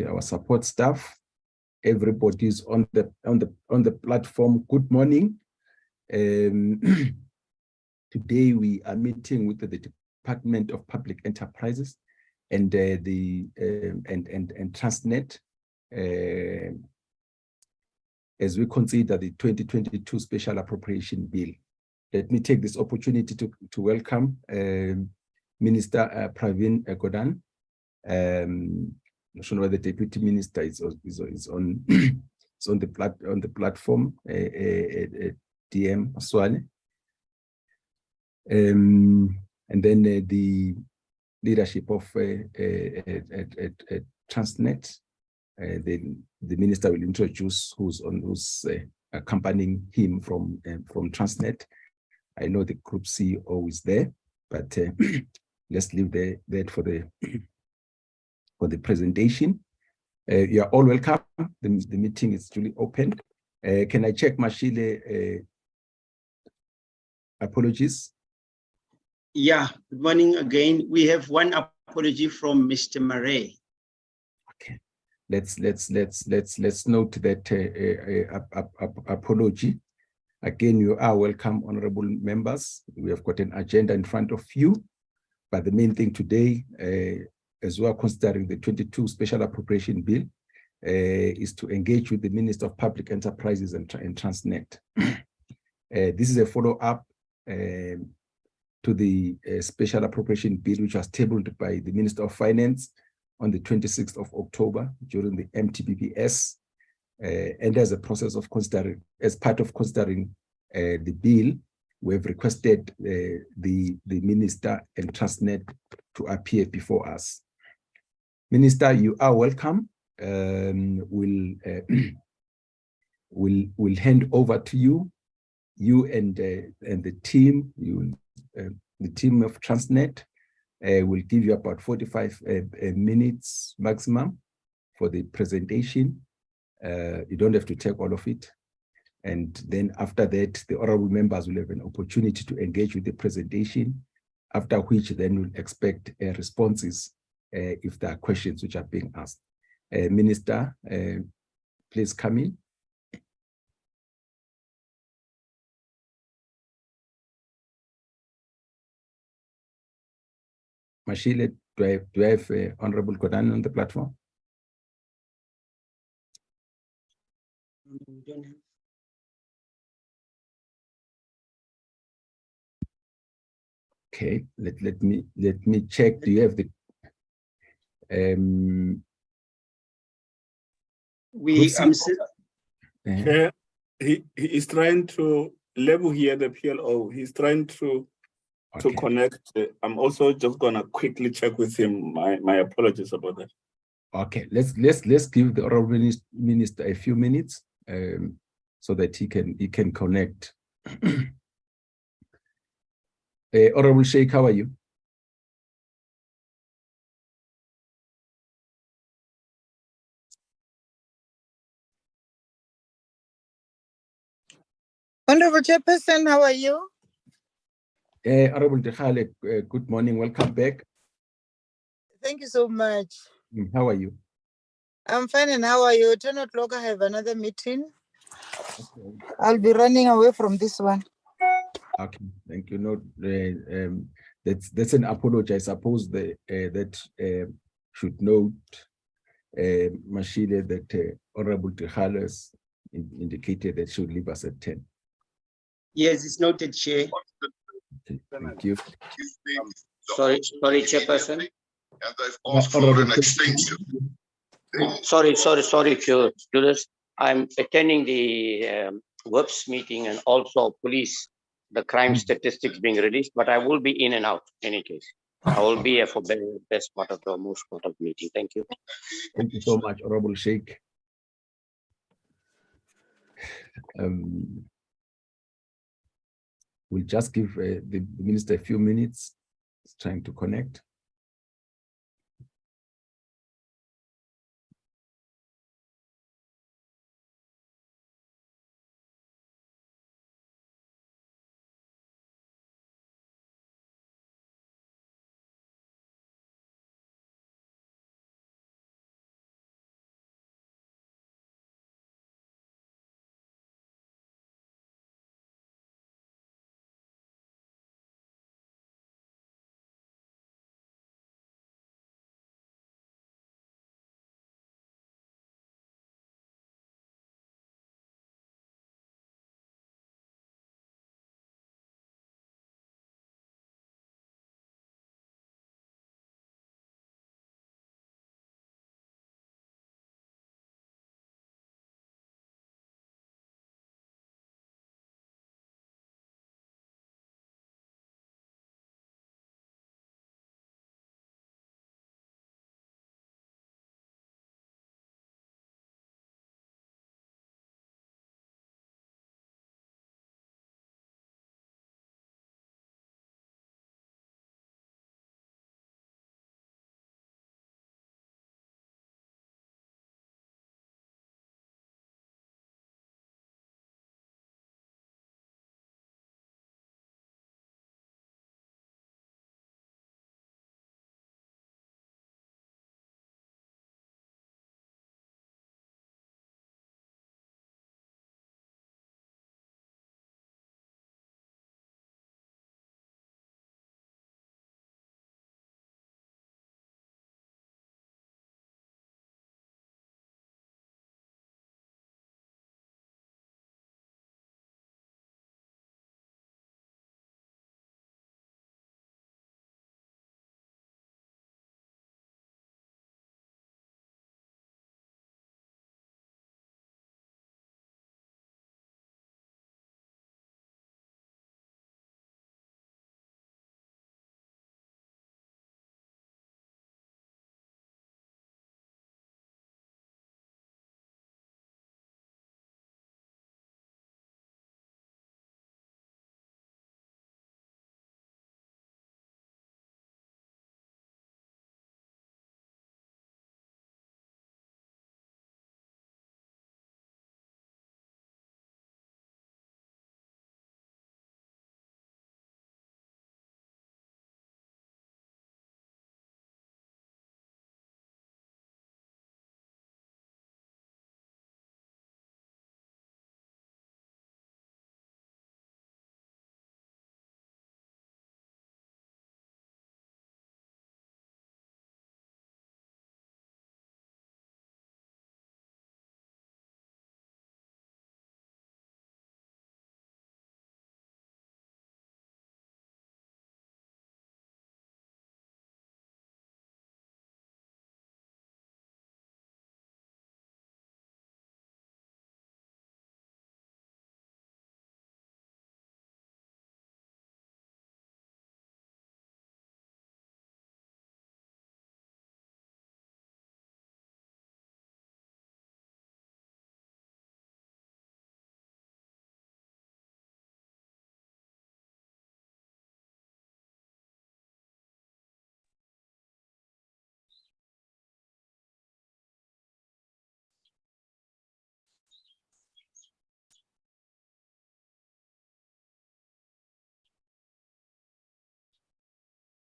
our support staff. Everybody is on the platform. Good morning. Today we are meeting with the Department of Public Enterprises and Transnet as we consider the 2022 Special Appropriation Bill. Let me take this opportunity to welcome Minister Pravin Gordhan. Not sure whether the Deputy Minister is on is on the platform. DM Aswane. And then the leadership of Transnet. The minister will introduce who's accompanying him from Transnet. I know the group CEO is there, but let's leave that for the presentation. You are all welcome. The meeting is duly open. Can I check Mashile? Apologies. Yeah, good morning again. We have one apology from Mr. Murray. Okay, let's note that apology. Again, you are welcome, honorable members. We have got an agenda in front of you, but the main thing today, as we are considering the 22 Special Appropriation Bill, is to engage with the Minister of Public Enterprises and Transnet. This is a follow-up to the Special Appropriation Bill, which was tabled by the Minister of Finance on the 26th of October during the MTBPS. And as a process of considering, as part of considering the bill, we have requested the Minister and Transnet to appear before us. Minister, you are welcome. We'll hand over to you. You and the team, the team of Transnet will give you about 45 minutes maximum for the presentation. You don't have to take all of it. And then after that, the honorable members will have an opportunity to engage with the presentation, after which then we'll expect responses if there are questions which are being asked. Minister, please come in. Mashile, do I have Honorable Gordhan on the platform? We don't have. Okay, let me check. Do you have the he is trying to level here the PLO. He's trying to connect. I'm also just gonna quickly check with him. My apologies about that. Okay, let's give the honorable minister a few minutes so that he can connect. Honorable Sheikh, how are you? Honorable Chairperson, how are you? Honorable Dekhale, good morning, welcome back. Thank you so much. How are you? I'm fine, and how are you? 10 o'clock, I have another meeting. Okay. I'll be running away from this one. Okay, thank you. No, that's an apology. I suppose that should note, Mashile, that Honorable Dekhale has indicated that she would leave us at 10. Yes, it's noted, Chair. Okay, thank you. Sorry, Chairperson. And they've asked for an extension. Sorry, Julius. I'm attending the WIPS meeting and also police, the crime statistics being released, but I will be in and out in any case. I will be here for the best part of the most part of the meeting. Thank you. Thank you so much, Honorable Sheikh. We'll just give the minister a few minutes. He's trying to connect.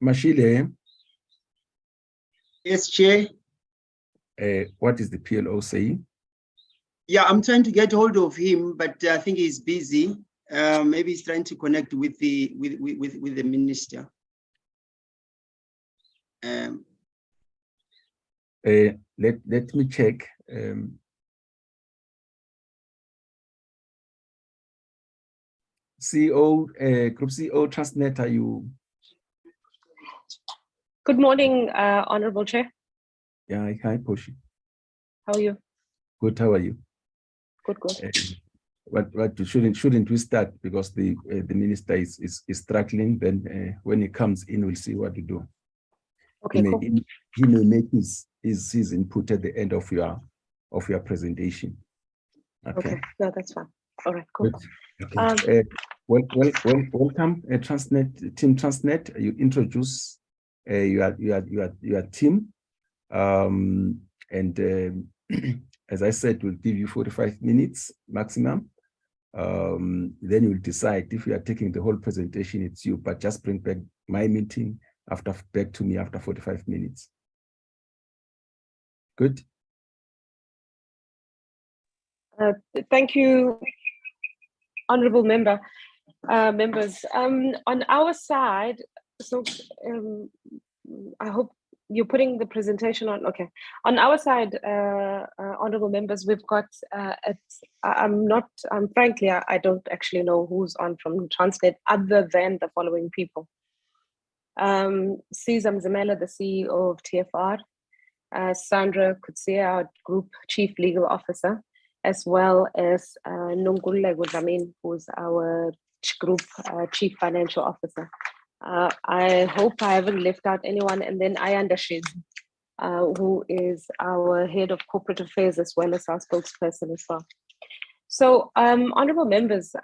Mashile, Yes, Chair. what is the PLO saying? Yeah, I'm trying to get hold of him, but I think he's busy. Maybe he's trying to connect with the with the minister. Let me check. CEO, Group CEO Transnet, are you? Good morning, Honorable Chair. Yeah, hi, Poshi. How are you? Good, how are you? Good, good. But shouldn't we start, because the minister is struggling? Then when he comes in, we'll see what to do. Okay, cool. He may make his input at the end of your presentation. Okay, no, that's fine. All right, cool. Good. Okay. Welcome, Transnet team. Transnet, you introduce your team, and as I said, we'll give you 45 minutes maximum. Then you'll decide if you are taking the whole presentation. It's you, but just bring back my meeting back to me after 45 minutes. Good. Thank you, honorable members. On our side, so I hope you're putting the presentation on. Okay. On our side, honorable members, we've got. Frankly, I don't actually know who's on from Transnet other than the following people. Cesar Mzimela, the CEO of TFR, Sandra Kutsia, our Group Chief Legal Officer, as well as Nonkululeko Dlamini, who's our Group Chief Financial Officer. I hope I haven't left out anyone, and then Ayanda Shiz, who is our Head of Corporate Affairs, as well as our spokesperson as well. So, honorable members,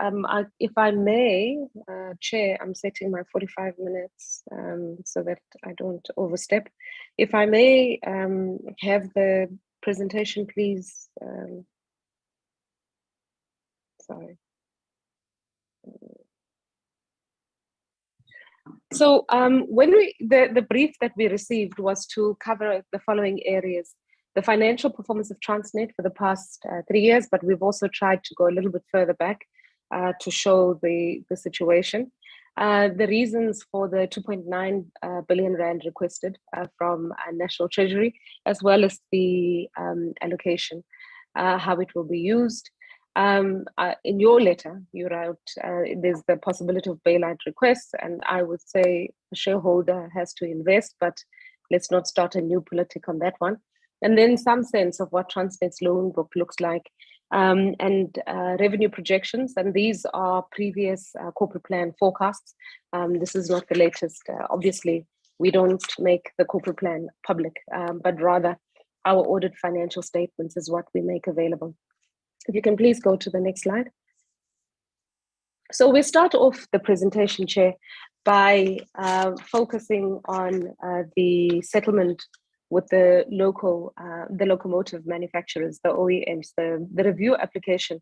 if I may, Chair, I'm setting my 45 minutes so that I don't overstep. If I may have the presentation, please. Sorry. So when the brief that we received was to cover the following areas: the financial performance of Transnet for the past 3 years, but we've also tried to go a little bit further back to show the situation. The reasons for the 2.9 billion rand requested from National Treasury, as well as the allocation, how it will be used. In your letter, you wrote there's the possibility of bailout requests, and I would say a shareholder has to invest, but let's not start a new politic on that one. And then some sense of what Transnet's loan book looks like, and revenue projections, and these are previous corporate plan forecasts. This is not the latest. Obviously, we don't make the corporate plan public, but rather our audit financial statements is what we make available. If you can please go to the next slide. So we start off the presentation, Chair, by focusing on the settlement with the locomotive manufacturers, the OEMs. The review application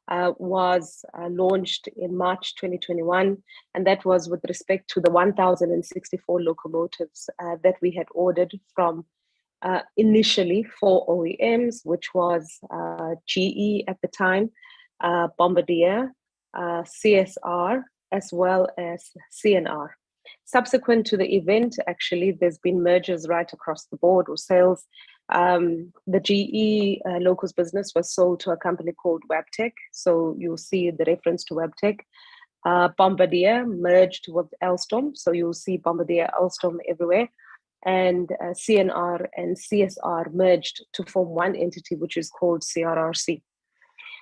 was launched in March 2021, and that was with respect to the 1,064 locomotives that we had ordered from initially 4 OEMs, which was GE at the time, Bombardier, CSR, as well as CNR. Subsequent to the event, actually, there's been mergers right across the board, or sales. The GE locals business was sold to a company called Wabtec, so you'll see the reference to Wabtec. Bombardier merged with Alstom, so you'll see Bombardier, Alstom everywhere. And CNR and CSR merged to form one entity, which is called CRRC.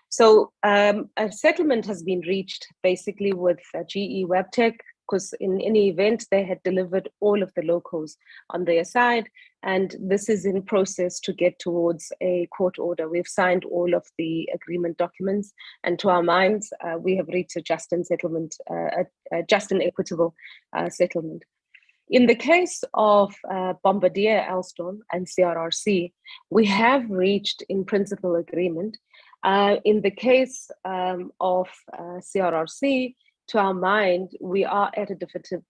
So a settlement has been reached basically with GE Wabtec, because in any event, they had delivered all of the locals on their side, and this is in process to get towards a court order. We've signed all of the agreement documents, and to our minds, we have reached a just and equitable settlement. In the case of Bombardier, Alstom, and CRRC, we have reached in principle agreement. In the case of CRRC, to our mind, we are at a definitive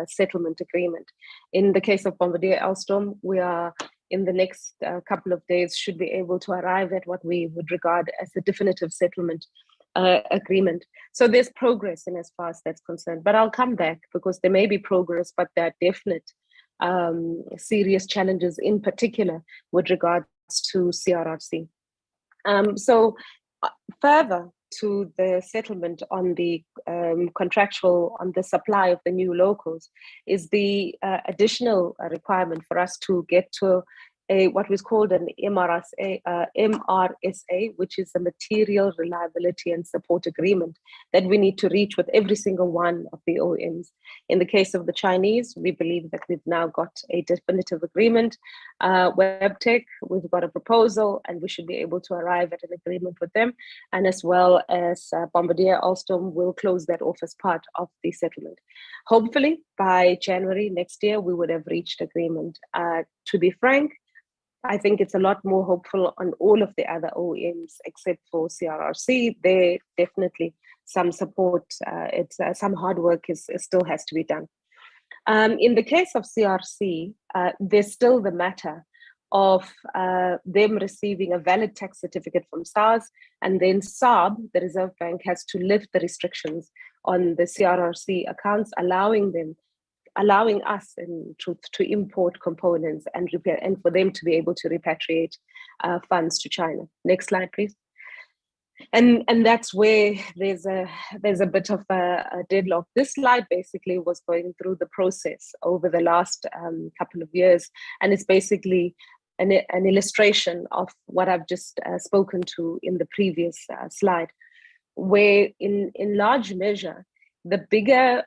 settlement agreement. In the case of Bombardier Alstom, we are in the next couple of days should be able to arrive at what we would regard as a definitive settlement agreement. So there's progress in as far as that's concerned. But I'll come back because there may be progress, but there are definite serious challenges, in particular with regards to CRRC. So further to the settlement on the contractual, on the supply of the new locals, is the additional requirement for us to get to what was called an MRSA, which is a material reliability and support agreement that we need to reach with every single one of the OEMs. In the case of the Chinese, we believe that we've now got a definitive agreement. WebTech, we've got a proposal, and we should be able to arrive at an agreement with them. And as well as Bombardier Alstom will close that off as part of the settlement. Hopefully, by January next year, we would have reached agreement. To be frank, I think it's a lot more hopeful on all of the other OEMs except for CRRC. There definitely some support, some hard work still has to be done. In the case of CRC, there's still the matter of them receiving a valid tax certificate from SARS, and then SARB, the Reserve Bank, has to lift the restrictions on the CRRC accounts, allowing us in truth to import components and for them to be able to repatriate funds to China. Next slide, please. And that's where there's a bit of a deadlock. This slide basically was going through the process over the last couple of years, and it's basically an illustration of what I've just spoken to in the previous slide, where in large measure, the bigger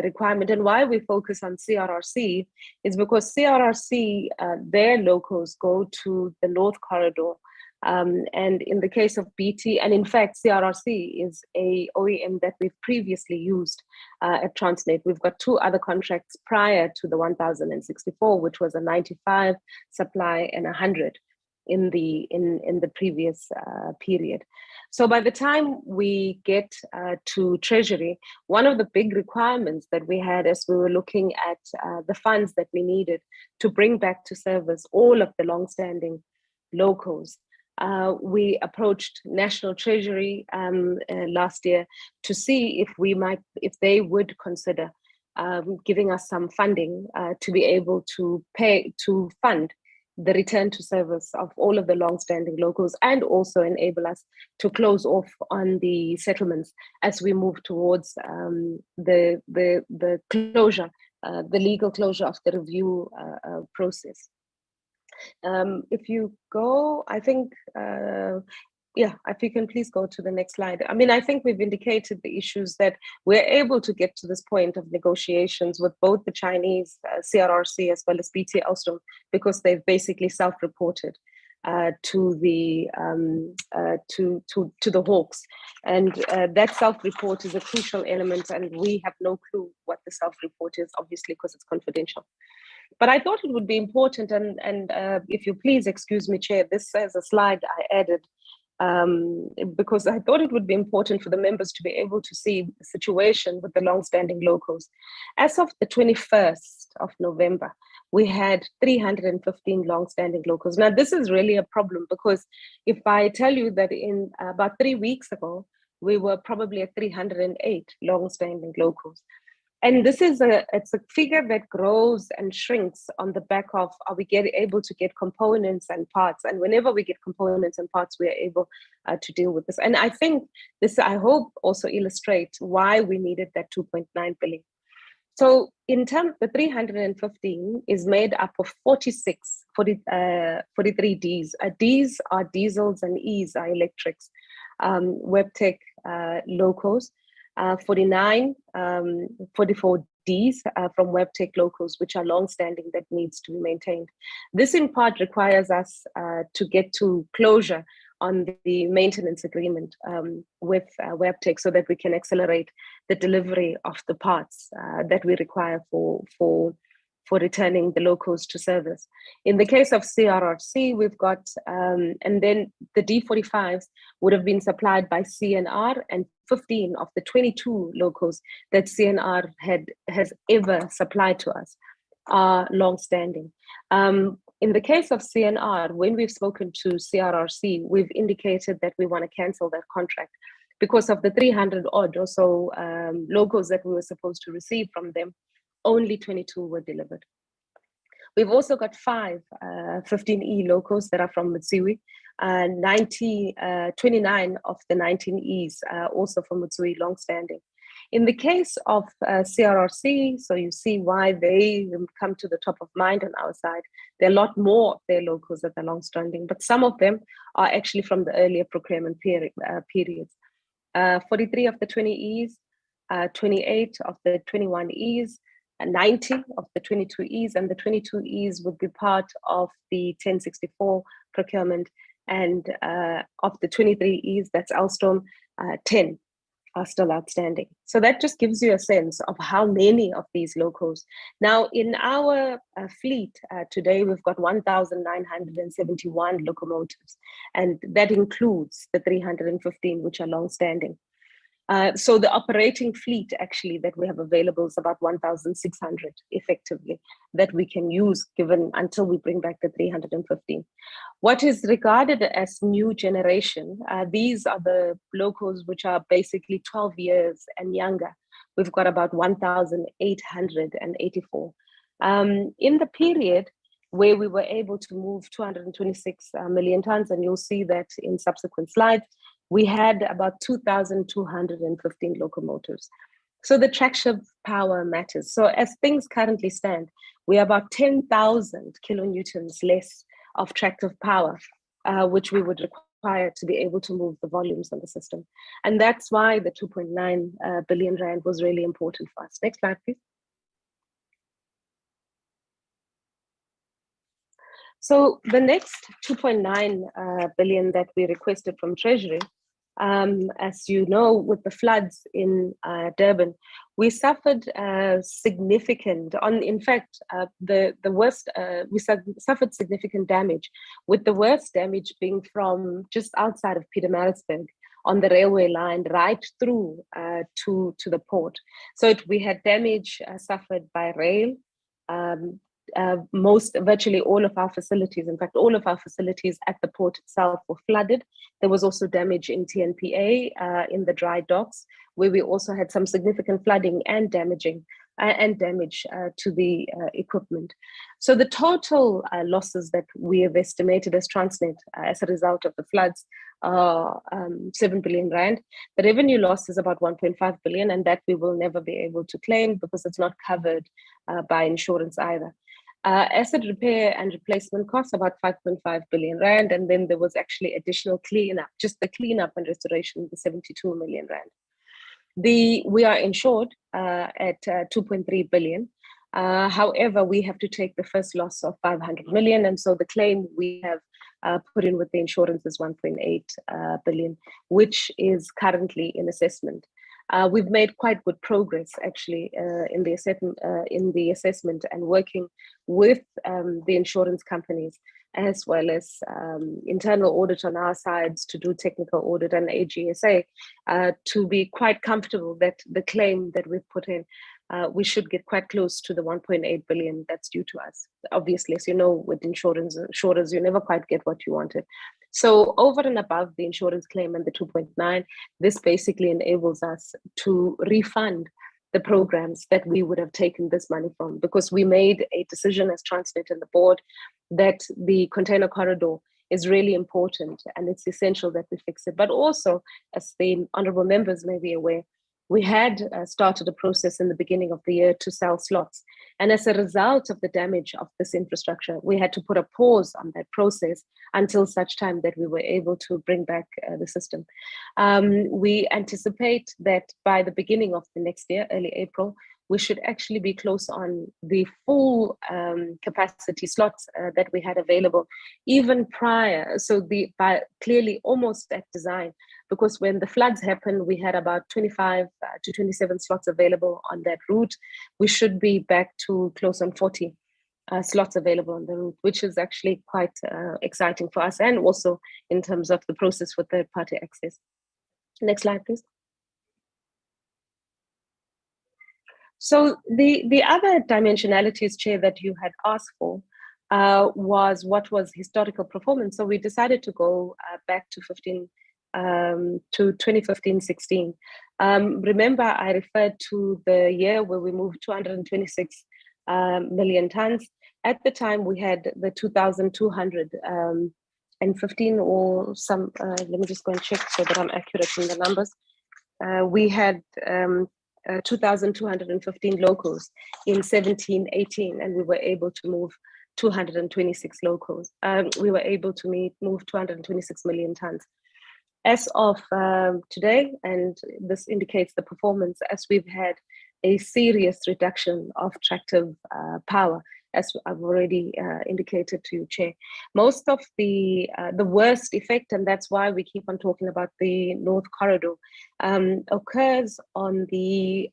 requirement and why we focus on CRRC is because CRRC, their locals go to the North Corridor. And in the case of BT, and in fact, CRRC is a OEM that we've previously used at Transnet. We've got two other contracts prior to the 1064, which was a 95 supply and 100 in the previous period. So by the time we get to Treasury, one of the big requirements that we had as we were looking at the funds that we needed to bring back to service all of the long-standing locals, we approached National Treasury last year to see if they would consider giving us some funding to be able to fund the return to service of all of the long-standing locals and also enable us to close off on the settlements as we move towards the closure, the legal closure of the review process. If you go, I think, if you can please go to the next slide. I mean, I think we've indicated the issues that we're able to get to this point of negotiations with both the Chinese CRRC as well as BT Alstom, because they've basically self-reported to the Hawks, and that self-report is a crucial element, and we have no clue what the self-report is, obviously, because it's confidential. But I thought it would be important, and if you please excuse me, Chair, this is a slide I added because I thought it would be important for the members to be able to see the situation with the long-standing locals. As of the 21st of November, we had 315 long-standing locals. Now, this is really a problem because if I tell you that in about 3 weeks ago, we were probably at 308 long-standing locals. And this is it's a figure that grows and shrinks on the back of, are we able to get components and parts? And whenever we get components and parts, we are able to deal with this. And I think this, I hope, also illustrates why we needed that 2.9 billion. So in terms, the 315 is made up of 43 Ds. Ds are diesels and Es are electrics. WebTech locals. 44 Ds from WebTech locals, which are long-standing, that needs to be maintained. This in part requires us to get to closure on the maintenance agreement with WebTech so that we can accelerate the delivery of the parts that we require for for returning the locals to service. In the case of CRRC, we've got, and then the D45s would have been supplied by CNR, and 15 of the 22 locals that CNR has ever supplied to us are long-standing. In the case of CNR, when we've spoken to CRRC, we've indicated that we want to cancel that contract because of the 300 odd or so locals that we were supposed to receive from them. Only 22 were delivered. We've also got 5 15E locals that are from Mitsui, 29 of the 19Es also from Mitsui, long-standing. In the case of CRRC, so you see why they come to the top of mind on our side. There are a lot more of their locals that are long-standing, but some of them are actually from the earlier procurement periods. 43 of the 20Es, 28 of the 21Es, 90 of the 22Es, and the 22Es would be part of the 1064 procurement, and of the 23Es, that's Alstom, 10 are still outstanding. So that just gives you a sense of how many of these locals. Now, in our fleet today, we've got 1,971 locomotives, and that includes the 315 which are long-standing. So the operating fleet actually that we have available is about 1,600 effectively that we can use given until we bring back the 315. What is regarded as new generation, these are the locals which are basically 12 years and younger. We've got about 1,884. In the period where we were able to move 226 million tons, and you'll see that in subsequent slides, we had about 2,215 locomotives. So the traction power matters. So as things currently stand, we are about 10,000 kilonewtons less of tractive power, which we would require to be able to move the volumes on the system. And that's why the 2.9 billion rand was really important for us. Next slide, please. So the next 2.9 billion that we requested from Treasury, as you know, with the floods in Durban, we suffered significant, the worst, we suffered significant damage, with the worst damage being from just outside of Pietermaritzburg on the railway line right through to the port. So we had damage suffered by rail, virtually all of our facilities, in fact, all of our facilities at the port itself were flooded. There was also damage in TNPA in the dry docks, where we also had some significant flooding and damage to the equipment. So the total losses that we have estimated as Transnet as a result of the floods are 7 billion rand. The revenue loss is about 1.5 billion, and that we will never be able to claim because it's not covered by insurance either. Asset repair and replacement costs about 5.5 billion rand, and then there was actually additional cleanup, just the cleanup and restoration, the 72 million rand. We are insured at 2.3 billion. However, we have to take the first loss of 500 million, and so the claim we have put in with the insurance is 1.8 billion, which is currently in assessment. We've made quite good progress actually in the assessment and working with the insurance companies, as well as internal audit on our sides to do technical audit and AGSA to be quite comfortable that the claim that we've put in, we should get quite close to the 1.8 billion that's due to us. Obviously, as you know, with insurers, you never quite get what you wanted. So over and above the insurance claim and the 2.9, this basically enables us to refund the programs that we would have taken this money from, because we made a decision as Transnet and the board that the container corridor is really important and it's essential that we fix it. But also, as the honourable members may be aware, we had started a process in the beginning of the year to sell slots. And as a result of the damage of this infrastructure, we had to put a pause on that process until such time that we were able to bring back the system. We anticipate that by the beginning of the next year, early April, we should actually be close on the full capacity slots that we had available even prior. So clearly almost at design, because when the floods happened, we had about 25 to 27 slots available on that route. We should be back to close on 40 slots available on the route, which is actually quite exciting for us, and also in terms of the process for third-party access. Next slide, please. So the other dimensionalities, Chair, that you had asked for was what was historical performance. So we decided to go back to 2015-16. Remember, I referred to the year where we moved 226 million tons. At the time, we had the 2,215 or some, let me just go and check so that I'm accurate in the numbers. We had 2,215 locals in 17-18, and we were able to move 226 locals. We were able to move 226 million tons. As of today, and this indicates the performance, as we've had a serious reduction of tractive power, as I've already indicated to you, Chair. Most of the worst effect, and that's why we keep on talking about the North Corridor, occurs on the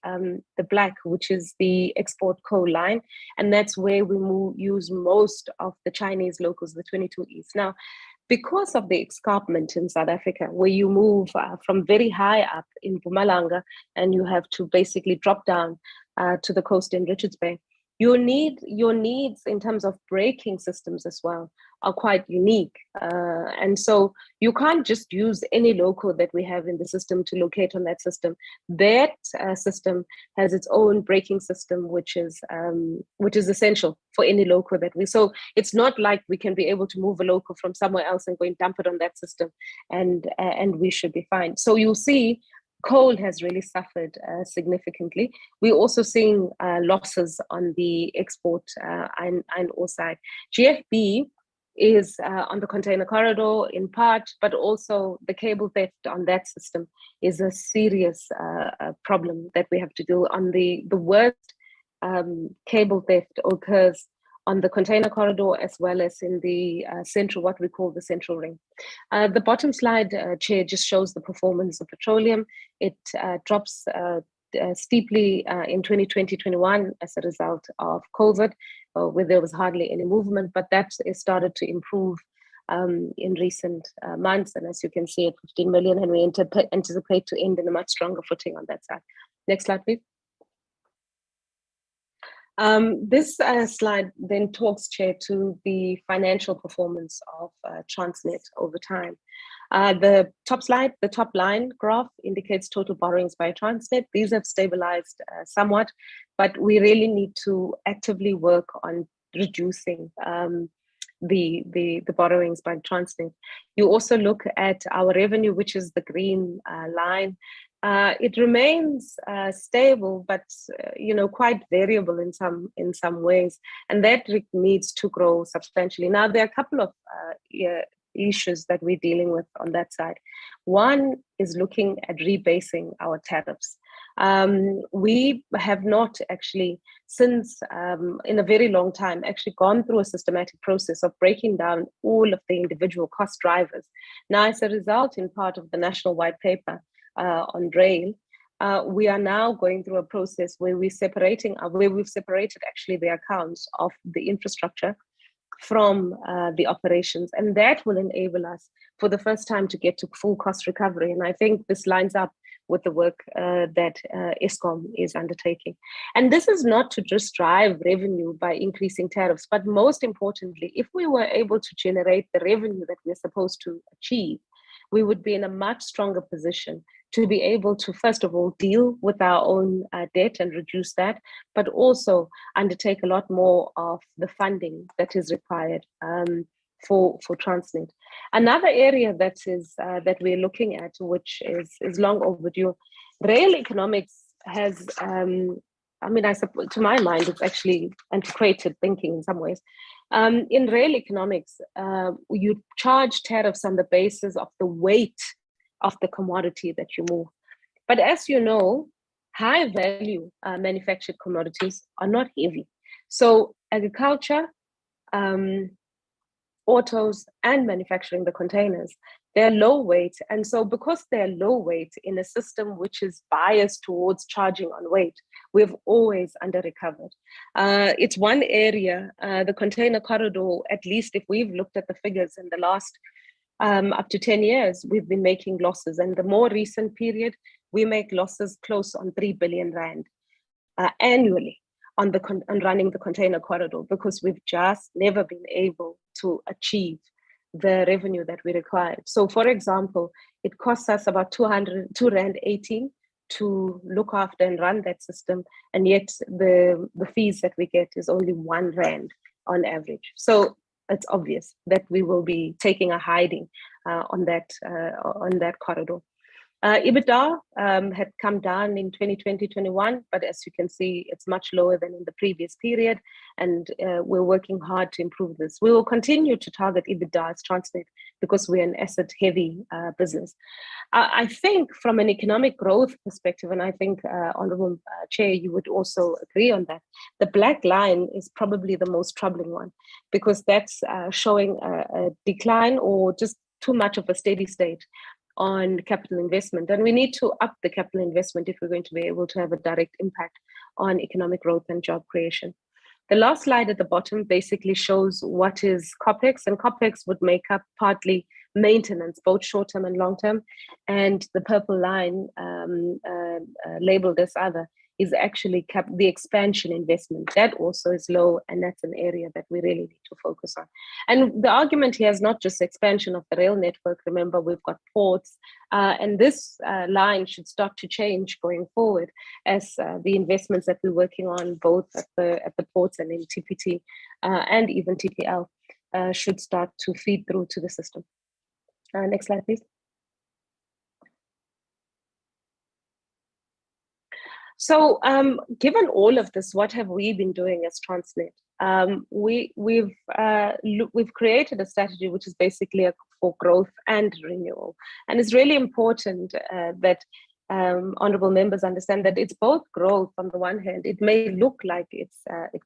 black, which is the export coal line, and that's where we use most of the Chinese locals, the 22 East. Now, because of the escarpment in South Africa, where you move from very high up in Mpumalanga, and you have to basically drop down to the coast in Richards Bay, your needs in terms of braking systems as well are quite unique. And so you can't just use any loco that we have in the system to locate on that system. That system has its own braking system, which is essential for any loco that so it's not like we can be able to move a loco from somewhere else and go and dump it on that system and we should be fine. So you'll see coal has really suffered significantly. We're also seeing losses on the export and ore side. GFB is on the container corridor in part, but also the cable theft on that system is a serious problem that we have to deal on. The worst cable theft occurs on the container corridor as well as in the central, what we call the central ring. The bottom slide, Chair, just shows the performance of petroleum. It drops steeply in 2020-21 as a result of COVID, where there was hardly any movement, but that started to improve in recent months. And as you can see, at 15 million, and we anticipate to end in a much stronger footing on that side. Next slide, please. This slide then talks, Chair, to the financial performance of Transnet over time. The top slide, the top line graph indicates total borrowings by Transnet. These have stabilized somewhat, but we really need to actively work on reducing the borrowings by Transnet. You also look at our revenue, which is the green line. It remains stable, but quite variable in some ways, and that needs to grow substantially. Now, there are a couple of issues that we're dealing with on that side. One is looking at rebasing our tariffs. We have not actually, since in a very long time, actually gone through a systematic process of breaking down all of the individual cost drivers. Now, as a result, in part of the National White Paper on rail, we are now going through a process where we've separated actually the accounts of the infrastructure from the operations, and that will enable us for the first time to get to full cost recovery. And I think this lines up with the work that Eskom is undertaking. And this is not to just drive revenue by increasing tariffs, but most importantly, if we were able to generate the revenue that we're supposed to achieve, we would be in a much stronger position to be able to, first of all, deal with our own debt and reduce that, but also undertake a lot more of the funding that is required for Transnet. Another area that we're looking at, which is long overdue, rail economics has, I suppose, to my mind, it's actually antiquated thinking in some ways. In rail economics, you charge tariffs on the basis of the weight of the commodity that you move. But as you know, high value manufactured commodities are not heavy. So agriculture, autos, and manufacturing the containers, they're low weight. And so because they're low weight in a system which is biased towards charging on weight, we've always under-recovered. It's one area, the container corridor, at least if we've looked at the figures in the last up to 10 years, we've been making losses. And the more recent period, we make losses close on 3 billion Rand annually on running the container corridor, because we've just never been able to achieve the revenue that we required. So for example, it costs us about 2.18 to look after and run that system, and yet the fees that we get is only 1 Rand on average. So it's obvious that we will be taking a hiding on that corridor. EBITDA had come down in 2020-21, but as you can see, it's much lower than in the previous period, and we're working hard to improve this. We will continue to target EBITDA as Transnet because we're an asset-heavy business. I think from an economic growth perspective, and I think, Honourable Chair, you would also agree on that, the black line is probably the most troubling one, because that's showing a decline or just too much of a steady state on capital investment. And we need to up the capital investment if we're going to be able to have a direct impact on economic growth and job creation. The last slide at the bottom basically shows what is COPEX, and COPEX would make up partly maintenance, both short-term and long-term, and the purple line labeled as other is actually the expansion investment. That also is low, and that's an area that we really need to focus on. And the argument here is not just expansion of the rail network. Remember, we've got ports, and this line should start to change going forward as the investments that we're working on, both at the ports and in TPT and even TPL, should start to feed through to the system. Next slide, please. So given all of this, what have we been doing as Transnet? We've created a strategy which is basically for growth and renewal. And it's really important that honourable members understand that it's both growth on the one hand. It may look like it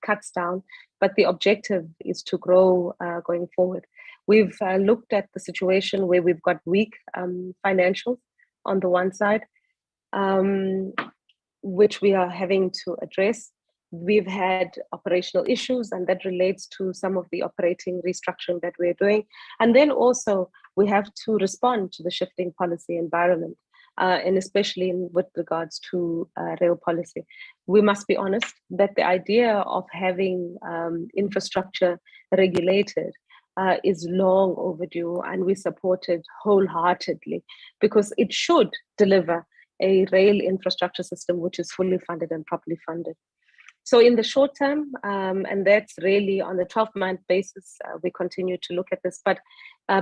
cuts down, but the objective is to grow going forward. We've looked at the situation where we've got weak financials on the one side, which we are having to address. We've had operational issues, and that relates to some of the operating restructuring that we're doing. And then also we have to respond to the shifting policy environment, and especially with regards to rail policy. We must be honest that the idea of having infrastructure regulated is long overdue, and we support it wholeheartedly because it should deliver a rail infrastructure system which is fully funded and properly funded. So in the short term, and that's really on a 12-month basis, we continue to look at this. But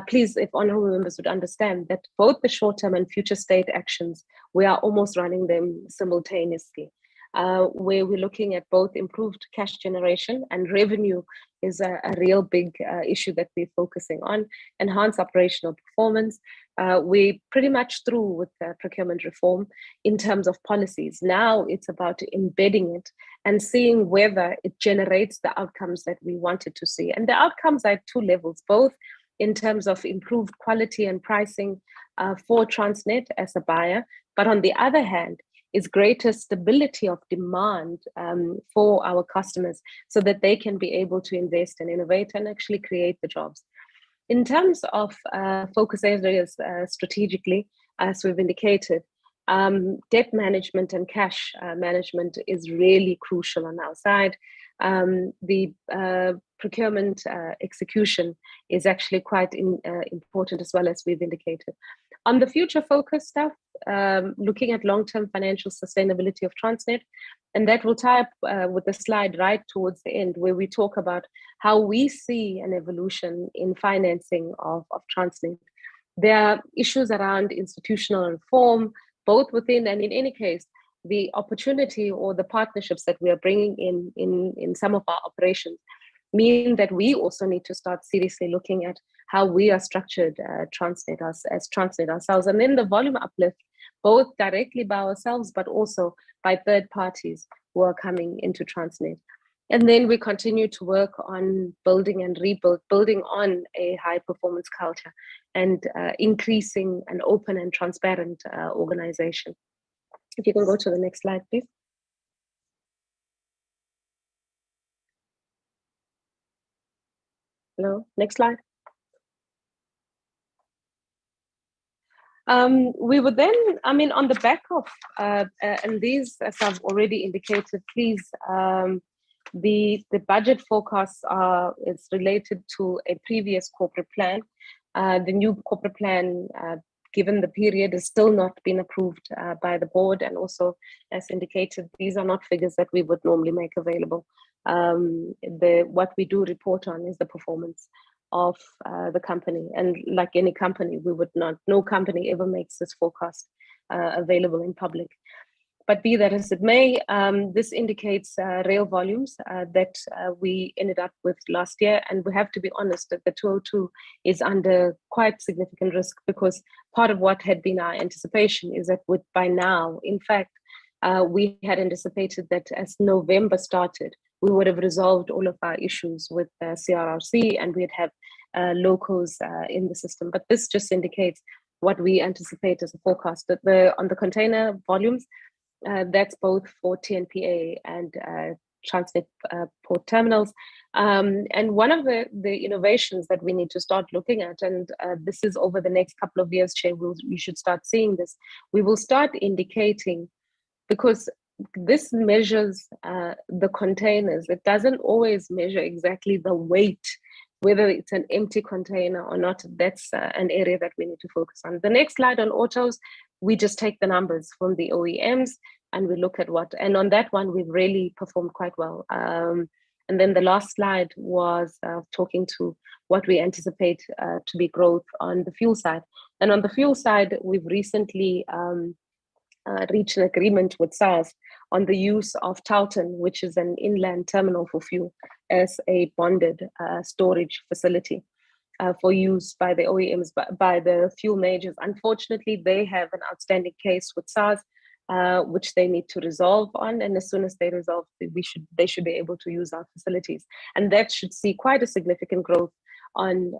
please, if honourable members would understand that both the short-term and future state actions, we are almost running them simultaneously, where we're looking at both improved cash generation, and revenue is a real big issue that we're focusing on, enhance operational performance. We're pretty much through with procurement reform in terms of policies. Now it's about embedding it and seeing whether it generates the outcomes that we wanted to see. And the outcomes are at 2 levels, both in terms of improved quality and pricing for Transnet as a buyer, but on the other hand, is greater stability of demand for our customers so that they can be able to invest and innovate and actually create the jobs. In terms of focus areas strategically, as we've indicated, debt management and cash management is really crucial on our side. The procurement execution is actually quite important as well, as we've indicated. On the future focus stuff, looking at long-term financial sustainability of Transnet, and that will tie up with the slide right towards the end, where we talk about how we see an evolution in financing of Transnet. There are issues around institutional reform, both within and in any case, the opportunity or the partnerships that we are bringing in some of our operations mean that we also need to start seriously looking at how we are structured Transnet as Transnet ourselves. And then the volume uplift both directly by ourselves, but also by third parties who are coming into Transnet. And then we continue to work on building on a high performance culture and increasing an open and transparent organization. If you can go to the next slide, please. Hello, next slide. We would then, on the back of, and these, as I've already indicated, please, the budget forecasts is related to a previous corporate plan. The new corporate plan, given the period, has still not been approved by the board, and also, as indicated, these are not figures that we would normally make available. What we do report on is the performance of the company, and like any company, no company ever makes this forecast available in public. But be that as it may, this indicates rail volumes that we ended up with last year, and we have to be honest that the 202 is under quite significant risk, because part of what had been our anticipation is that by now, in fact, we had anticipated that as November started, we would have resolved all of our issues with CRRC, and we'd have locals in the system. But this just indicates what we anticipate as a forecast, that on the container volumes, that's both for TNPA and Transnet port terminals. And one of the innovations that we need to start looking at, and this is over the next couple of years, Chair, we should start seeing this. We will start indicating, because this measures the containers. It doesn't always measure exactly the weight, whether it's an empty container or not. That's an area that we need to focus on. The next slide on autos, we just take the numbers from the OEMs and we look at and on that one, we've really performed quite well. And then the last slide was talking to what we anticipate to be growth on the fuel side. And on the fuel side, we've recently reached an agreement with SARS on the use of Taunton, which is an inland terminal for fuel, as a bonded storage facility for use by the OEMs, by the fuel majors. Unfortunately, they have an outstanding case with SARS, which they need to resolve on. And as soon as they resolve, they should be able to use our facilities. And that should see quite a significant growth on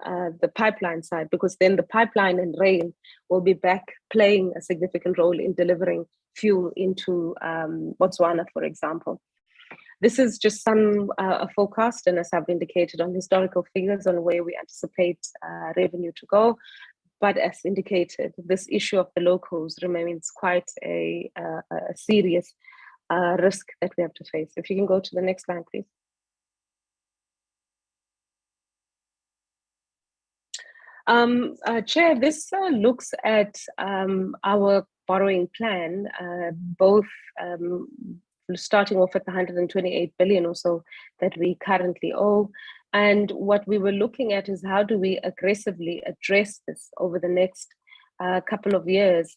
the pipeline side, because then the pipeline and rail will be back playing a significant role in delivering fuel into Botswana, for example. This is just a forecast, and as I've indicated, on historical figures on where we anticipate revenue to go. But as indicated, this issue of the locals remains quite a serious risk that we have to face. If you can go to the next slide, please. Chair, this looks at our borrowing plan, both starting off at the 128 billion or so that we currently owe. And what we were looking at is how do we aggressively address this over the next couple of years,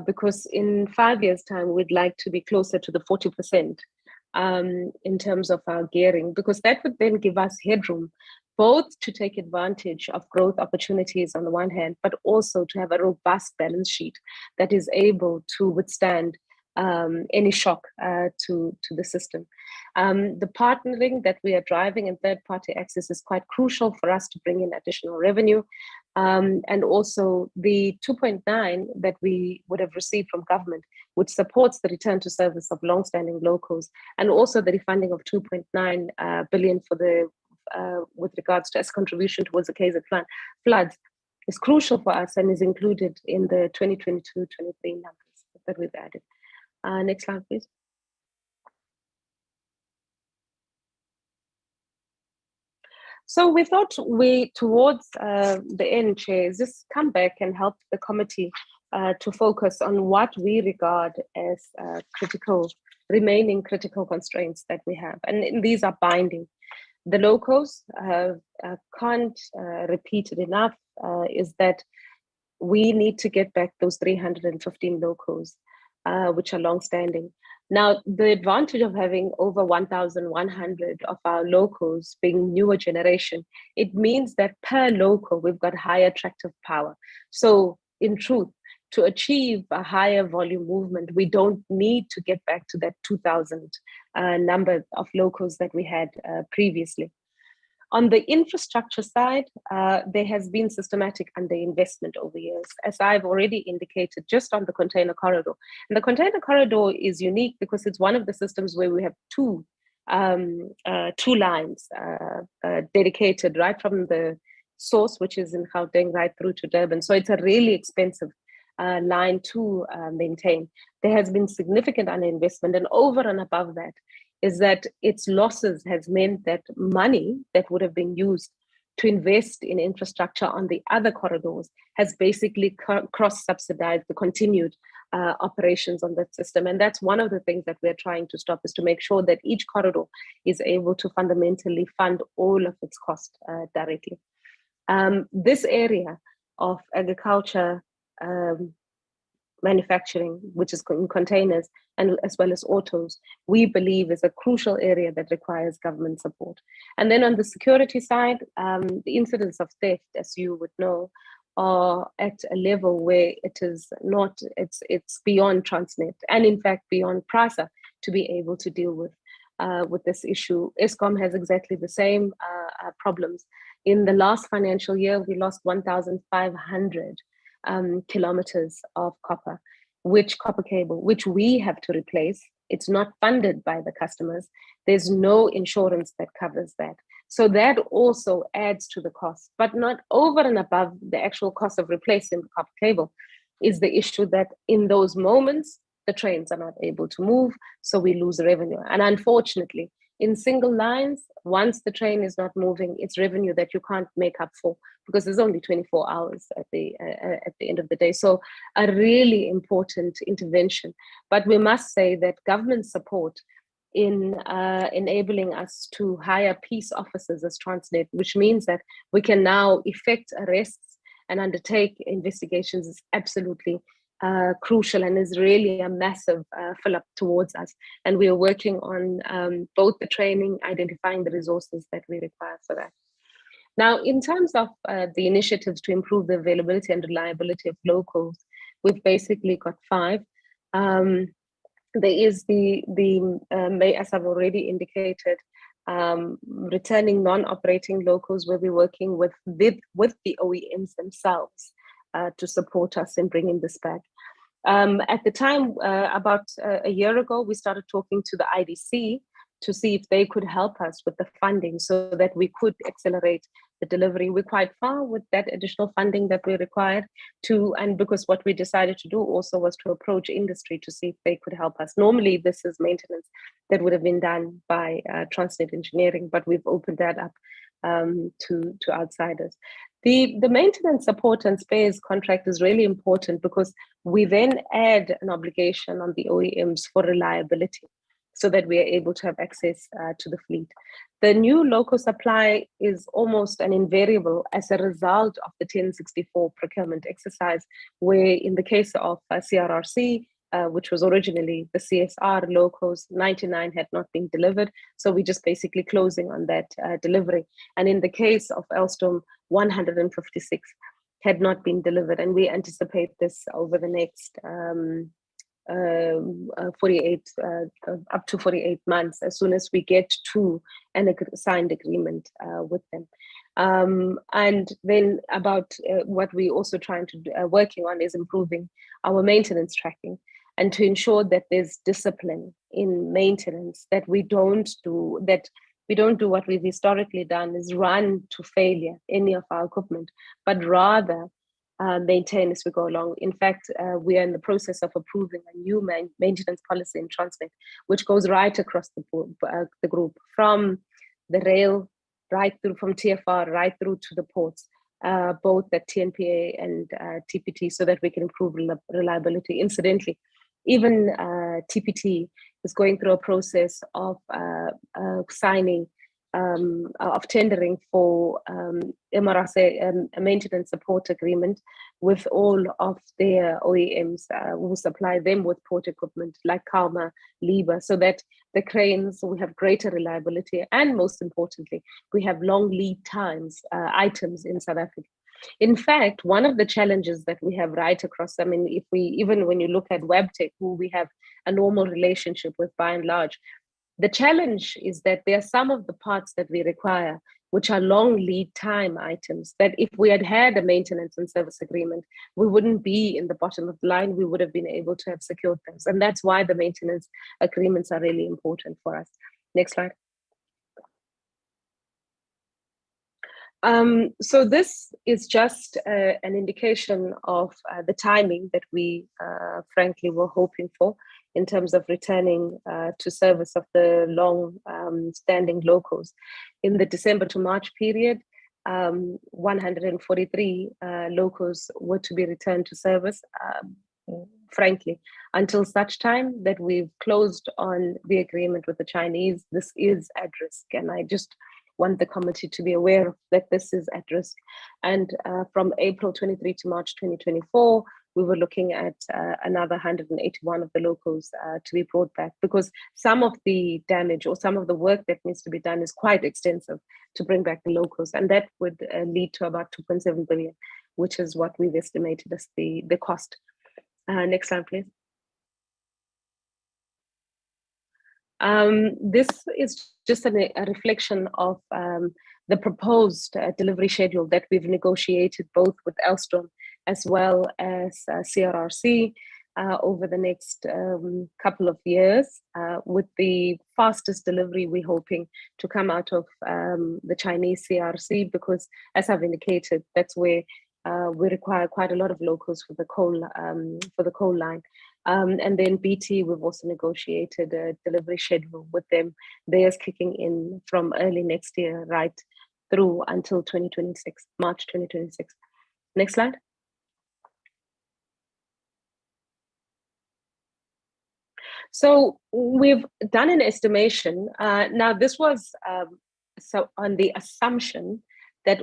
because in 5 years' time, we'd like to be closer to the 40% in terms of our gearing, because that would then give us headroom, both to take advantage of growth opportunities on the one hand, but also to have a robust balance sheet that is able to withstand any shock to the system. The partnering that we are driving in third-party access is quite crucial for us to bring in additional revenue. And also the 2.9 that we would have received from government, which supports the return to service of long-standing locals, and also the refunding of 2.9 billion for the with regards to as contribution towards the KZN floods, is crucial for us and is included in the 2022-23 numbers that we've added. Next slide, please. So we thought towards the end, Chair, just come back and help the committee to focus on what we regard as remaining critical constraints that we have. And these are binding. The locals, can't repeat it enough, is that we need to get back those 315 locals, which are long-standing. Now, the advantage of having over 1,100 of our locals being newer generation, it means that per local, we've got high attractive power. So in truth, to achieve a higher volume movement, we don't need to get back to that 2,000 number of locals that we had previously. On the infrastructure side, there has been systematic underinvestment over years, as I've already indicated, just on the container corridor. And the container corridor is unique because it's one of the systems where we have two lines dedicated right from the source, which is in Gauteng, right through to Durban. So it's a really expensive line to maintain. There has been significant underinvestment, and over and above that is that its losses has meant that money that would have been used to invest in infrastructure on the other corridors has basically cross-subsidized the continued operations on that system. And that's one of the things that we're trying to stop, is to make sure that each corridor is able to fundamentally fund all of its costs directly. This area of agriculture, manufacturing, which is in containers, and as well as autos, we believe is a crucial area that requires government support. And then on the security side, the incidence of theft, as you would know, are at a level where it is not, it's beyond Transnet, and in fact beyond PRASA to be able to deal with this issue. Eskom has exactly the same problems. In the last financial year, we lost 1,500 kilometers of copper cable, which we have to replace. It's not funded by the customers. There's no insurance that covers that. So that also adds to the cost, but not over and above the actual cost of replacing the copper cable is the issue that in those moments, the trains are not able to move, so we lose revenue. And unfortunately, in single lines, once the train is not moving, it's revenue that you can't make up for because there's only 24 hours at the end of the day. So a really important intervention. But we must say that government support in enabling us to hire peace officers as Transnet, which means that we can now effect arrests and undertake investigations, is absolutely crucial and is really a massive fill-up towards us. And we are working on both the training, identifying the resources that we require for that. Now, in terms of the initiatives to improve the availability and reliability of locals, we've basically got 5. There is as I've already indicated, returning non-operating locals, where we're working with the OEMs themselves to support us in bringing this back. At the time, about a year ago, we started talking to the IDC to see if they could help us with the funding so that we could accelerate the delivery. We're quite far with that additional funding that we required to, and because what we decided to do also was to approach industry to see if they could help us. Normally, this is maintenance that would have been done by Transnet Engineering, but we've opened that up to outsiders. The maintenance support and spares contract is really important because we then add an obligation on the OEMs for reliability so that we are able to have access to the fleet. The new local supply is almost an invariable as a result of the 1064 procurement exercise, where in the case of CRRC, which was originally the CSR locals, 99 had not been delivered. So we're just basically closing on that delivery. And in the case of Alstom, 156 had not been delivered. And we anticipate this over the next 48 up to 48 months, as soon as we get to an signed agreement with them. And then about what we also trying to working on is improving our maintenance tracking, and to ensure that there's discipline in maintenance, that we don't do what we've historically done, is run to failure any of our equipment, but rather maintain as we go along. In fact, we are in the process of approving a new maintenance policy in Transnet, which goes right across the group, from the rail, right through from TFR, right through to the ports, both at TNPA and TPT, so that we can improve reliability. Incidentally, even TPT is going through a process of signing, of tendering for MRSA, a maintenance support agreement with all of their OEMs who supply them with port equipment like Kalma, Liba, so that the cranes will have greater reliability, and most importantly, we have long lead times items in South Africa. In fact, one of the challenges that we have right across, I mean, even when you look at WebTech, who we have a normal relationship with by and large, the challenge is that there are some of the parts that we require, which are long lead time items, that if we had had a maintenance and service agreement, we wouldn't be in the bottom of the line, we would have been able to have secured those. And that's why the maintenance agreements are really important for us. Next slide. So this is just an indication of the timing that we frankly were hoping for in terms of returning to service of the long standing locals. In the December to March period, 143 locals were to be returned to service. Frankly, until such time that we've closed on the agreement with the Chinese, this is at risk. And I just want the committee to be aware that this is at risk. And from April 23 to March 2024, we were looking at another 181 of the locals to be brought back, because some of the damage or some of the work that needs to be done is quite extensive to bring back the locals. And that would lead to about 2.7 billion, which is what we've estimated as the cost. Next slide, please. This is just a reflection of the proposed delivery schedule that we've negotiated both with Alstom as well as CRRC over the next couple of years, with the fastest delivery we're hoping to come out of the Chinese CRRC, because as I've indicated, that's where we require quite a lot of locals for the coal line. And then BT, we've also negotiated a delivery schedule with them. Theirs kicking in from early next year, right through until 2026, March 2026. Next slide. So we've done an estimation. Now this was so on the assumption that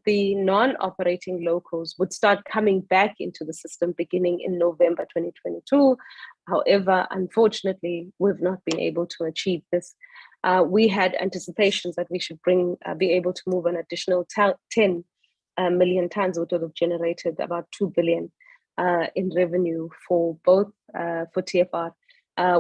the non-operating locals would start coming back into the system beginning in November 2022. However, unfortunately, we've not been able to achieve this. We had anticipations that we should be able to move an additional 10 million tons, which would have generated about 2 billion in revenue for both for TFR.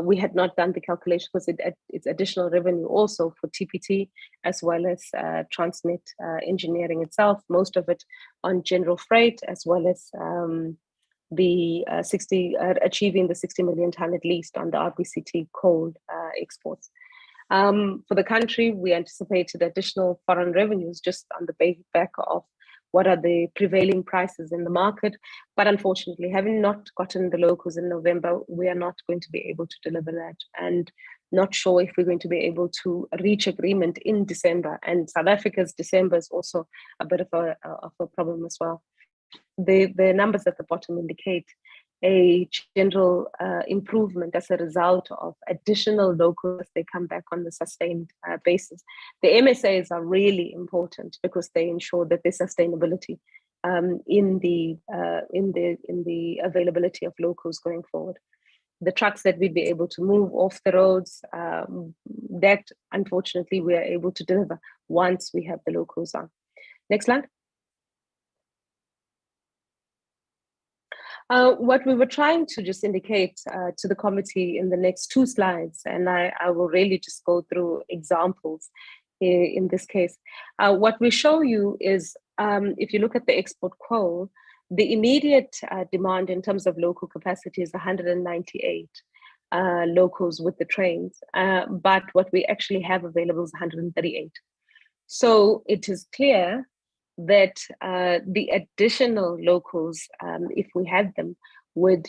We had not done the calculation because it's additional revenue also for TPT as well as Transnet engineering itself, most of it on general freight, as well as achieving the 60 million ton at least on the RBCT coal exports. For the country, we anticipated additional foreign revenues just on the back of what are the prevailing prices in the market. But unfortunately, having not gotten the locals in November, we are not going to be able to deliver that, and not sure if we're going to be able to reach agreement in December. And South Africa's December is also a bit of a problem as well. The numbers at the bottom indicate a general improvement as a result of additional locals as they come back on the sustained basis. The MSAs are really important because they ensure that there's sustainability in the availability of locals going forward. The trucks that we'd be able to move off the roads, that unfortunately we are able to deliver once we have the locals on. Next slide. What we were trying to just indicate to the committee in the next 2 slides, and I will really just go through examples in this case. What we show you is, if you look at the export coal, the immediate demand in terms of local capacity is 198 locals with the trains, but what we actually have available is 138. So it is clear that the additional locals, if we had them, would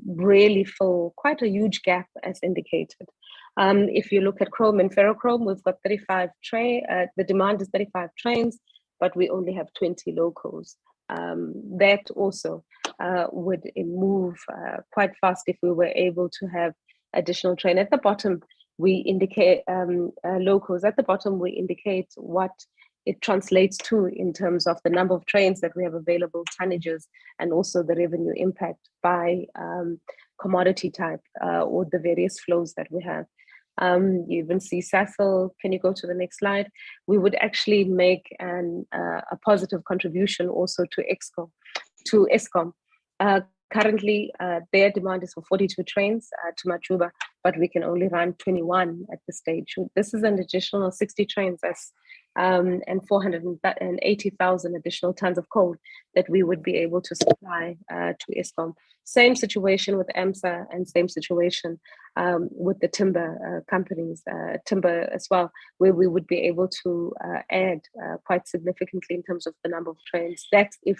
really fill quite a huge gap as indicated. If you look at chrome and ferrochrome, we've got 35 the demand is 35 trains, but we only have 20 locals. That also would move quite fast if we were able to have additional train. At the bottom, we indicate locals. At the bottom, we indicate what it translates to in terms of the number of trains that we have available, tonnages, and also the revenue impact by commodity type or the various flows that we have. You even see Cecil, can you go to the next slide? We would actually make a positive contribution also to Eskom. Currently, their demand is for 42 trains to Majuba, but we can only run 21 at this stage. This is an additional 60 trains and 480,000 additional tons of coal that we would be able to supply to Eskom. Same situation with AMSA and same situation with the timber companies, timber as well, where we would be able to add quite significantly in terms of the number of trains. That's if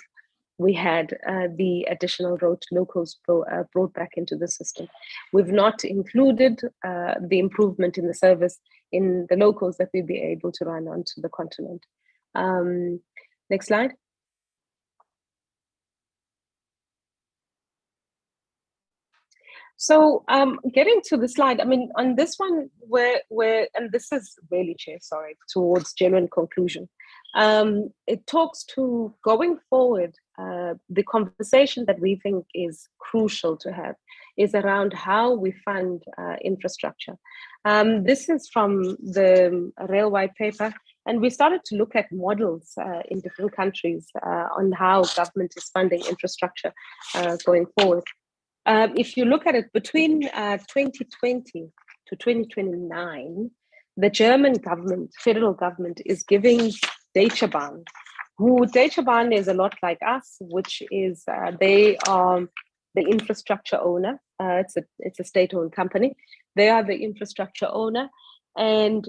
we had the additional road locals brought back into the system. We've not included the improvement in the service in the locals that we'd be able to run onto the continent. Next slide. So getting to the slide, I mean, on this one, and this is really, Chair, sorry, towards genuine conclusion. It talks to going forward, the conversation that we think is crucial to have is around how we fund infrastructure. This is from the Rail White Paper, and we started to look at models in different countries on how government is funding infrastructure going forward. If you look at it between 2020 to 2029, the German government, federal government, is giving Deutsche Bahn, who Deutsche Bahn is a lot like us, which is they are the infrastructure owner. It's a state-owned company. They are the infrastructure owner, and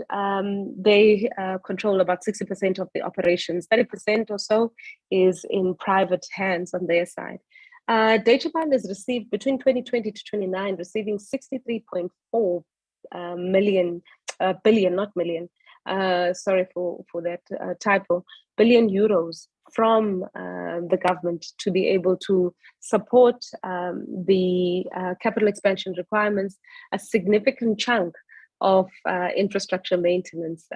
they control about 60% of the operations. 30% or so is in private hands on their side. Deutsche Bahn has received between 2020 to 29, receiving 63.4 billion, not million. Sorry for that typo. Billion euros from the government to be able to support the capital expansion requirements. A significant chunk of infrastructure maintenance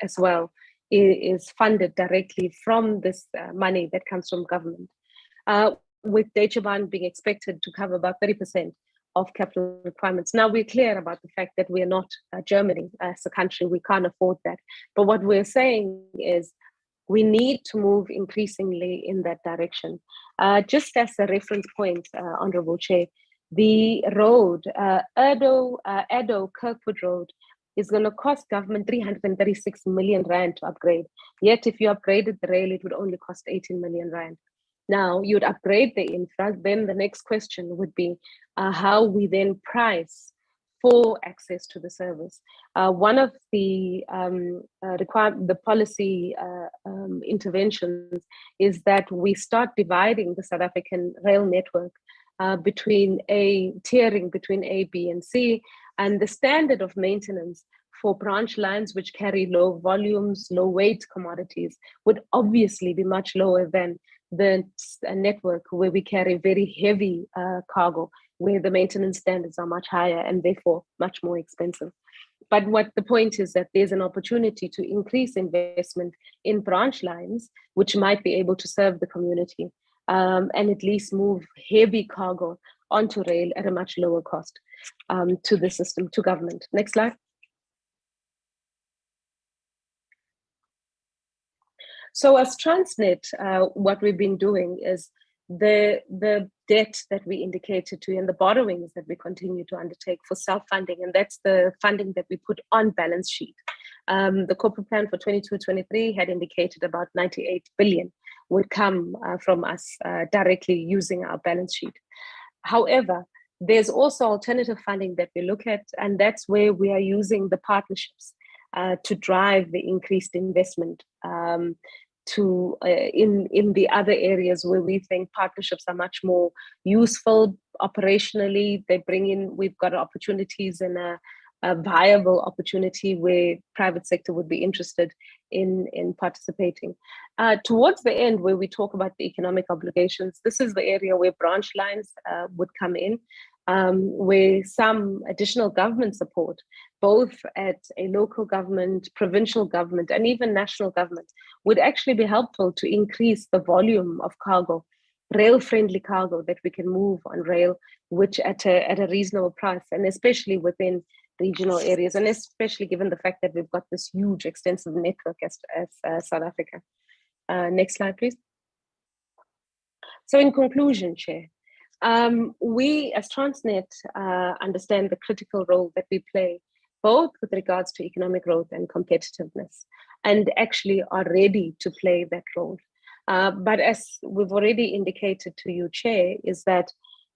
as well is funded directly from this money that comes from government. With Deutsche Bahn being expected to cover about 30% of capital requirements. Now, we're clear about the fact that we're not Germany as a country, we can't afford that. But what we're saying is we need to move increasingly in that direction. Just as a reference point, Honorable Chair, the road, Edo-Kirkwood Road, is going to cost government 336 million rand to upgrade. Yet, if you upgraded the rail, it would only cost 18 million rand. Now, you'd upgrade the infra, then the next question would be how we then price for access to the service. One of the policy interventions is that we start dividing the South African rail network between tiering between A, B, and C, and the standard of maintenance for branch lines which carry low volumes, low weight commodities would obviously be much lower than the network where we carry very heavy cargo, where the maintenance standards are much higher and therefore much more expensive. But what the point is that there's an opportunity to increase investment in branch lines, which might be able to serve the community and at least move heavy cargo onto rail at a much lower cost to the system, to government. Next slide. So as Transnet, what we've been doing is the debt that we indicated to you and the borrowings that we continue to undertake for self-funding, and that's the funding that we put on balance sheet. The corporate plan for 22-23 had indicated about 98 billion would come from us directly using our balance sheet. However, there's also alternative funding that we look at, and that's where we are using the partnerships to drive the increased investment in the other areas where we think partnerships are much more useful operationally. They bring in, we've got opportunities and a viable opportunity where private sector would be interested in participating. Towards the end, where we talk about the economic obligations, this is the area where branch lines would come in, where some additional government support, both at a local government, provincial government, and even national government, would actually be helpful to increase the volume of cargo, rail-friendly cargo that we can move on rail, which at a reasonable price, and especially within regional areas, and especially given the fact that we've got this huge, extensive network as South Africa. Next slide, please. So in conclusion, Chair, we as Transnet understand the critical role that we play, both with regards to economic growth and competitiveness, and actually are ready to play that role. But as we've already indicated to you, Chair, is that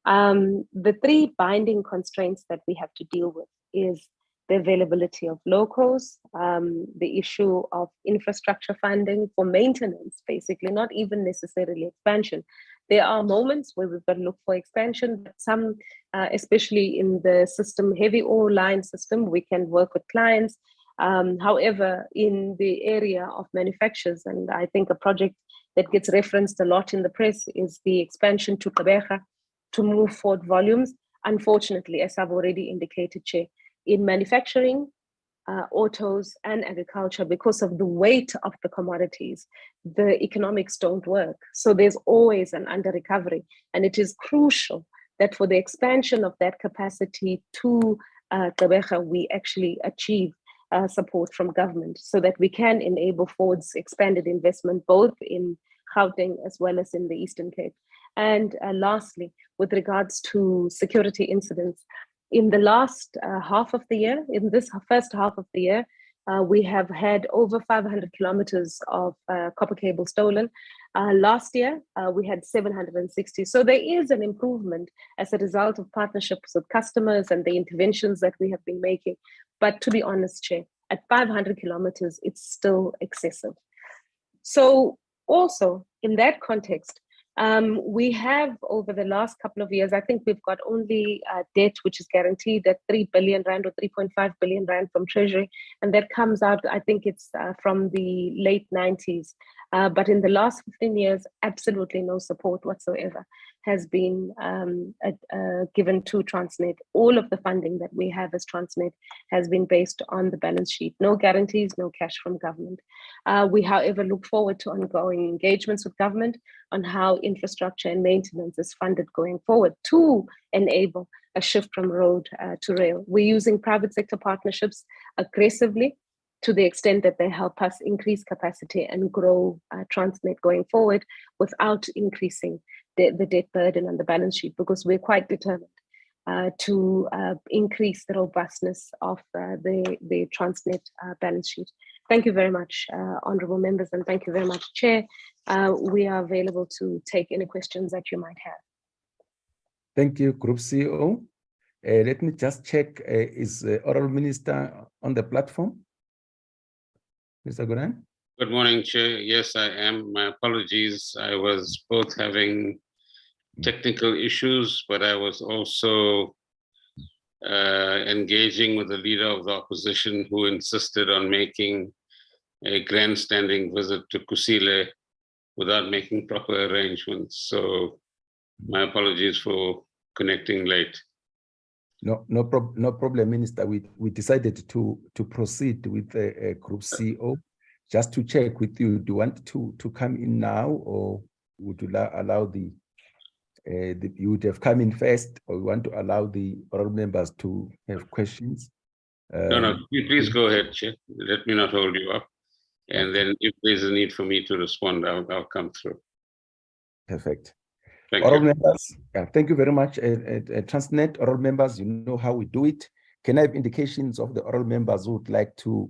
the three binding constraints that we have to deal with is the availability of locals, the issue of infrastructure funding for maintenance, basically, not even necessarily expansion. There are moments where we've got to look for expansion, but some, especially in the system, heavy ore line system, we can work with clients. However, in the area of manufacturers, and I think a project that gets referenced a lot in the press is the expansion to Gqeberha to move forward volumes. Unfortunately, as I've already indicated, Chair, in manufacturing, autos and agriculture, because of the weight of the commodities, the economics don't work. So there's always an under recovery, and it is crucial that for the expansion of that capacity to Gqeberha, we actually achieve support from government so that we can enable Ford's expanded investment both in Gauteng as well as in the Eastern Cape. And lastly, with regards to security incidents, in the last half of the year, in this first half of the year, we have had over 500 kilometers of copper cable stolen. Last year, we had 760. So there is an improvement as a result of partnerships with customers and the interventions that we have been making. But to be honest, Chair, at 500 kilometers, it's still excessive. So also in that context, we have over the last couple of years, I think we've got only debt which is guaranteed at 3 billion rand or 3.5 billion rand from Treasury. And that comes out, I think it's from the late 90s. But in the last 15 years, absolutely no support whatsoever has been given to Transnet. All of the funding that we have as Transnet has been based on the balance sheet. No guarantees, no cash from government. We, however, look forward to ongoing engagements with government on how infrastructure and maintenance is funded going forward to enable a shift from road to rail. We're using private sector partnerships aggressively to the extent that they help us increase capacity and grow Transnet going forward without increasing the debt burden on the balance sheet, because we're quite determined to increase the robustness of the Transnet balance sheet. Thank you very much, honourable members, and thank you very much, Chair. We are available to take any questions that you might have. Thank you, Group CEO. Let me just check, is Honourable Minister on the platform? Mr. Goran? Good morning, Chair. Yes, I am. My apologies. I was both having technical issues, but I was also engaging with the leader of the opposition who insisted on making a grandstanding visit to Kusile without making proper arrangements. So my apologies for connecting late. No problem, Minister. We decided to proceed with the Group CEO. Just to check with you, do you want to come in now, or would you allow you would have come in first, or you want to allow the other members to have questions? No, please go ahead, Chair. Let me not hold you up. And then if there's a need for me to respond, I'll come through. Perfect. Thank All you. members, thank you very much. Transnet, oral members, you know how we do it. Can I have indications of the oral members who would like to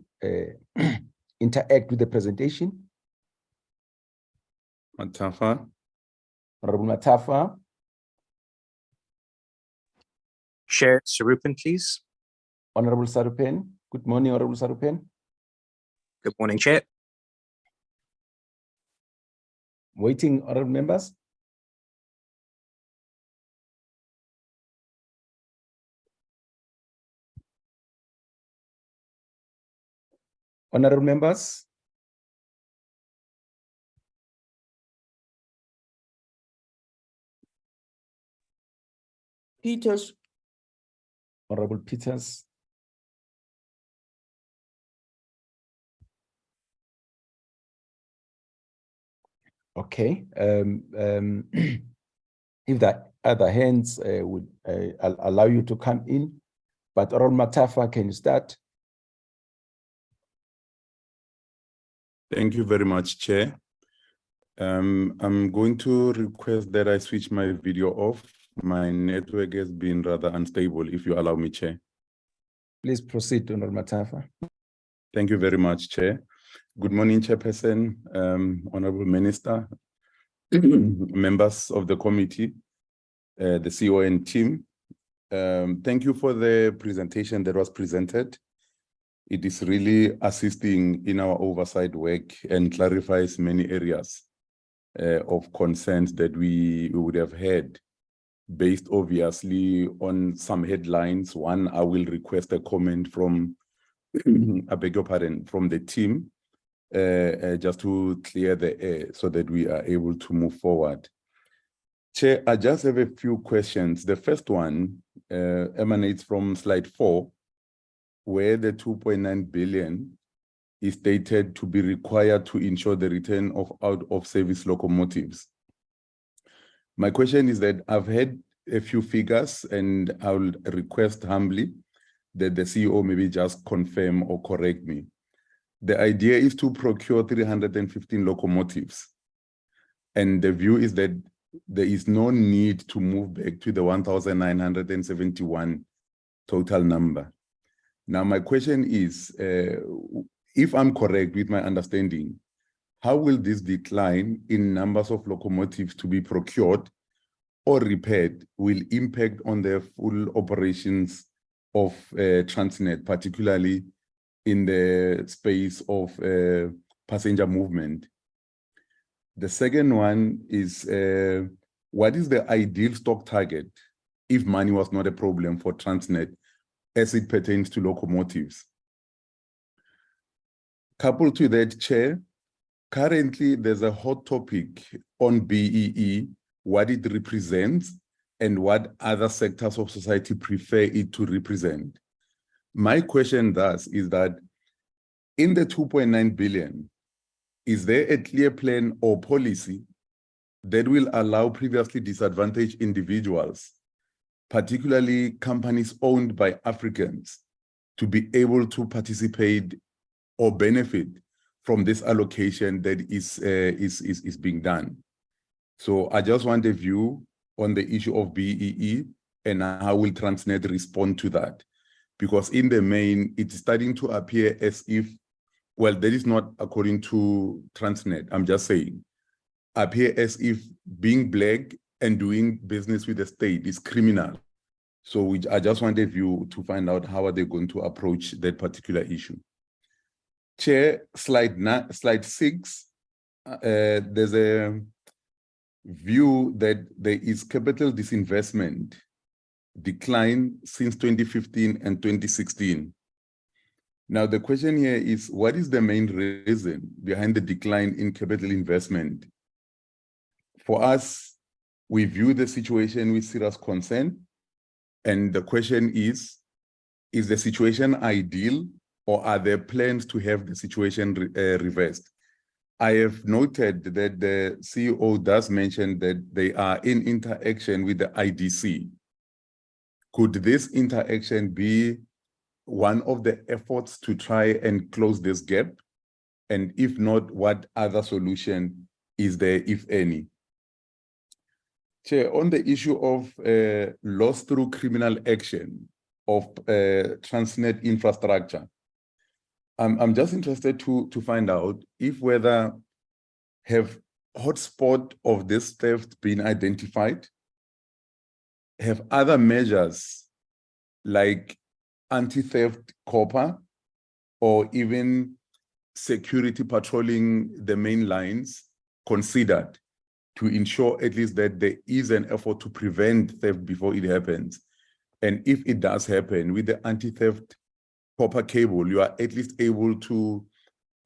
interact with the presentation? Matafa. Honorable Matafa. Chair Sarupan, please. Honorable Sarupan. Good morning, Honorable Sarupan. Good morning, Chair. Waiting, honorable members. Honorable members. Peters. Honorable Peters. Okay. If the other hands would allow you to come in, But Oral Matafa, can you start? Thank you very much, Chair. I'm going to request that I switch my video off. My network has been rather unstable, if you allow me, Chair. Please proceed, Oral Matafa. Thank you very much, Chair. Good morning, Chairperson, Honorable Minister, members of the committee, the CON team. Thank you for the presentation that was presented. It is really assisting in our oversight work and clarifies many areas of concerns that we would have had, based obviously on some headlines. One, I will request a comment from, I beg your pardon, from the team, just to clear the air so that we are able to move forward. Chair, I just have a few questions. The first one emanates from slide 4, where the 2.9 billion is stated to be required to ensure the return of out-of-service locomotives. My question is that I've had a few figures, and I will request humbly that the CEO maybe just confirm or correct me. The idea is to procure 315 locomotives. And the view is that there is no need to move back to the 1,971 total number. Now, my question is, if I'm correct with my understanding, how will this decline in numbers of locomotives to be procured or repaired will impact on the full operations of Transnet, particularly in the space of passenger movement? The second one is, what is the ideal stock target if money was not a problem for Transnet as it pertains to locomotives? Coupled to that, Chair, currently there's a hot topic on BEE, what it represents and what other sectors of society prefer it to represent. My question thus is that in the 2.9 billion, is there a clear plan or policy that will allow previously disadvantaged individuals, particularly companies owned by Africans, to be able to participate or benefit from this allocation that is being done? So I just want a view on the issue of BEE and how will Transnet respond to that? Because in the main, it's starting to appear as if, well, that is not according to Transnet, I'm just saying, appear as if being black and doing business with the state is criminal. So I just want a view to find out how are they going to approach that particular issue. Chair, slide 6, there's a view that there is capital disinvestment decline since 2015 and 2016. Now, the question here is, what is the main reason behind the decline in capital investment? For us, we view the situation with serious concern. And the question is the situation ideal, or are there plans to have the situation reversed? I have noted that the CEO does mention that they are in interaction with the IDC. Could this interaction be one of the efforts to try and close this gap? And if not, what other solution is there, if any? Chair, on the issue of loss through criminal action of Transnet infrastructure, I'm just interested to find out if whether have hotspot of this theft been identified? Have other measures like anti-theft copper or even security patrolling the main lines considered to ensure at least that there is an effort to prevent theft before it happens? And if it does happen, with the anti-theft copper cable, you are at least able to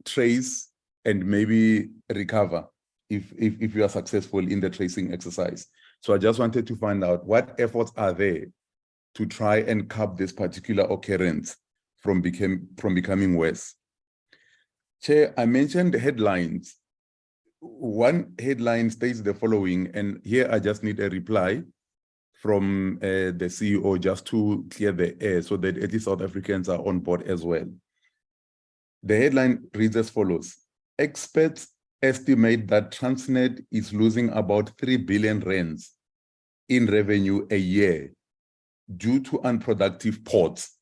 trace and maybe recover if you are successful in the tracing exercise. So I just wanted to find out what efforts are there to try and curb this particular occurrence from becoming worse. Chair, I mentioned the headlines. One headline states the following, and here I just need a reply from the CEO just to clear the air so that at least South Africans are on board as well. The headline reads as follows. Experts estimate that Transnet is losing about 3 billion rands in revenue a year due to unproductive ports.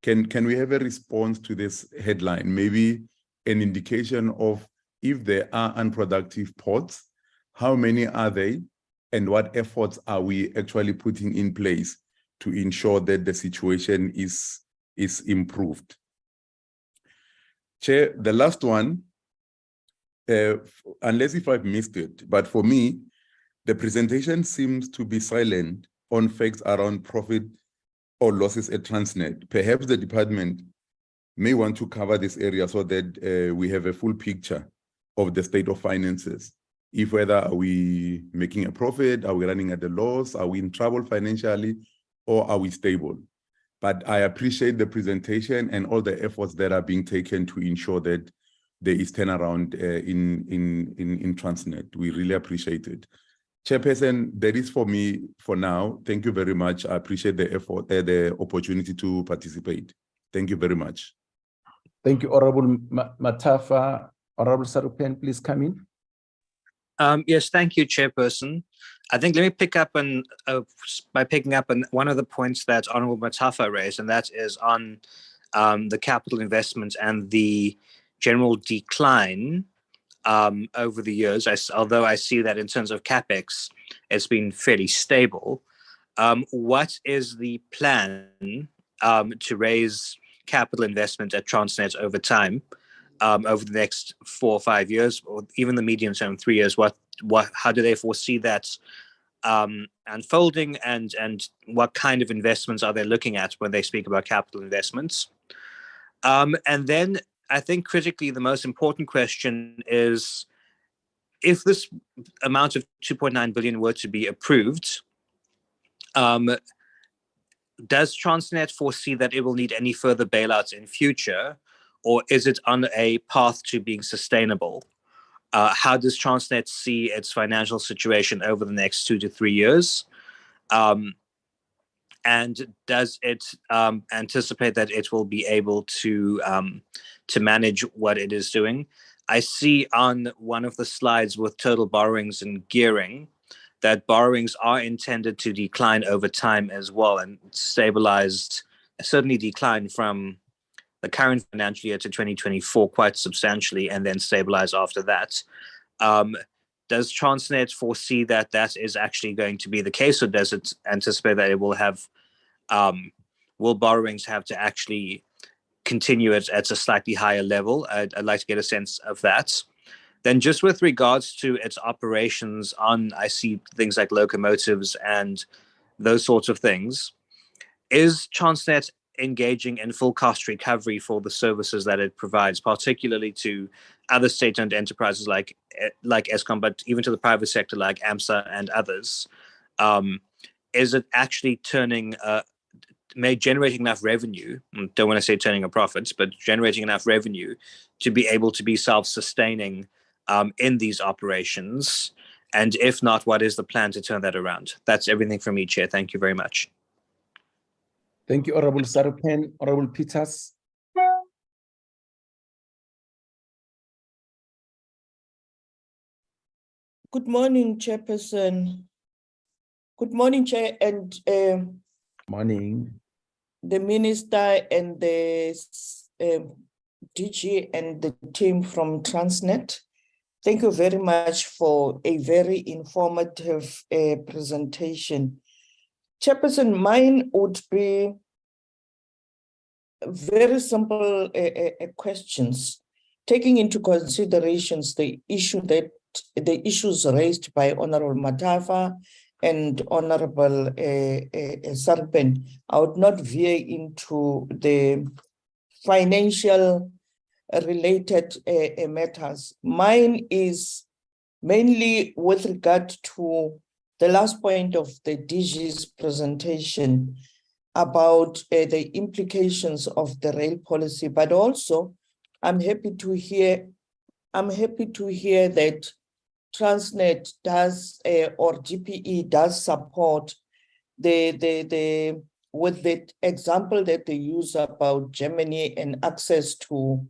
Can we have a response to this headline? Maybe an indication of if there are unproductive ports, how many are they, and what efforts are we actually putting in place to ensure that the situation is improved? Chair, the last one, unless if I've missed it, but for me, the presentation seems to be silent on facts around profit or losses at Transnet. Perhaps the department may want to cover this area so that we have a full picture of the state of finances. If whether are we making a profit, are we running at a loss, are we in trouble financially, or are we stable? But I appreciate the presentation and all the efforts that are being taken to ensure that there is turnaround in Transnet. We really appreciate it. Chairperson, that is for me for now. Thank you very much. I appreciate the effort, the opportunity to participate. Thank you very much. Thank you, Honorable Matafa. Honorable Sarupen, please come in. Yes, thank you, Chairperson. I think let me pick up on by picking up on one of the points that Honorable Matafa raised, and that is on the capital investment and the general decline over the years. Although I see that in terms of capex, it's been fairly stable. What is the plan to raise capital investment at Transnet over time? Over the next 4 or 5 years, or even the medium term, 3 years, how do they foresee that unfolding, and what kind of investments are they looking at when they speak about capital investments? And then I think critically the most important question is, if this amount of 2.9 billion were to be approved, does Transnet foresee that it will need any further bailouts in future, or is it on a path to being sustainable? How does Transnet see its financial situation over the next 2 to 3 years? And does it anticipate that it will be able to manage what it is doing? I see on one of the slides with total borrowings and gearing that borrowings are intended to decline over time as well, and stabilized, certainly decline from the current financial year to 2024 quite substantially, and then stabilize after that. Does Transnet foresee that that is actually going to be the case, or does it anticipate that it will have, will borrowings have to actually continue at a slightly higher level? I'd like to get a sense of that. Then just with regards to its operations on, I see things like locomotives and those sorts of things. Is Transnet engaging in full cost recovery for the services that it provides, particularly to other state-owned enterprises like Eskom, but even to the private sector like AMSA and others? Is it actually generating enough revenue? Don't want to say turning a profit, but generating enough revenue to be able to be self-sustaining in these operations? And if not, what is the plan to turn that around? That's everything from me, Chair. Thank you very much. Thank you, Honorable Sarupen. Honorable Peters. Good morning, Chairperson. Good morning, Chair, and Morning. the Minister and the DG and the team from Transnet. Thank you very much for a very informative presentation. Chairperson, mine would be very simple questions, taking into considerations the issues raised by Honorable Matafa and Honorable Sarupen. I would not veer into the financial related matters. Mine is mainly with regard to the last point of the DG's presentation about the implications of the rail policy, but also I'm happy to hear that Transnet does or GPE does support with the example that they use about Germany and access to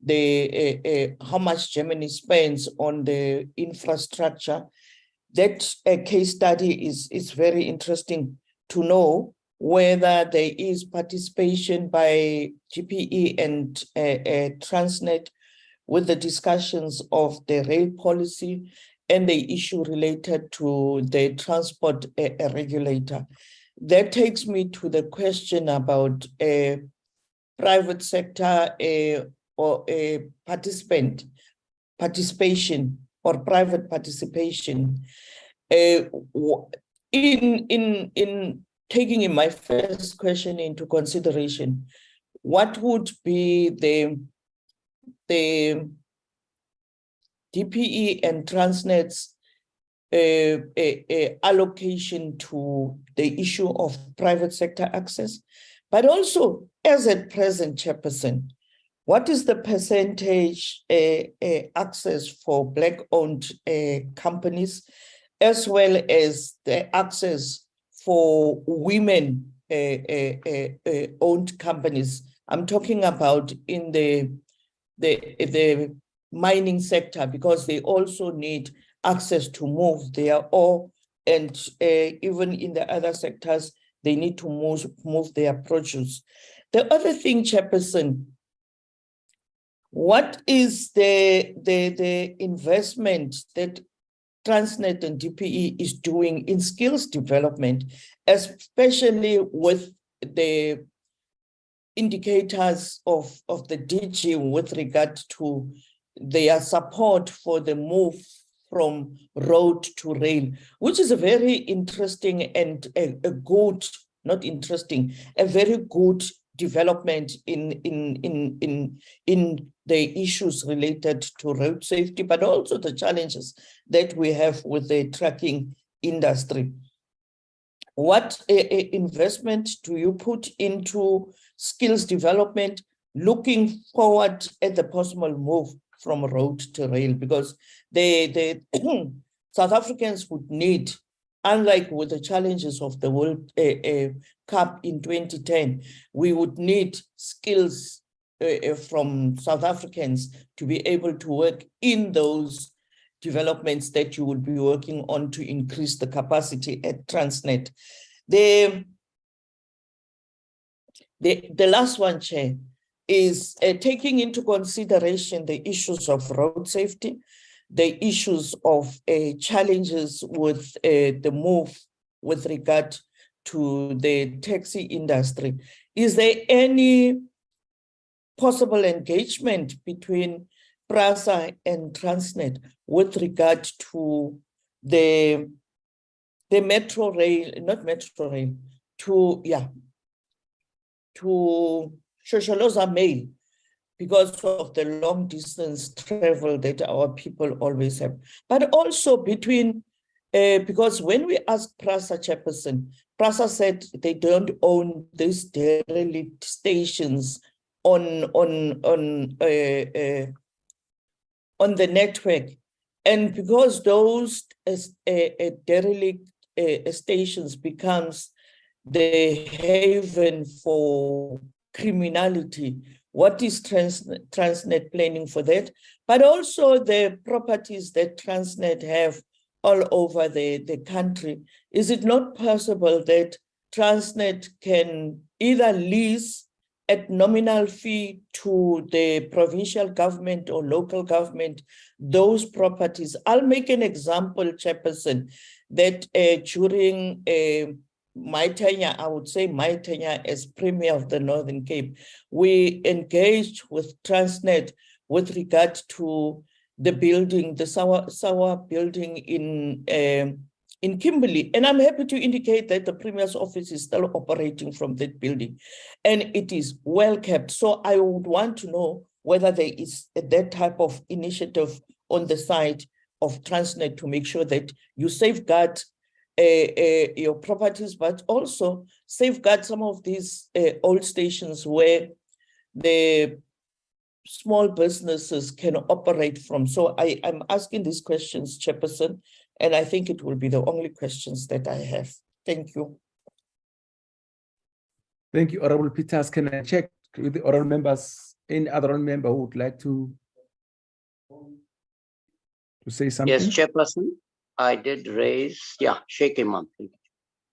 the how much Germany spends on the infrastructure, that case study is very interesting to know whether there is participation by GPE and Transnet with the discussions of the rail policy and the issue related to the transport regulator. That takes me to the question about private sector or participation or private participation. In taking in my first question into consideration, what would be the DPE and Transnet's allocation to the issue of private sector access, but also as at present, Chairperson, what is the percentage access for Black-owned companies, as well as the access for women-owned companies? I'm talking about in the mining sector, because they also need access to move their ore, and even in the other sectors, they need to move their produce. The other thing, Chairperson, what is the investment that Transnet and DPE is doing in skills development, especially with the indicators of the DG with regard to their support for the move from road to rail, which is a very interesting and a good, not interesting, a very good development in the issues related to road safety, but also the challenges that we have with the trucking industry. What investment do you put into skills development, looking forward at the possible move from road to rail? Because the South Africans would need, unlike with the challenges of the World Cup in 2010, we would need skills from South Africans to be able to work in those developments that you would be working on to increase the capacity at Transnet. The last one, Chair, is taking into consideration the issues of road safety, the issues of challenges with the move with regard to the taxi industry. Is there any possible engagement between PRASA and Transnet with regard to the metro rail, not metro rail, to Shosholoza Mail, because of the long distance travel that our people always have, but also between, because when we asked PRASA Chairperson, PRASA said they don't own these derelict stations on the network, and because those derelict stations becomes the haven for criminality, what is Transnet planning for that? But also the properties that Transnet have all over the country. Is it not possible that Transnet can either lease at nominal fee to the provincial government or local government those properties? I'll make an example, Chairperson, that during my tenure, I would say my tenure as Premier of the Northern Cape, we engaged with Transnet with regard to the building, the Sawa building in Kimberley. And I'm happy to indicate that the Premier's office is still operating from that building and it is well kept. So I would want to know whether there is that type of initiative on the side of Transnet to make sure that you safeguard your properties, but also safeguard some of these old stations where the small businesses can operate from. So I'm asking these questions, Chairperson, and I think it will be the only questions that I have. Thank you. Thank you, Honorable Peters. Can I check with the honorable members, any other honorable member who would like to say something? Yes, Chairperson, I did raise, yeah, Sheikh Imam.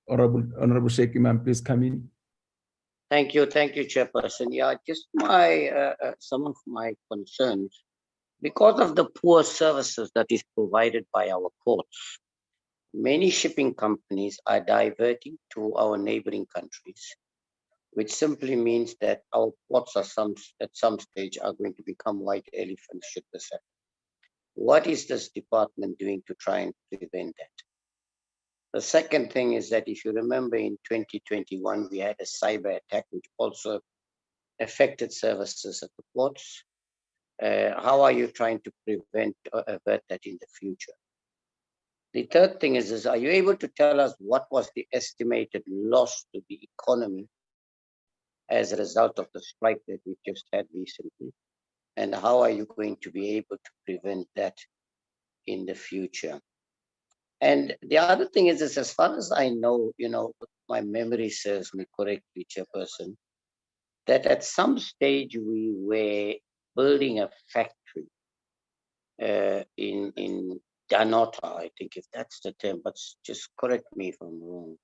Honorable Sheikh Imam, please come in. Thank you, Chairperson. Yeah, just my some of my concerns. Because of the poor services that is provided by our ports, many shipping companies are diverting to our neighboring countries, which simply means that our ports are at some stage are going to become white elephants should this happen. What is this department doing to try and prevent that? The second thing is that if you remember in 2021, we had a cyber attack, which also affected services at the ports. How are you trying to prevent or avert that in the future? The third thing is are you able to tell us what was the estimated loss to the economy as a result of the strike that we just had recently? And how are you going to be able to prevent that in the future? And the other thing is as far as I know, my memory serves me correctly, Chairperson, that at some stage we were building a factory in Danota, I think, if that's the term, but just correct me if I'm wrong.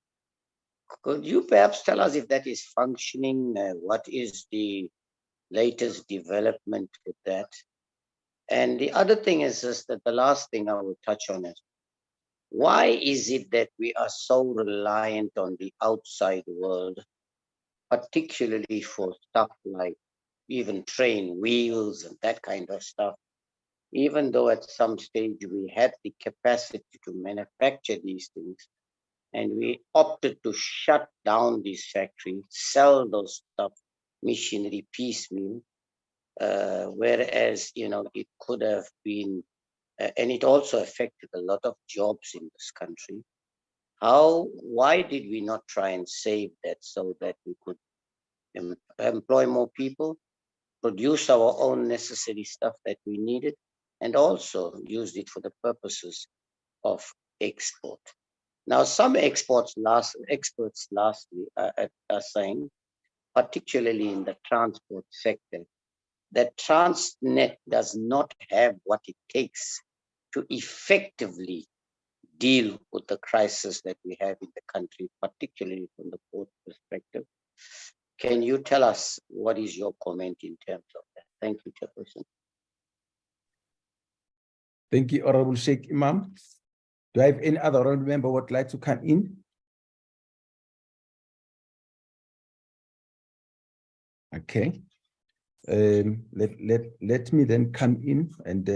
Could you perhaps tell us if that is functioning? What is the latest development with that? And the other thing is that the last thing I will touch on is, why is it that we are so reliant on the outside world, particularly for stuff like even train wheels and that kind of stuff, even though at some stage we had the capacity to manufacture these things, and we opted to shut down these factories, sell those stuff, machinery piecemeal, whereas, it could have been, and it also affected a lot of jobs in this country. Why did we not try and save that so that we could employ more people, produce our own necessary stuff that we needed, and also use it for the purposes of export? Now, some experts lastly are saying, particularly in the transport sector, that Transnet does not have what it takes to effectively deal with the crisis that we have in the country, particularly from the port perspective. Can you tell us what is your comment in terms of that? Thank you, Chairperson. Thank you, Honorable Sheikh Imam. Do I have any other honorable member who would like to come in? Okay. Let me then come in and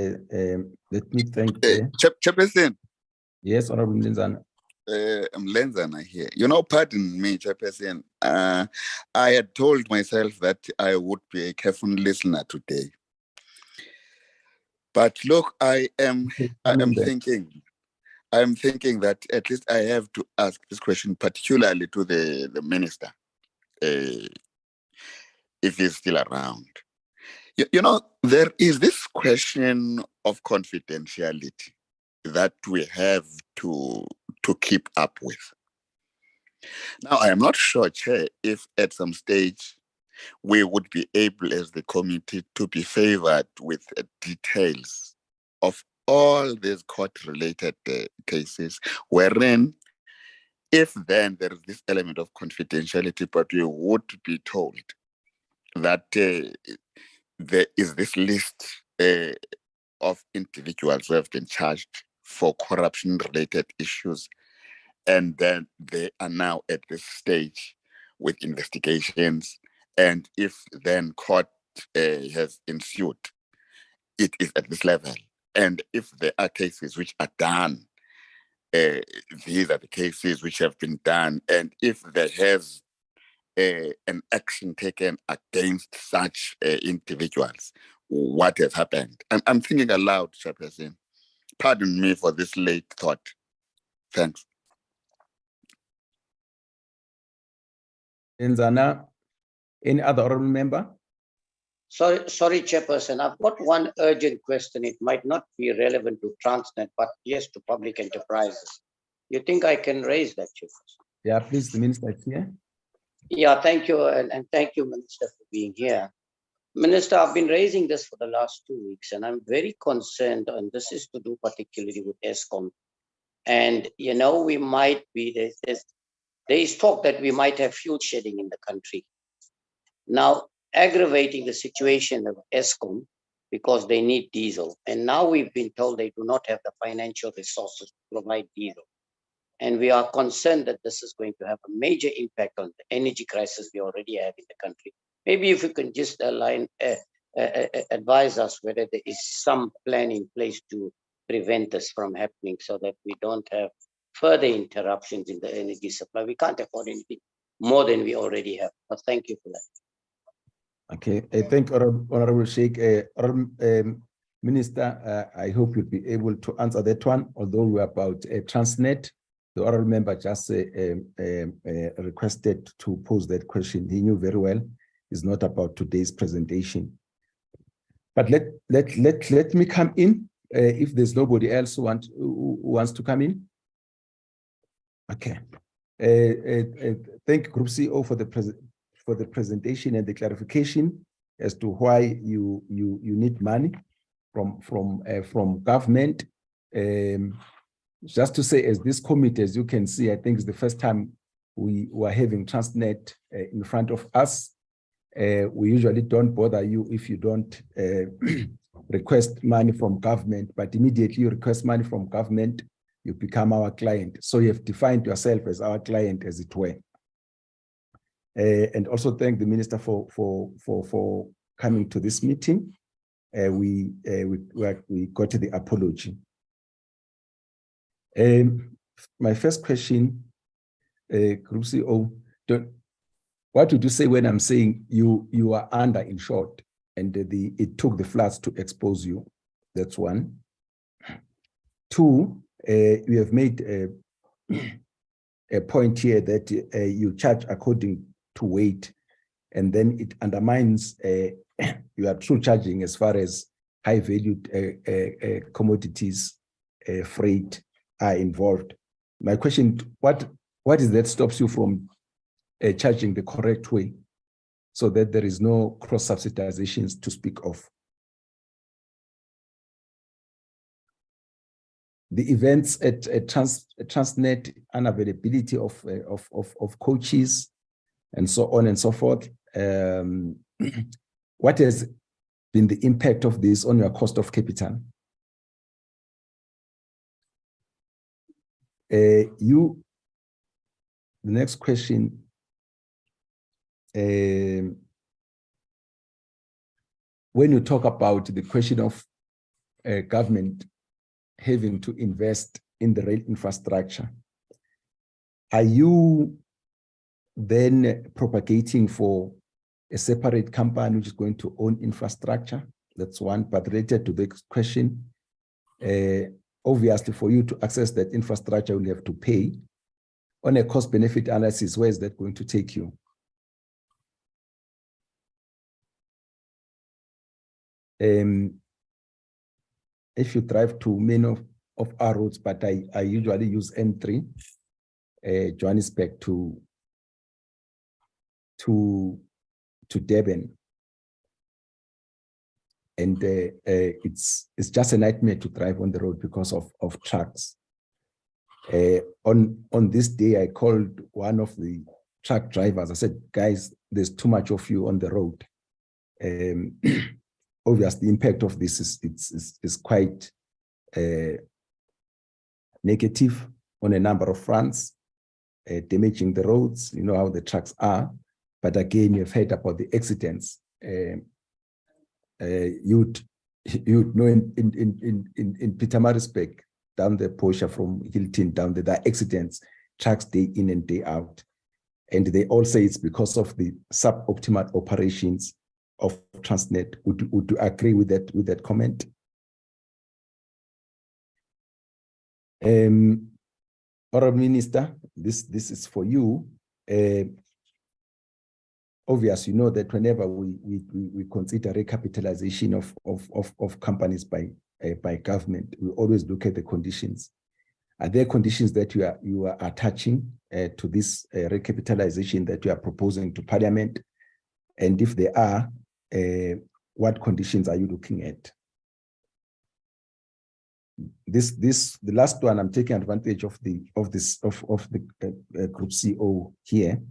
let me thank Chairperson. Yes, Honorable Mlenzana. Mlenzana here. Pardon me, Chairperson. I had told myself that I would be a careful listener today. But look, I am thinking that at least I have to ask this question, particularly to the minister, if he's still around. There is this question of confidentiality that we have to keep up with. Now, I am not sure, Chair, if at some stage we would be able as the committee to be favored with details of all these court-related cases, wherein if then there is this element of confidentiality, but we would be told that there is this list of individuals who have been charged for corruption-related issues, and then they are now at this stage with investigations. And if then court has ensued, it is at this level. And if there are cases which are done, these are the cases which have been done. And if there has an action taken against such individuals, what has happened? I'm thinking aloud, Chairperson. Pardon me for this late thought. Thanks. Mlenzana, any other honorable member? Sorry, Chairperson. I've got one urgent question. It might not be relevant to Transnet, but yes, to public enterprises. You think I can raise that, Chairperson? Yeah, please, the minister is here. Yeah, thank you. And thank you, Minister, for being here. Minister, I've been raising this for the last 2 weeks, and I'm very concerned, and this is to do particularly with ESCOM. And, you know, we might be, there is talk that we might have fuel shedding in the country. Now, aggravating the situation of ESCOM because they need diesel. And now we've been told they do not have the financial resources to provide diesel. And we are concerned that this is going to have a major impact on the energy crisis we already have in the country. Maybe if you can just advise us whether there is some plan in place to prevent this from happening so that we don't have further interruptions in the energy supply. We can't afford anything more than we already have. But thank you for that. Okay, I thank Honorable Sheikh. Minister, I hope you'll be able to answer that one, although we're about Transnet. The oral member just requested to pose that question. He knew very well it's not about today's presentation. But let me come in if there's nobody else who wants to come in. Okay. Thank Group CEO for the presentation and the clarification as to why you need money from government. Just to say, as this committee, as you can see, I think it's the first time we were having Transnet in front of us. We usually don't bother you if you don't request money from government, but immediately you request money from government, you become our client. So you have defined yourself as our client, as it were. And also thank the Minister for coming to this meeting. We got the apology. My first question, Group CEO, what would you say when I'm saying you are under insured and it took the floods to expose you? That's one. Two, you have made a point here that you charge according to weight, and then it undermines your true charging as far as high valued commodities, freight are involved. My question, what is that stops you from charging the correct way so that there is no cross subsidizations to speak of? The events at Transnet, unavailability of coaches and so on and so forth. What has been the impact of this on your cost of capital? The next question, when you talk about the question of government having to invest in the rail infrastructure, are you then propagating for a separate company which is going to own infrastructure? That's one. But related to the question, obviously for you to access that infrastructure, you'll have to pay. On a cost-benefit analysis, where is that going to take you? If you drive to many of our roads, but I usually use N3, Johannesburg to Durban. And it's just a nightmare to drive on the road because of trucks. On this day, I called one of the truck drivers. I said, guys, there's too much of you on the road. Obviously, the impact of this is quite negative on a number of fronts, damaging the roads. You know how the trucks are. But again, you've heard about the accidents. You'd know in Pietermaritzburg, down the Porsche from Hilton down there are accidents, trucks day in and day out. And they all say it's because of the suboptimal operations of Transnet. Would you agree with that comment? Honourable Minister, this is for you. Obviously, you know that whenever we consider recapitalization of companies by government, we always look at the conditions. Are there conditions that you are attaching to this recapitalization that you are proposing to Parliament? And if there are, what conditions are you looking at? The last one, I'm taking advantage of the Group CO here,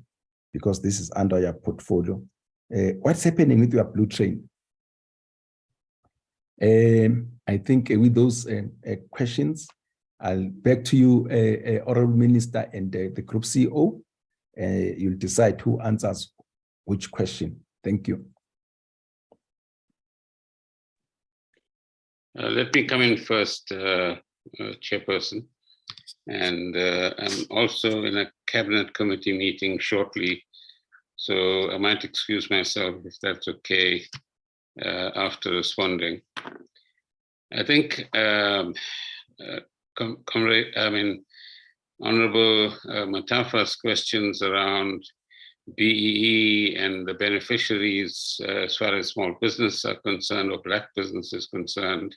because this is under your portfolio. What's happening with your blue train? I think with those questions, I'll back to you, Honorable Minister, and the Group CEO. You'll decide who answers which question. Thank you. Let me come in first, Chairperson. And I'm also in a cabinet committee meeting shortly, so I might excuse myself if that's okay after responding. I think, Honorable Matafa's questions around BEE and the beneficiaries as far as small business are concerned, or Black business is concerned.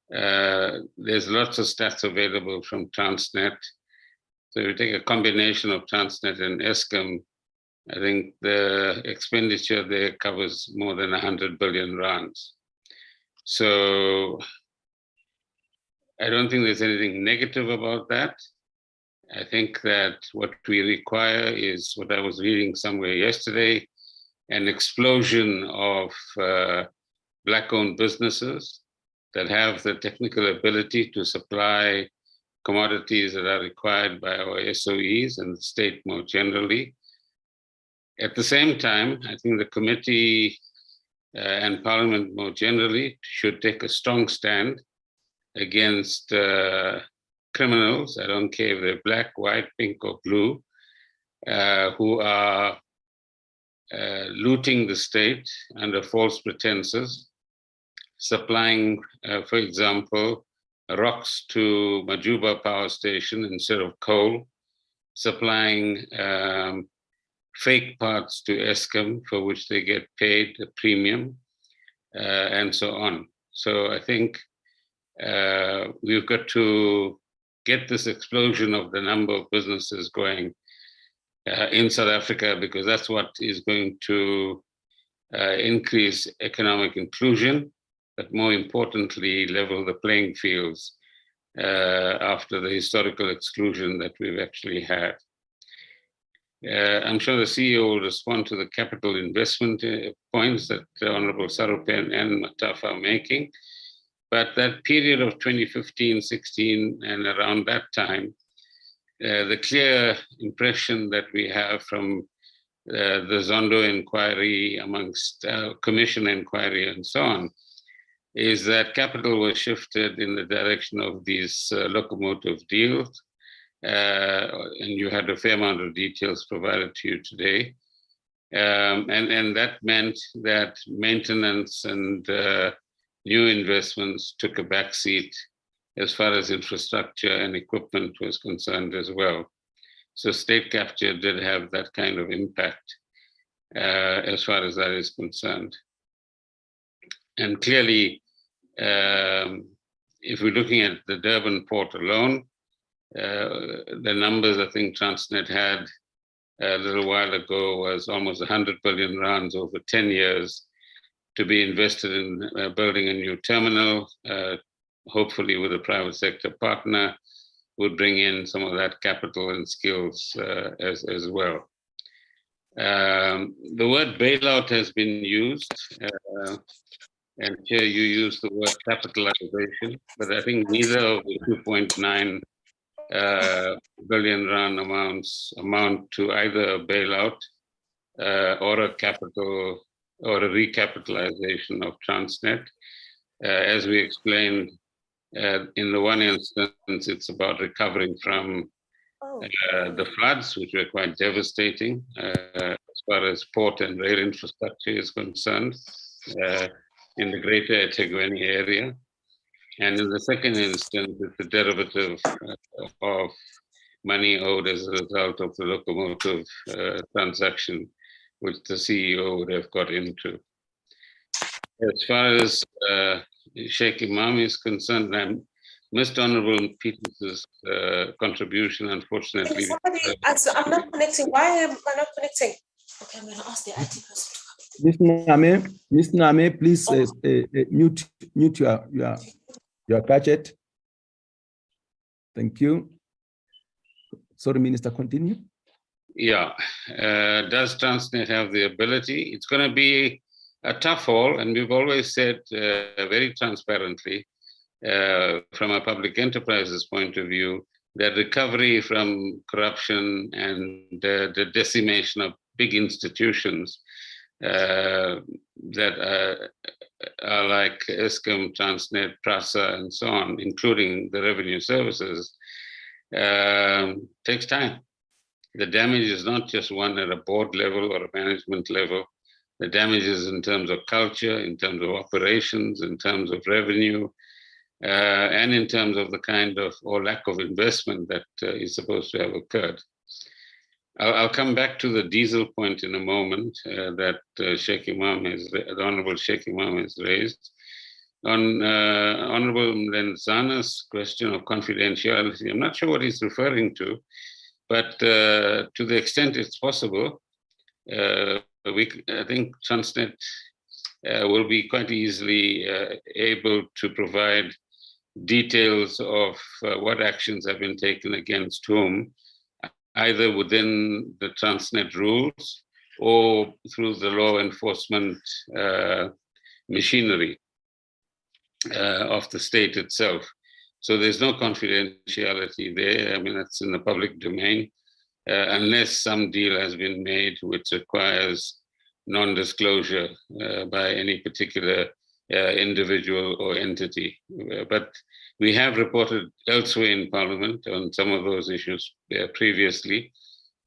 There's lots of stats available from Transnet. So if you take a combination of Transnet and Eskom, I think the expenditure there covers more than 100 billion rands. So I don't think there's anything negative about that. I think that what we require is what I was reading somewhere yesterday, an explosion of Black-owned businesses that have the technical ability to supply commodities that are required by our SOEs and the state more generally. At the same time, I think the committee and Parliament more generally should take a strong stand against criminals, I don't care if they're black, white, pink, or blue, who are looting the state under false pretenses, supplying, for example, rocks to Majuba power station instead of coal, supplying fake parts to Eskom for which they get paid a premium, and so on. So I think we've got to get this explosion of the number of businesses going in South Africa, because that's what is going to increase economic inclusion, but more importantly, level the playing fields after the historical exclusion that we've actually had. I'm sure the CEO will respond to the capital investment points that Honorable Sarupen and Matafa are making. But that period of 2015, 16, and around that time, the clear impression that we have from the Zondo inquiry amongst commission inquiry and so on, is that capital was shifted in the direction of these locomotive deals. And you had a fair amount of details provided to you today. And that meant that maintenance and new investments took a backseat as far as infrastructure and equipment was concerned as well. So state capture did have that kind of impact as far as that is concerned. And clearly, if we're looking at the Durban port alone, the numbers I think Transnet had a little while ago was almost 100 billion rands over 10 years to be invested in building a new terminal, hopefully with a private sector partner, would bring in some of that capital and skills as well. The word bailout has been used, and here you use the word capitalization, but I think neither of the 2.9 billion rand amounts amount to either a bailout or a capital or a recapitalization of Transnet. As we explained, in the one instance, it's about recovering from the floods, which were quite devastating as far as port and rail infrastructure is concerned in the greater eThekwini area. And in the second instance, it's a derivative of money owed as a result of the locomotive transaction, which the CEO would have got into. As far as Sheikh Imam is concerned, I'm missed Honorable Peters's contribution, unfortunately. I'm not connecting. Why am I not connecting? Okay, I'm going to ask the IT person. Ms. Name, please mute your gadget. Thank you. Sorry, Minister, continue. Yeah, does Transnet have the ability? It's going to be a tough haul, and we've always said very transparently from a public enterprises point of view that recovery from corruption and the decimation of big institutions that are like Eskom, Transnet, PRASA, and so on, including the revenue services, takes time. The damage is not just one at a board level or a management level. The damage is in terms of culture, in terms of operations, in terms of revenue, and in terms of the kind of or lack of investment that is supposed to have occurred. I'll come back to the diesel point in a moment that the Honorable Sheikh Imam has raised. On Honorable Lenzana's question of confidentiality, I'm not sure what he's referring to, but to the extent it's possible, I think Transnet will be quite easily able to provide details of what actions have been taken against whom, either within the Transnet rules or through the law enforcement machinery of the state itself. So there's no confidentiality there. I mean, that's in the public domain, unless some deal has been made which requires non-disclosure by any particular individual or entity. But we have reported elsewhere in Parliament on some of those issues previously,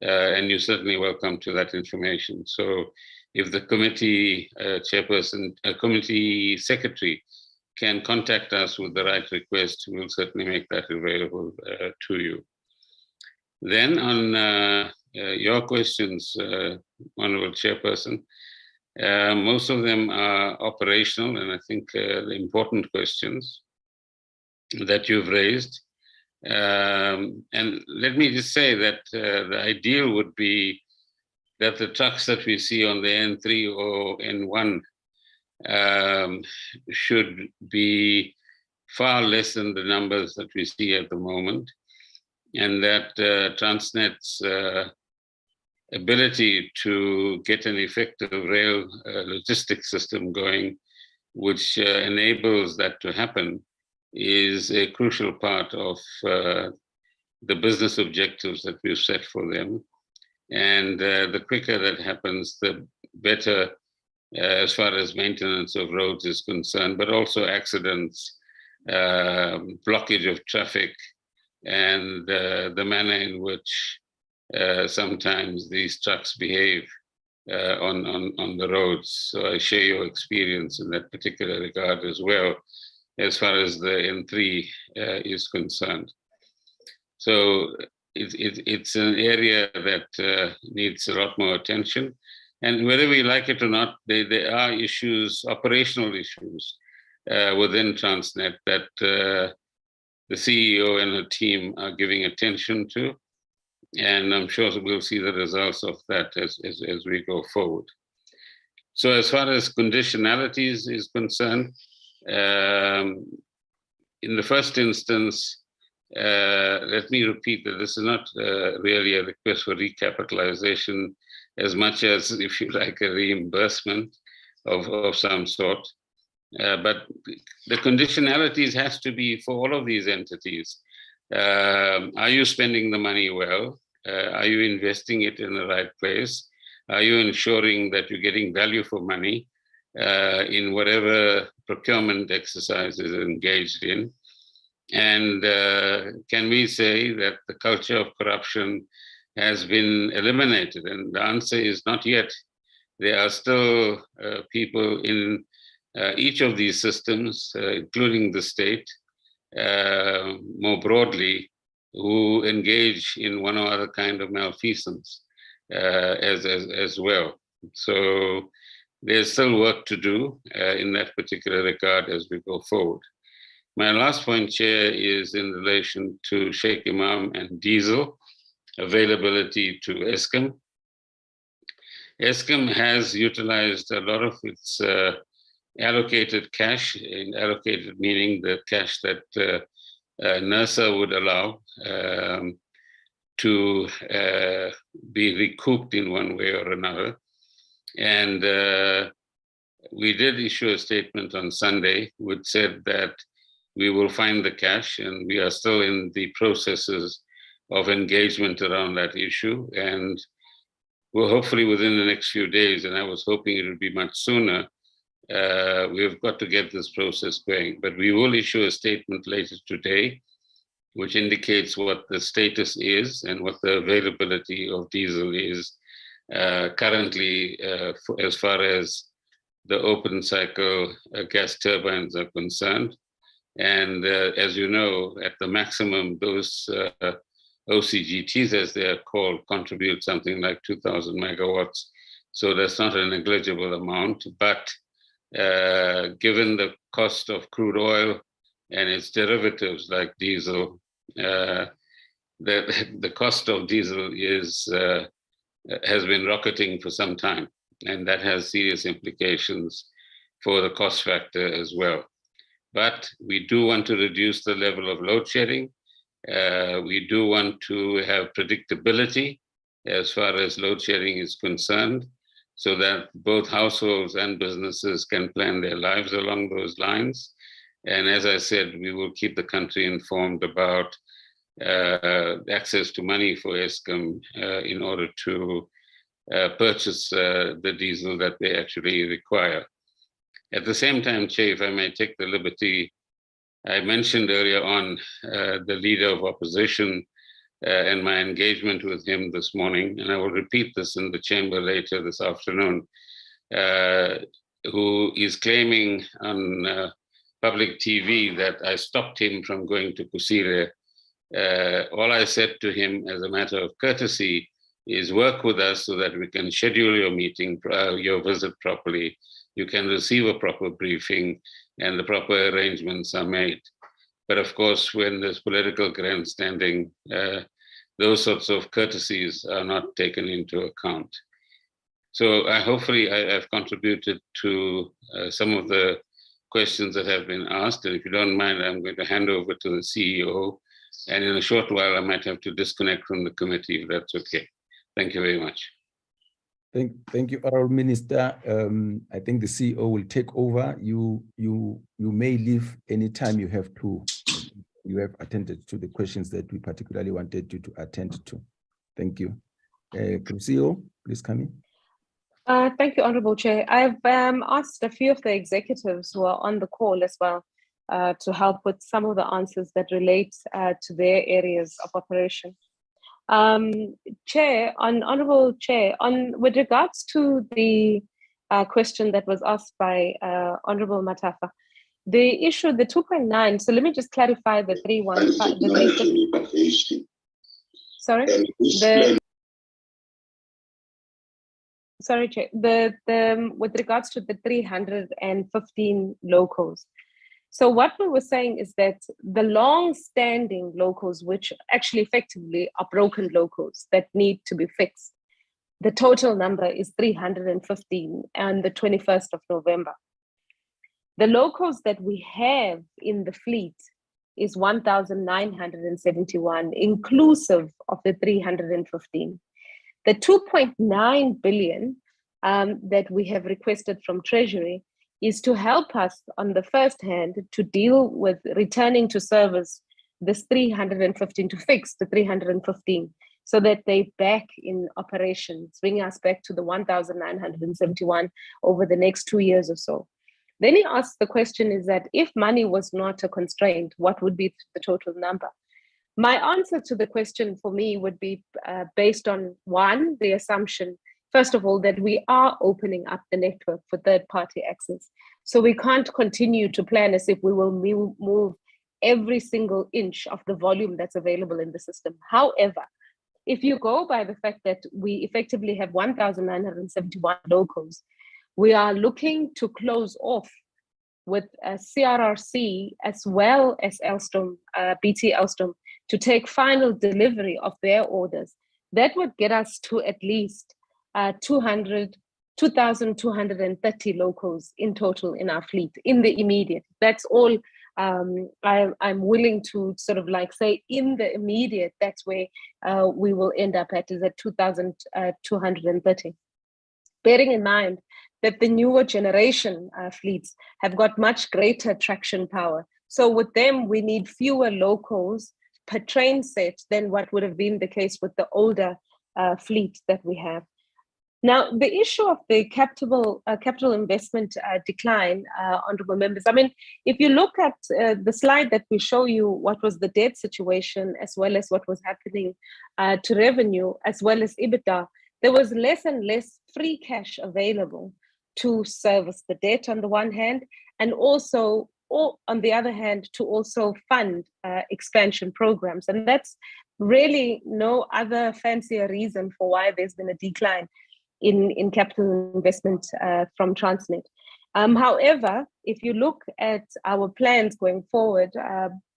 and you're certainly welcome to that information. So if the committee chairperson, committee secretary can contact us with the right request, we'll certainly make that available to you. Then on your questions, Honorable Chairperson, most of them are operational, and I think the important questions that you've raised. And let me just say that the ideal would be that the trucks that we see on the N3 or N1 should be far less than the numbers that we see at the moment, and that Transnet's ability to get an effective rail logistics system going, which enables that to happen, is a crucial part of the business objectives that we've set for them. And the quicker that happens, the better as far as maintenance of roads is concerned, but also accidents, blockage of traffic, and the manner in which sometimes these trucks behave on the roads. So I share your experience in that particular regard as well, as far as the N3 is concerned. So it's an area that needs a lot more attention. And whether we like it or not, there are issues, operational issues within Transnet that the CEO and her team are giving attention to. And I'm sure we'll see the results of that as we go forward. So as far as conditionalities is concerned, in the first instance, let me repeat that this is not really a request for recapitalization as much as, if you like, a reimbursement of some sort. But the conditionalities has to be for all of these entities. Are you spending the money well? Are you investing it in the right place? Are you ensuring that you're getting value for money in whatever procurement exercise is engaged in? And can we say that the culture of corruption has been eliminated? And the answer is not yet. There are still people in each of these systems, including the state, more broadly, who engage in one or other kind of malfeasance as well. So there's still work to do in that particular regard as we go forward. My last point, Chair, is in relation to Sheikh Imam and diesel availability to Eskom. Eskom has utilized a lot of its allocated cash, in allocated meaning the cash that NERSA would allow to be recouped in one way or another. And we did issue a statement on Sunday which said that we will find the cash, and we are still in the processes of engagement around that issue. And we'll hopefully within the next few days, and I was hoping it would be much sooner, we've got to get this process going. But we will issue a statement later today, which indicates what the status is and what the availability of diesel is currently as far as the open cycle gas turbines are concerned. And as you know, at the maximum, those OCGTs, as they are called, contribute something like 2,000 megawatts. So that's not a negligible amount, but given the cost of crude oil and its derivatives like diesel, the cost of diesel has been rocketing for some time, and that has serious implications for the cost factor as well. But we do want to reduce the level of load shedding. We do want to have predictability as far as load shedding is concerned, so that both households and businesses can plan their lives along those lines. And as I said, we will keep the country informed about access to money for Eskom in order to purchase the diesel that they actually require. At the same time, Chair, if I may take the liberty, I mentioned earlier on the leader of opposition and my engagement with him this morning, and I will repeat this in the chamber later this afternoon, who is claiming on public TV that I stopped him from going to Kusile. All I said to him as a matter of courtesy is work with us so that we can schedule your meeting, your visit properly. You can receive a proper briefing and the proper arrangements are made. But of course, when there's political grandstanding, those sorts of courtesies are not taken into account. So hopefully I've contributed to some of the questions that have been asked. And if you don't mind, I'm going to hand over to the CEO. And in a short while, I might have to disconnect from the committee if that's okay. Thank you very much. Thank you, Honourable Minister. I think the CEO will take over. You may leave anytime you have attended to the questions that we particularly wanted you to attend to. Thank you. CEO, please come in. Thank you, Honourable Chair. I've asked a few of the executives who are on the call as well to help with some of the answers that relate to their areas of operation. Honourable Chair, with regards to the question that was asked by Honourable Matafa, the issue, the 2.9, so let me just clarify the 315, sorry, Chair, with regards to the 315 locals. So what we were saying is that the long-standing locals, which actually effectively are broken locals that need to be fixed, the total number is 315 on the 21st of November. The locals that we have in the fleet is 1,971, inclusive of the 315. The 2.9 billion that we have requested from Treasury is to help us on the first hand to deal with returning to service this 315, to fix the 315 so that they back in operations, bringing us back to the 1,971 over the next 2 years or so. Then he asked the question is that if money was not a constraint, what would be the total number? My answer to the question for me would be based on one, the assumption, first of all, that we are opening up the network for third-party access. So we can't continue to plan as if we will move every single inch of the volume that's available in the system. However, if you go by the fact that we effectively have 1,971 locals, we are looking to close off with CRRC as well as Alstom, BT Alstom, to take final delivery of their orders. That would get us to at least 2,230 locals in total in our fleet in the immediate. That's all I'm willing to sort of like say in the immediate, that's where we will end up at, is at 2,230. Bearing in mind that the newer generation fleets have got much greater traction power. So with them, we need fewer locals per train set than what would have been the case with the older fleet that we have. Now, the issue of the capital investment decline, honorable members, I mean, if you look at the slide that we show you, what was the debt situation, as well as what was happening to revenue, as well as EBITDA, there was less and less free cash available to service the debt on the one hand, and also, or on the other hand, to also fund expansion programs. And that's really no other fancier reason for why there's been a decline in capital investment from Transnet. However, if you look at our plans going forward,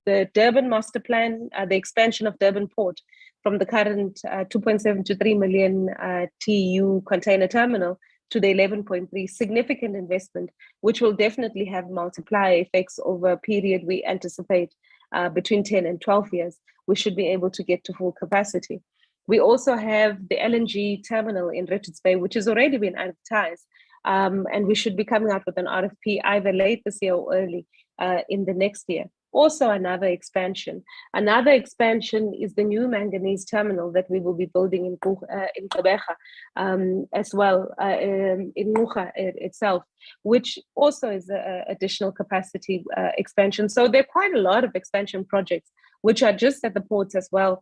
the Durban Master Plan, the expansion of Durban Port from the current 2.7 to 3 million TEU container terminal to the 11.3, significant investment, which will definitely have multiplier effects over a period we anticipate between 10 and 12 years. We should be able to get to full capacity. We also have the LNG terminal in Richards Bay, which has already been advertised, and we should be coming out with an RFP either late this year or early in the next year. Also another expansion. Another expansion is the new manganese terminal that we will be building in Gqeberha, as well, in Ngqura itself, which also is an additional capacity expansion. So there are quite a lot of expansion projects, which are just at the ports as well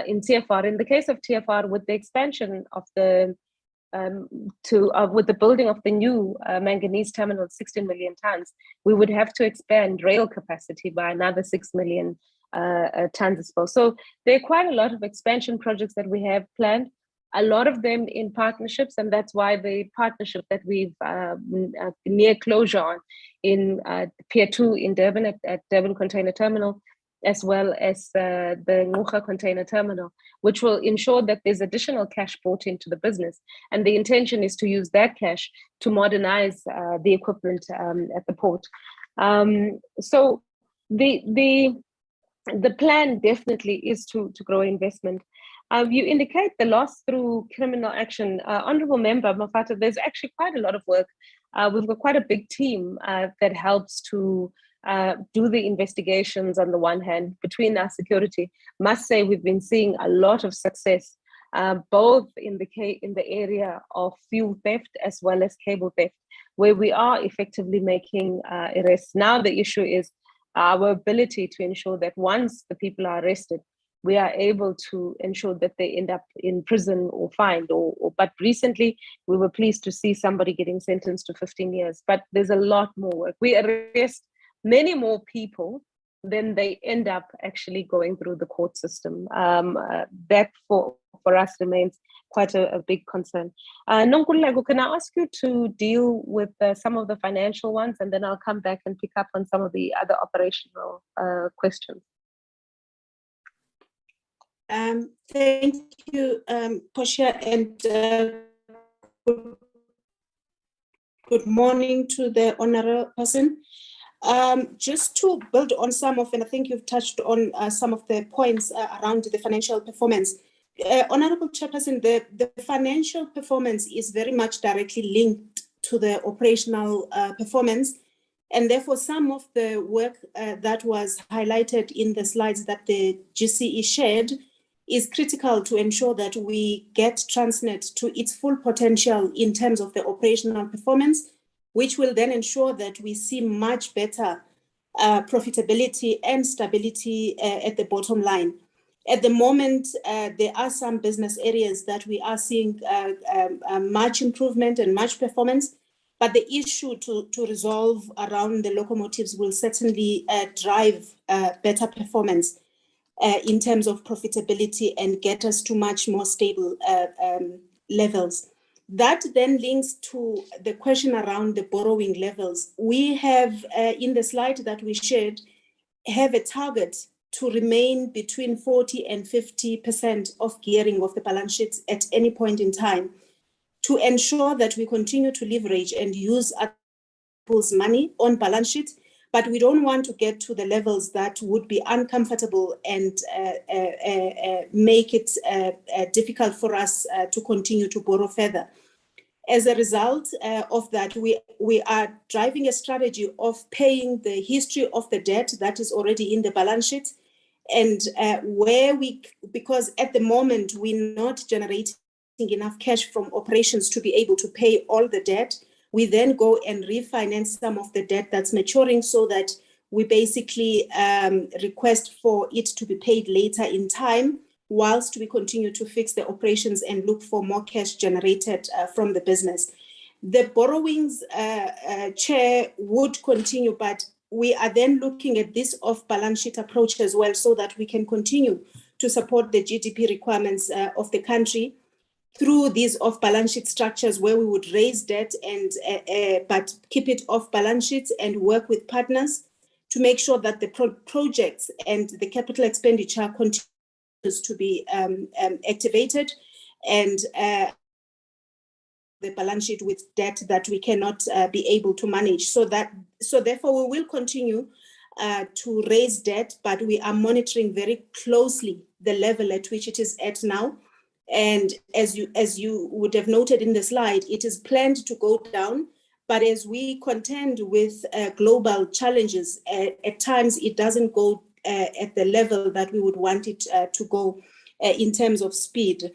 in TFR. In the case of TFR, with the expansion of the with the building of the new manganese terminal, 16 million tons, we would have to expand rail capacity by another 6 million tons as well. So there are quite a lot of expansion projects that we have planned, a lot of them in partnerships, and that's why the partnership that we've near closure on in Pier 2 in Durban at Durban Container Terminal, as well as the Ngqura Container Terminal, which will ensure that there's additional cash brought into the business. And the intention is to use that cash to modernize the equipment at the port. So the plan definitely is to grow investment. You indicate the loss through criminal action. Honorable Member Mafata, there's actually quite a lot of work. We've got quite a big team that helps to do the investigations on the one hand. Between our security, must say we've been seeing a lot of success, both in the area of fuel theft as well as cable theft, where we are effectively making arrests. Now the issue is our ability to ensure that once the people are arrested, we are able to ensure that they end up in prison or fined. But recently, we were pleased to see somebody getting sentenced to 15 years. But there's a lot more work. We arrest many more people than they end up actually going through the court system. That for us remains quite a big concern. Nonkululeko, can I ask you to deal with some of the financial ones, and then I'll come back and pick up on some of the other operational questions. Thank you, Portia, and good morning to the honorable person. Just to build on some of, and I think you've touched on some of the points around the financial performance. Honorable Chairperson, the financial performance is very much directly linked to the operational performance, and therefore some of the work that was highlighted in the slides that the GCE shared is critical to ensure that we get Transnet to its full potential in terms of the operational performance, which will then ensure that we see much better profitability and stability at the bottom line. At the moment, there are some business areas that we are seeing much improvement and much performance, but the issue to resolve around the locomotives will certainly drive better performance in terms of profitability and get us to much more stable levels. That then links to the question around the borrowing levels. We have, in the slide that we shared, have a target to remain between 40 and 50% of gearing of the balance sheets at any point in time, to ensure that we continue to leverage and use people's money on balance sheet, but we don't want to get to the levels that would be uncomfortable and make it difficult for us to continue to borrow further. As a result of that, we are driving a strategy of paying the history of the debt that is already in the balance sheet, and because at the moment we're not generating enough cash from operations to be able to pay all the debt, we then go and refinance some of the debt that's maturing, so that we basically request for it to be paid later in time, whilst we continue to fix the operations and look for more cash generated from the business. The borrowings, Chair, would continue, but we are then looking at this off-balance sheet approach as well, so that we can continue to support the GDP requirements of the country through these off-balance sheet structures, where we would raise debt and but keep it off-balance sheets and work with partners to make sure that the projects and the capital expenditure continues to be activated, and the balance sheet with debt that we cannot be able to manage. So therefore we will continue to raise debt, but we are monitoring very closely the level at which it is at now. And as you would have noted in the slide, it is planned to go down, but as we contend with global challenges, at times it doesn't go at the level that we would want it to go in terms of speed.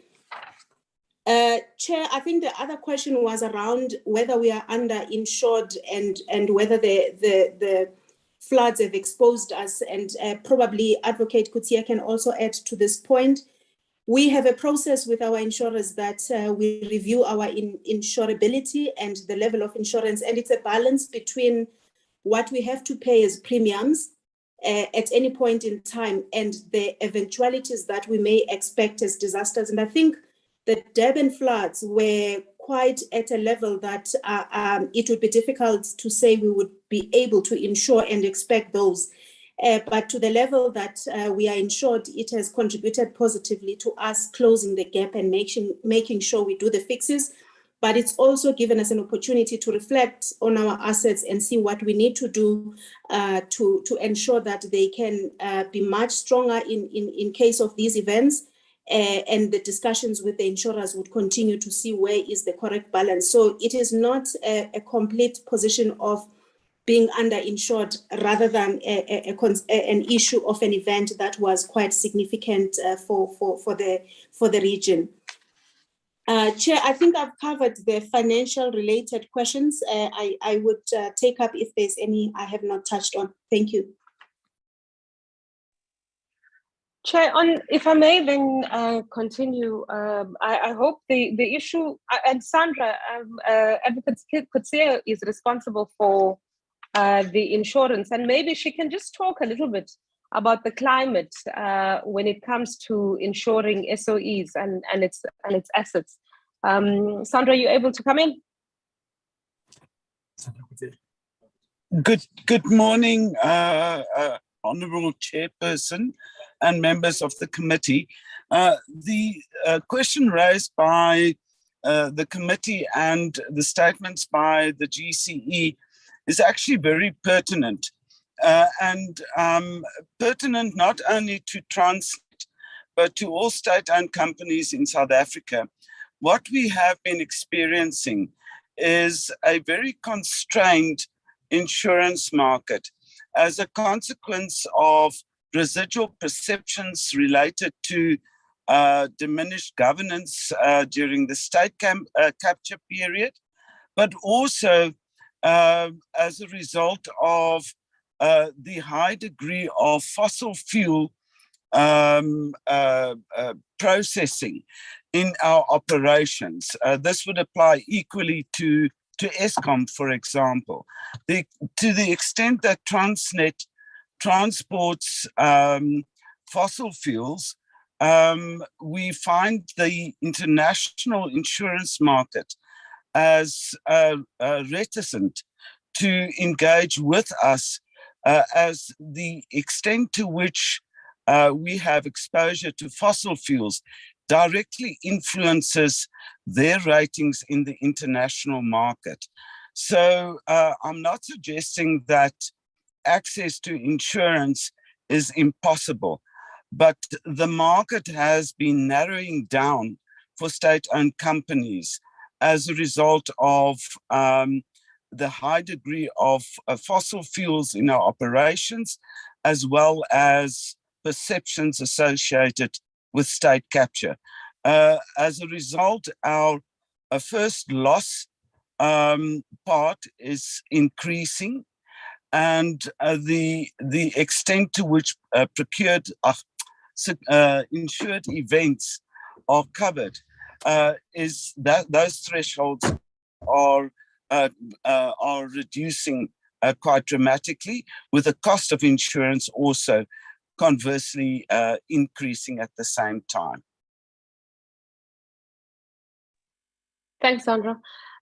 Chair, I think the other question was around whether we are underinsured and whether the floods have exposed us, and probably Advocate Kutia can also add to this point. We have a process with our insurers that we review our insurability and the level of insurance, and it's a balance between what we have to pay as premiums at any point in time and the eventualities that we may expect as disasters. And I think the Durban floods were quite at a level that it would be difficult to say we would be able to insure and expect those. But to the level that we are insured, it has contributed positively to us closing the gap and making sure we do the fixes. But it's also given us an opportunity to reflect on our assets and see what we need to do to ensure that they can be much stronger in case of these events. And the discussions with the insurers would continue to see where is the correct balance. So it is not a complete position of being underinsured, rather than an issue of an event that was quite significant for the region. Chair, I think I've covered the financial related questions. I would take up if there's any I have not touched on. Thank you. Chair, if I may then continue, I hope the issue, and Sandra, Advocate Kutsia is responsible for the insurance, and maybe she can just talk a little bit about the climate when it comes to insuring SOEs and its assets. Sandra, are you able to come in? Good morning, Honourable Chairperson and members of the committee. The question raised by the committee and the statements by the GCE is actually very pertinent, and pertinent not only to Transnet, but to all state-owned companies in South Africa. What we have been experiencing is a very constrained insurance market as a consequence of residual perceptions related to diminished governance during the state capture period, but also as a result of the high degree of fossil fuel processing in our operations. This would apply equally to Eskom, for example. To the extent that Transnet transports fossil fuels, we find the international insurance market as reticent to engage with us as the extent to which we have exposure to fossil fuels directly influences their ratings in the international market. So I'm not suggesting that access to insurance is impossible, but the market has been narrowing down for state-owned companies as a result of the high degree of fossil fuels in our operations, as well as perceptions associated with state capture. As a result, our first loss part is increasing, and the extent to which procured insured events are covered is that those thresholds are reducing quite dramatically, with the cost of insurance also conversely increasing at the same time. Thanks, Sandra.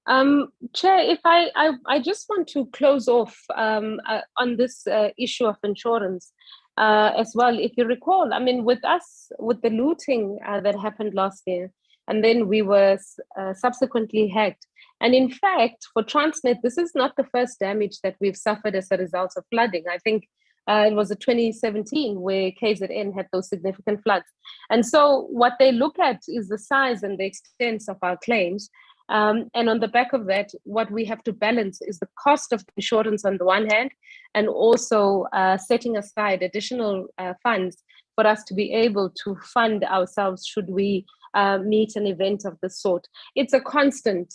Chair, if I just want to close off on this issue of insurance as well. If you recall, I mean, with us, with the looting that happened last year, and then we were subsequently hacked. And in fact, for Transnet, this is not the first damage that we've suffered as a result of flooding. I think it was 2017 where KZN had those significant floods. And so what they look at is the size and the extent of our claims. And on the back of that, what we have to balance is the cost of insurance on the one hand, and also setting aside additional funds for us to be able to fund ourselves should we meet an event of this sort. It's a constant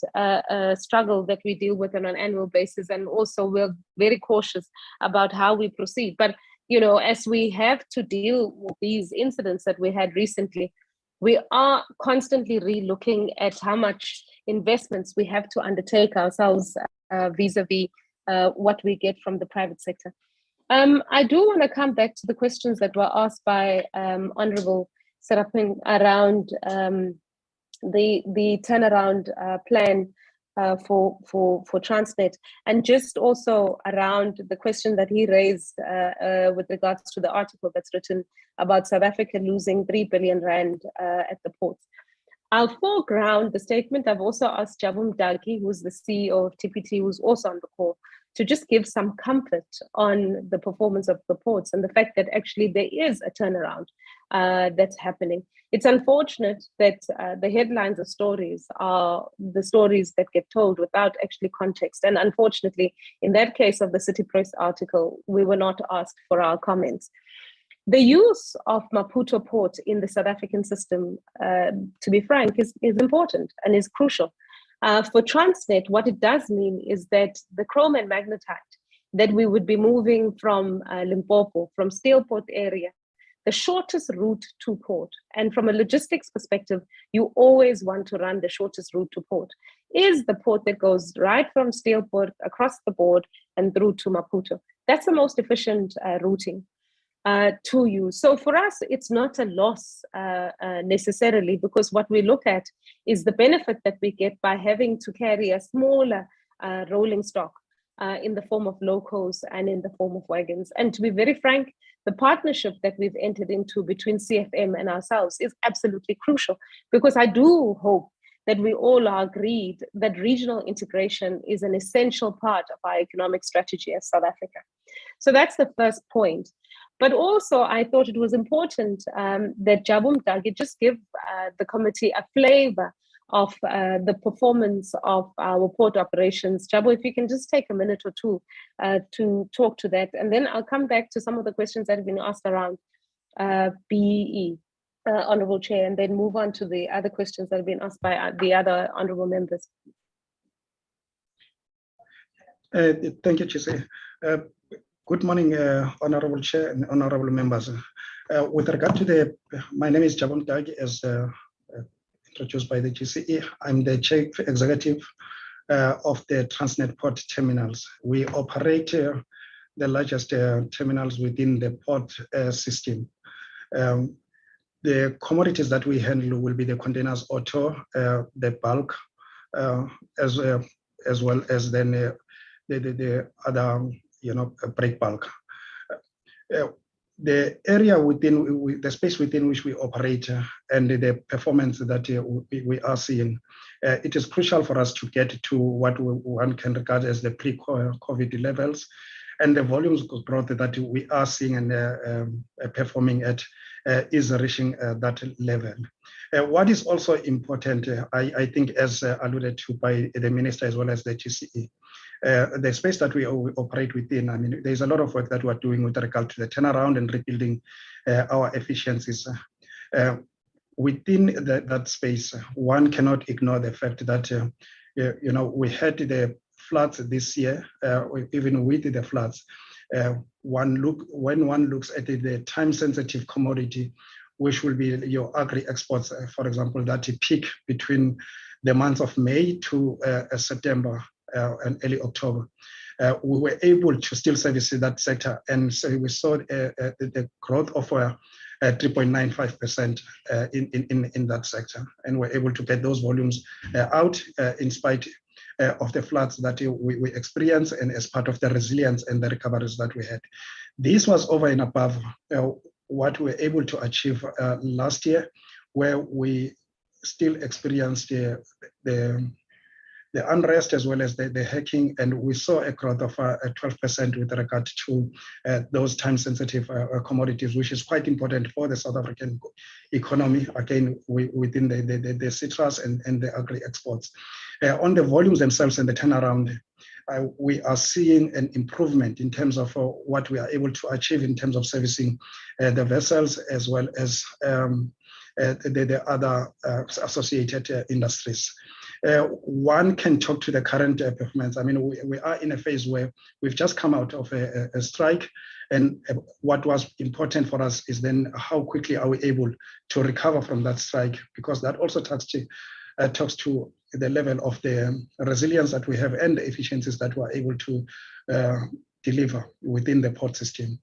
struggle that we deal with on an annual basis, and also we're very cautious about how we proceed. But you know, as we have to deal with these incidents that we had recently, we are constantly re-looking at how much investments we have to undertake ourselves vis-a-vis what we get from the private sector. I do want to come back to the questions that were asked by Honorable Serapin around the turnaround plan for Transnet, and just also around the question that he raised with regards to the article that's written about South Africa losing 3 billion rand at the ports. I'll foreground the statement. I've also asked Jabu Mdaki, who's the CEO of TPT, who's also on the call, to just give some comfort on the performance of the ports and the fact that actually there is a turnaround that's happening. It's unfortunate that the headlines of stories are the stories that get told without actually context. And unfortunately, in that case of the City Press article, we were not asked for our comments. The use of Maputo Port in the South African system, to be frank, is important and is crucial. For Transnet, what it does mean is that the chrome and magnetite that we would be moving from Limpopo, from Steelport area, the shortest route to port, and from a logistics perspective, you always want to run the shortest route to port, is the port that goes right from Steelport across the board and through to Maputo. That's the most efficient routing to use. So for us, it's not a loss necessarily, because what we look at is the benefit that we get by having to carry a smaller rolling stock in the form of locos and in the form of wagons. And to be very frank, the partnership that we've entered into between CFM and ourselves is absolutely crucial, because I do hope that we all are agreed that regional integration is an essential part of our economic strategy as South Africa. So that's the first point. But also, I thought it was important that Jabu Mdaki just give the committee a flavor of the performance of our port operations. Jabu, if you can just take a minute or two to talk to that, and then I'll come back to some of the questions that have been asked around BEE, Honourable Chair, and then move on to the other questions that have been asked by the other honourable members. Thank you, Chise. Good morning, Honourable Chair and Honourable members. With regard to my name is Jabu Mdaki, as introduced by the GCE. I'm the Chief Executive of the Transnet Port Terminals. We operate the largest terminals within the port system. The commodities that we handle will be the containers, auto, the bulk, as well as then the other, break bulk. The area within the space within which we operate and the performance that we are seeing, it is crucial for us to get to what one can regard as the pre-COVID levels, and the volumes of growth that we are seeing and performing at is reaching that level. What is also important, I think, as alluded to by the minister as well as the GCE, the space that we operate within, I mean, there's a lot of work that we're doing with regard to the turnaround and rebuilding our efficiencies. Within that space, one cannot ignore the fact that, we had the floods this year, even with the floods. When one looks at the time-sensitive commodity, which will be your agri-exports, for example, that peak between the months of May to September and early October, we were able to still service that sector. And so we saw the growth of 3.95% in that sector. And we're able to get those volumes out in spite of the floods that we experienced and as part of the resilience and the recoveries that we had. This was over and above what we were able to achieve last year, where we still experienced the unrest as well as the hacking, and we saw a growth of 12% with regard to those time-sensitive commodities, which is quite important for the South African economy, again, within the citrus and the agri-exports. On the volumes themselves and the turnaround, we are seeing an improvement in terms of what we are able to achieve in terms of servicing the vessels as well as the other associated industries. One can talk to the current performance. I mean, we are in a phase where we've just come out of a strike, and what was important for us is then how quickly are we able to recover from that strike, because that also talks to the level of the resilience that we have and the efficiencies that we're able to deliver within the port system.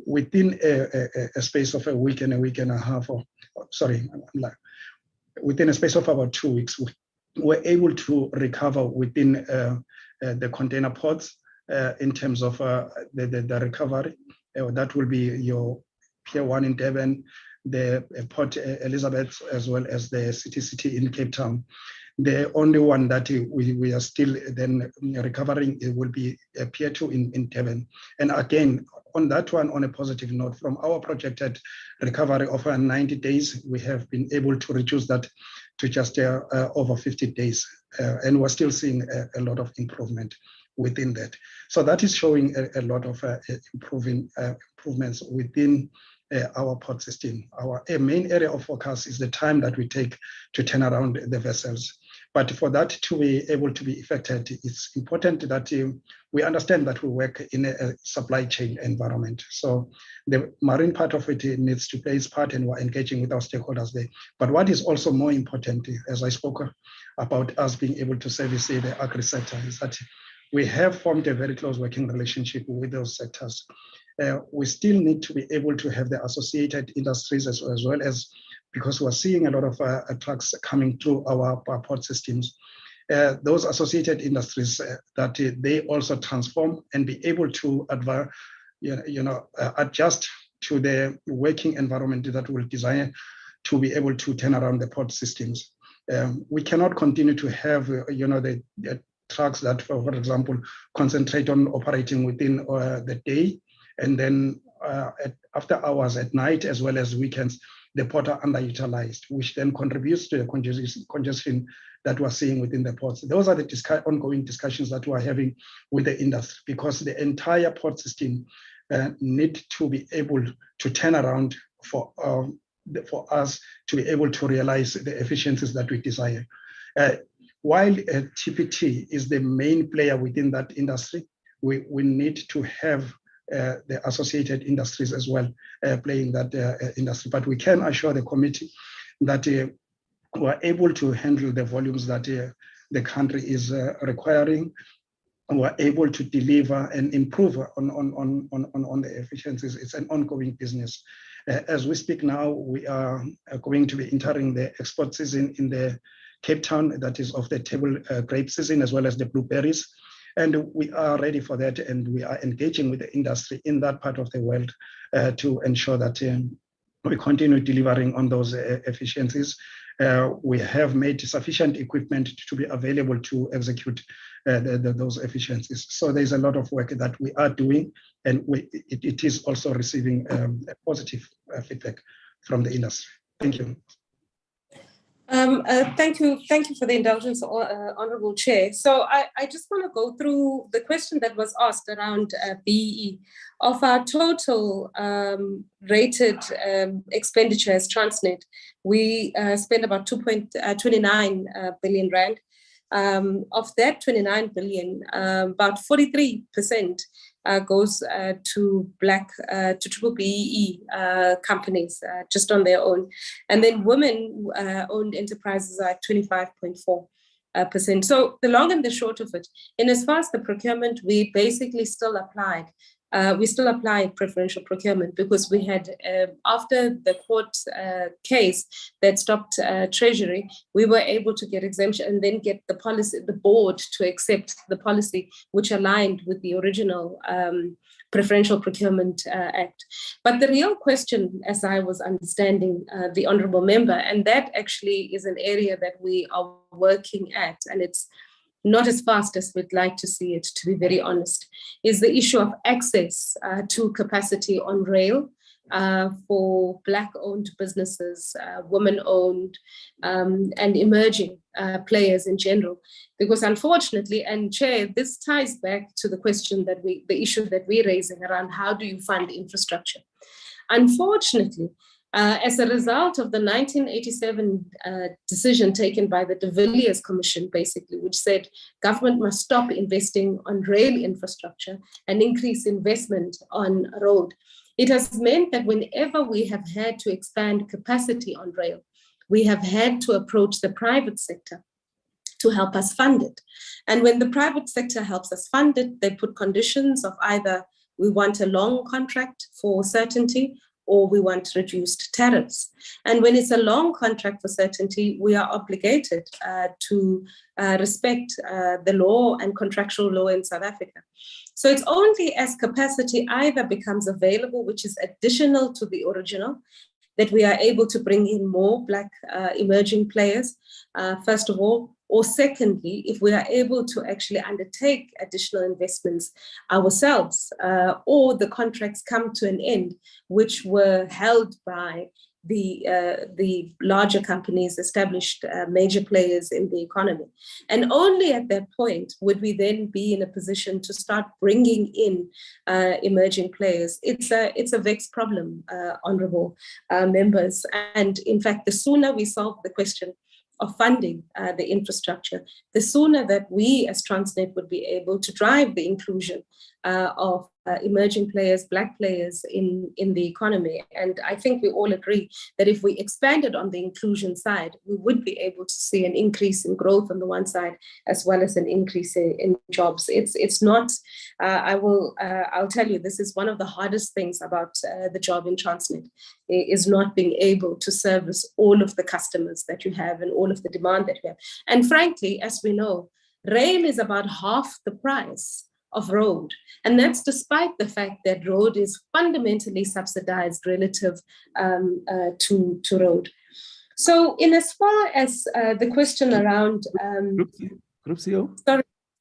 Within a space of a week and a half, within a space of about 2 weeks, we're able to recover within the container ports in terms of the recovery. That will be your Pier 1 in Durban, the Port Elizabeth, as well as the City in Cape Town. The only one that we are still then recovering, it will be Pier 2 in Durban. And again, on that one, on a positive note, from our projected recovery of 90 days, we have been able to reduce that to just over 50 days. And we're still seeing a lot of improvement within that. So that is showing a lot of improvements within our port system. Our main area of focus is the time that we take to turn around the vessels. But for that to be able to be effected, it's important that we understand that we work in a supply chain environment. So the marine part of it needs to play its part, and we're engaging with our stakeholders there. But what is also more important, as I spoke about us being able to service the agri sector, is that we have formed a very close working relationship with those sectors. We still need to be able to have the associated industries as well as, because we're seeing a lot of trucks coming through our port systems. Those associated industries that they also transform and be able to adjust to the working environment that we'll design to be able to turn around the port systems. We cannot continue to have the trucks that, for example, concentrate on operating within the day, and then after hours at night as well as weekends, the port are underutilized, which then contributes to the congestion that we're seeing within the ports. Those are the ongoing discussions that we're having with the industry, because the entire port system need to be able to turn around for us to be able to realize the efficiencies that we desire. While TPT is the main player within that industry, we need to have the associated industries as well playing that industry. But we can assure the committee that we're able to handle the volumes that the country is requiring. We're able to deliver and improve on the efficiencies. It's an ongoing business. As we speak now, we are going to be entering the export season in the Cape Town that is off the table grape season as well as the blueberries. And we are ready for that, and we are engaging with the industry in that part of the world to ensure that we continue delivering on those efficiencies. We have made sufficient equipment to be available to execute those efficiencies. So there's a lot of work that we are doing, and it is also receiving a positive feedback from the industry. Thank you. Thank you for the indulgence, Honourable Chair. So I just want to go through the question that was asked around BEE. Of our total rated expenditure as Transnet, we spend about 2.29 billion rand. Of that 29 billion, about 43% goes to triple BEE companies just on their own. And then women-owned enterprises are at 25.4%. So the long and the short of it, in as far as the procurement, we basically still applied. We still apply preferential procurement because we had, after the court case that stopped Treasury, we were able to get exemption and then get the policy, the board to accept the policy which aligned with the original Preferential Procurement Act. But the real question, as I was understanding the Honourable Member, and that actually is an area that we are working at, and it's not as fast as we'd like to see it, to be very honest, is the issue of access to capacity on rail for Black-owned businesses, women-owned, and emerging players in general. Because unfortunately, and Chair, this ties back to the question that the issue that we're raising around how do you fund infrastructure. Unfortunately, as a result of the 1987 decision taken by the De Villiers Commission, basically, which said government must stop investing on rail infrastructure and increase investment on road, it has meant that whenever we have had to expand capacity on rail, we have had to approach the private sector to help us fund it. And when the private sector helps us fund it, they put conditions of either we want a long contract for certainty, or we want reduced tariffs. And when it's a long contract for certainty, we are obligated to respect the law and contractual law in South Africa. So it's only as capacity either becomes available, which is additional to the original, that we are able to bring in more Black emerging players, first of all, or secondly, if we are able to actually undertake additional investments ourselves, or the contracts come to an end, which were held by the larger companies, established major players in the economy. And only at that point would we then be in a position to start bringing in emerging players. It's a vexed problem, honourable members. And in fact, the sooner we solve the question of funding the infrastructure, the sooner that we as Transnet would be able to drive the inclusion of emerging players, Black players in the economy. And I think we all agree that if we expanded on the inclusion side, we would be able to see an increase in growth on the one side, as well as an increase in jobs. It's not, I'll tell you, this is one of the hardest things about the job in Transnet, is not being able to service all of the customers that you have and all of the demand that you have. And frankly, as we know, rail is about half the price of road. And that's despite the fact that road is fundamentally subsidized relative to road. So in as far as the question around... Group CEO?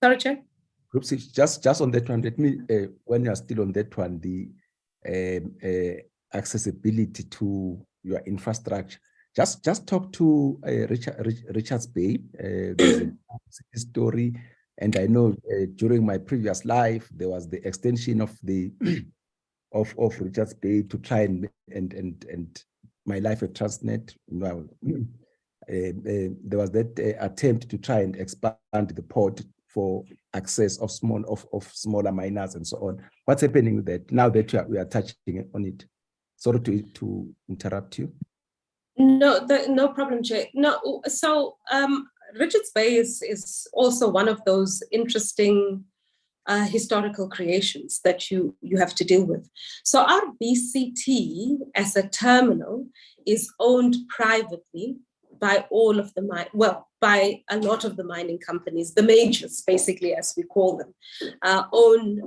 Sorry, Chair? Group CEO, just on that one, let me, when you are still on that one, the accessibility to your infrastructure, just talk to Richards Bay, there's a story. And I know during my previous life, there was the extension of the of Richards Bay to try and my life at Transnet. Well, there was that attempt to try and expand the port for access of smaller miners and so on. What's happening with that now that we are touching on it? Sorry to interrupt you. No, no problem, Jay. No, so Richards Bay is also one of those interesting historical creations that you have to deal with. So our BCT as a terminal is owned privately by all of the by a lot of the mining companies, the majors, basically, as we call them, own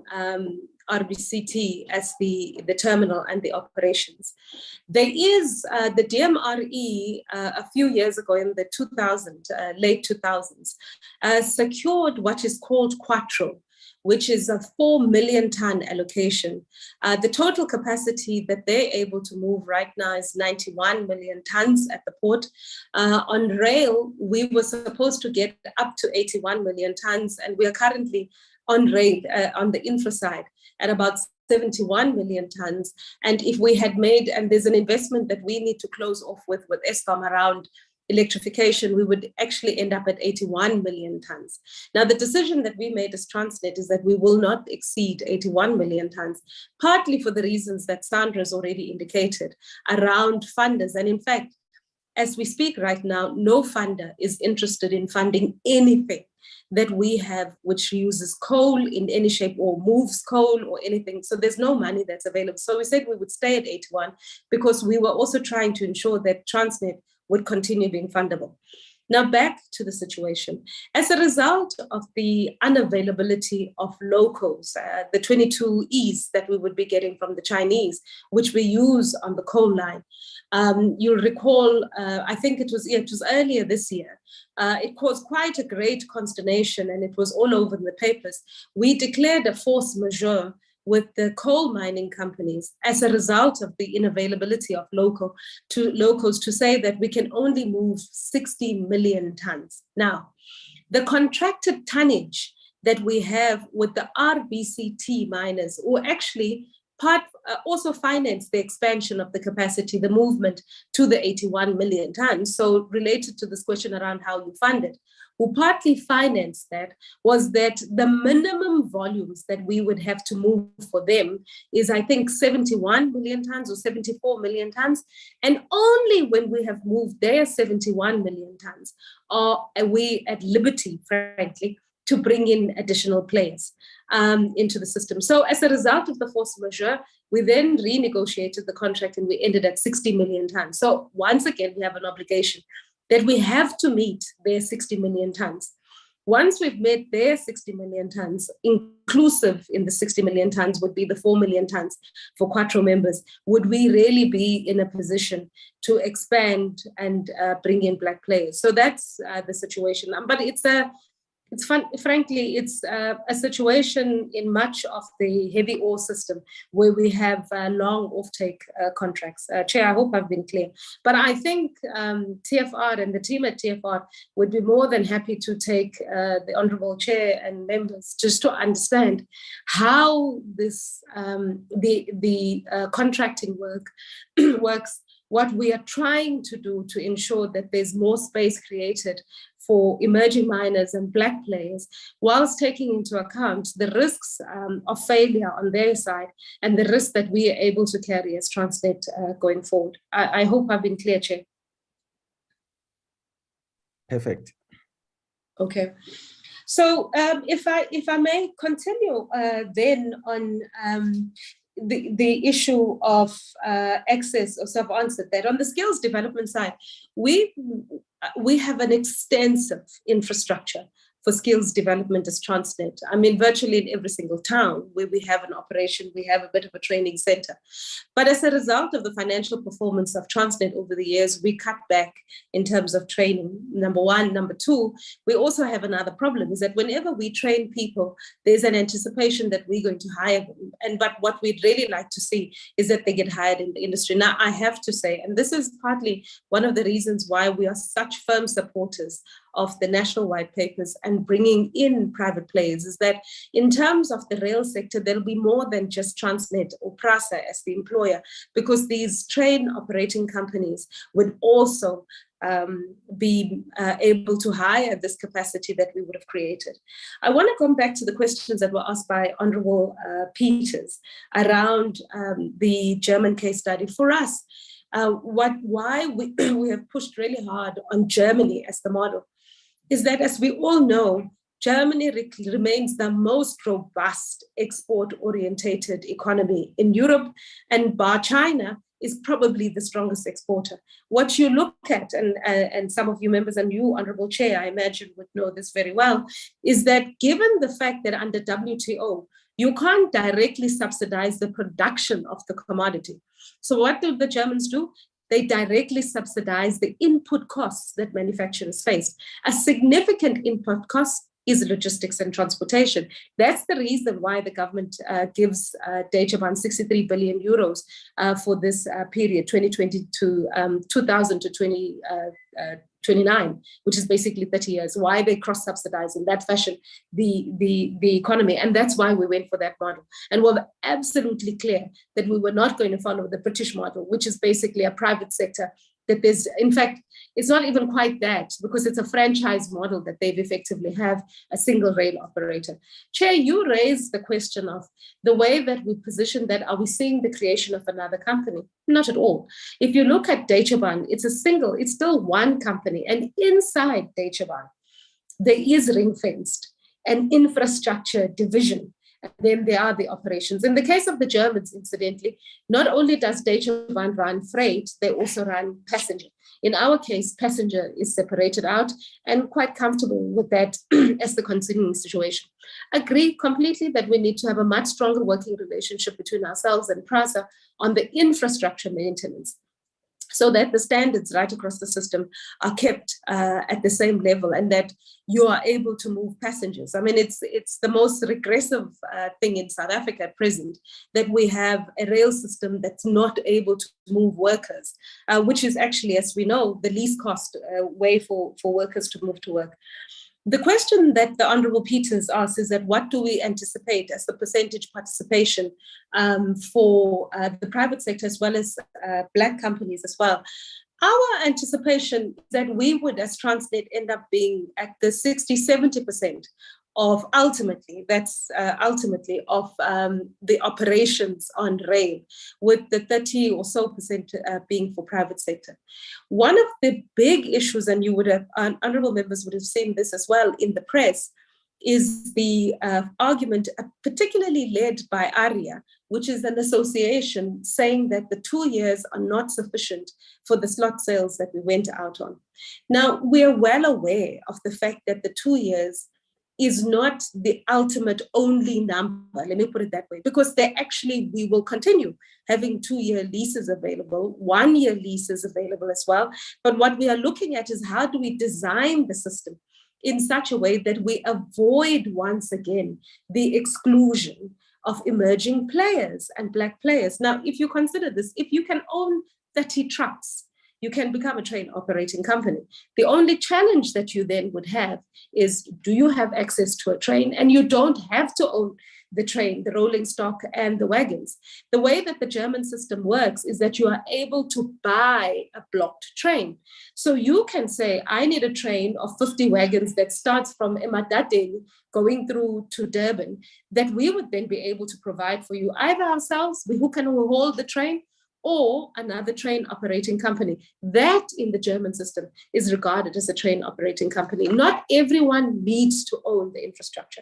RBCT as the terminal and the operations. There is the DMRE a few years ago in the late 2000s, secured what is called Quattro, which is a 4 million ton allocation. The total capacity that they're able to move right now is 91 million tons at the port. On rail, we were supposed to get up to 81 million tons, and we are currently on rail, on the infra side, at about 71 million tons. And if we had made, and there's an investment that we need to close off with Eskom around electrification, we would actually end up at 81 million tons. Now, the decision that we made as Transnet is that we will not exceed 81 million tons, partly for the reasons that Sandra has already indicated around funders. And in fact, as we speak right now, no funder is interested in funding anything that we have which uses coal in any shape or moves coal or anything. So there's no money that's available. So we said we would stay at 81 because we were also trying to ensure that Transnet would continue being fundable. Now back to the situation. As a result of the unavailability of locals, the 22 Es that we would be getting from the Chinese, which we use on the coal line, you'll recall, I think it was earlier this year, it caused quite a great consternation and it was all over in the papers. We declared a force majeure with the coal mining companies as a result of the unavailability of locals to say that we can only move 60 million tons. Now, the contracted tonnage that we have with the RBCT miners, or actually also finance the expansion of the capacity, the movement to the 81 million tons. So related to this question around how you fund it, who partly financed that was that the minimum volumes that we would have to move for them is, I think, 71 million tons or 74 million tons. And only when we have moved their 71 million tons are we at liberty, frankly, to bring in additional players into the system. So as a result of the force majeure, we then renegotiated the contract and we ended at 60 million tons. So once again, we have an obligation that we have to meet their 60 million tons. Once we've met their 60 million tons, inclusive in the 60 million tons would be the 4 million tons for Quattro members, would we really be in a position to expand and bring in Black players? So that's the situation. But frankly, it's a situation in much of the heavy ore system where we have long offtake contracts. Chair, I hope I've been clear. But I think TFR and the team at TFR would be more than happy to take the Honourable Chair and members just to understand how this the contracting works, what we are trying to do to ensure that there's more space created for emerging miners and Black players, whilst taking into account the risks of failure on their side and the risk that we are able to carry as Transnet going forward. I hope I've been clear, Chair. Perfect. Okay. So if I may continue then on the issue of access, or so I've answered that. On the skills development side, we have an extensive infrastructure for skills development as Transnet. I mean, virtually in every single town where we have an operation, we have a bit of a training center. But as a result of the financial performance of Transnet over the years, we cut back in terms of training, number one. Number two, we also have another problem, is that whenever we train people, there's an anticipation that we're going to hire them. But what we'd really like to see is that they get hired in the industry. Now, I have to say, and this is partly one of the reasons why we are such firm supporters of the national white papers and bringing in private players, is that in terms of the rail sector, there'll be more than just Transnet or PRASA as the employer, because these train operating companies would also be able to hire this capacity that we would have created. I want to come back to the questions that were asked by Honourable Peters around the German case study. For us, why we have pushed really hard on Germany as the model is that, as we all know, Germany remains the most robust export-orientated economy in Europe, and bar China, is probably the strongest exporter. What you look at, and some of you members and you, Honorable Chair, I imagine would know this very well, is that given the fact that under WTO, you can't directly subsidize the production of the commodity. So what do the Germans do? They directly subsidize the input costs that manufacturers face. A significant input cost is logistics and transportation. That's the reason why the government gives Deutsche Bahn 63 billion euros for this period, 2020 to 2000 to 2029, which is basically 30 years. Why they cross-subsidize in that fashion the economy. And that's why we went for that model. And we're absolutely clear that we were not going to follow the British model, which is basically a private sector that there's, in fact, it's not even quite that, because it's a franchise model that they've effectively have a single rail operator. Chair, you raised the question of the way that we position that. Are we seeing the creation of another company? Not at all. If you look at Deutsche Bahn, it's still one company. And inside Deutsche Bahn, there is ring-fenced an infrastructure division. And then there are the operations. In the case of the Germans, incidentally, not only does Deutsche Bahn run freight, they also run passenger. In our case, passenger is separated out, and quite comfortable with that as the continuing situation. Agree completely that we need to have a much stronger working relationship between ourselves and PRASA on the infrastructure maintenance, so that the standards right across the system are kept at the same level, and that you are able to move passengers. I mean, it's the most regressive thing in South Africa at present, that we have a rail system that's not able to move workers, which is actually, as we know, the least cost way for workers to move to work. The question that the Honourable Peters asked is that what do we anticipate as the percentage participation for the private sector as well as Black companies as well? Our anticipation is that we would, as Transnet, end up being at the 60-70% of ultimately of the operations on rail, with the 30 or so % being for private sector. One of the big issues, and you would have, honourable members would have seen this as well in the press, is the argument, particularly led by ARIA, which is an association saying that the 2 years are not sufficient for the slot sales that we went out on. Now, we are well aware of the fact that the 2 years is not the ultimate only number, let me put it that way, because we will continue having 2-year leases available, 1-year leases available as well. But what we are looking at is how do we design the system in such a way that we avoid once again the exclusion of emerging players and Black players. Now, if you consider this, if you can own 30 trucks, you can become a train operating company. The only challenge that you then would have is, do you have access to a train? And you don't have to own the train, the rolling stock and the wagons. The way that the German system works is that you are able to buy a blocked train. So you can say, I need a train of 50 wagons that starts from Emadadeni going through to Durban, that we would then be able to provide for you, either ourselves, who can hold the train, or another train operating company. That in the German system is regarded as a train operating company. Not everyone needs to own the infrastructure.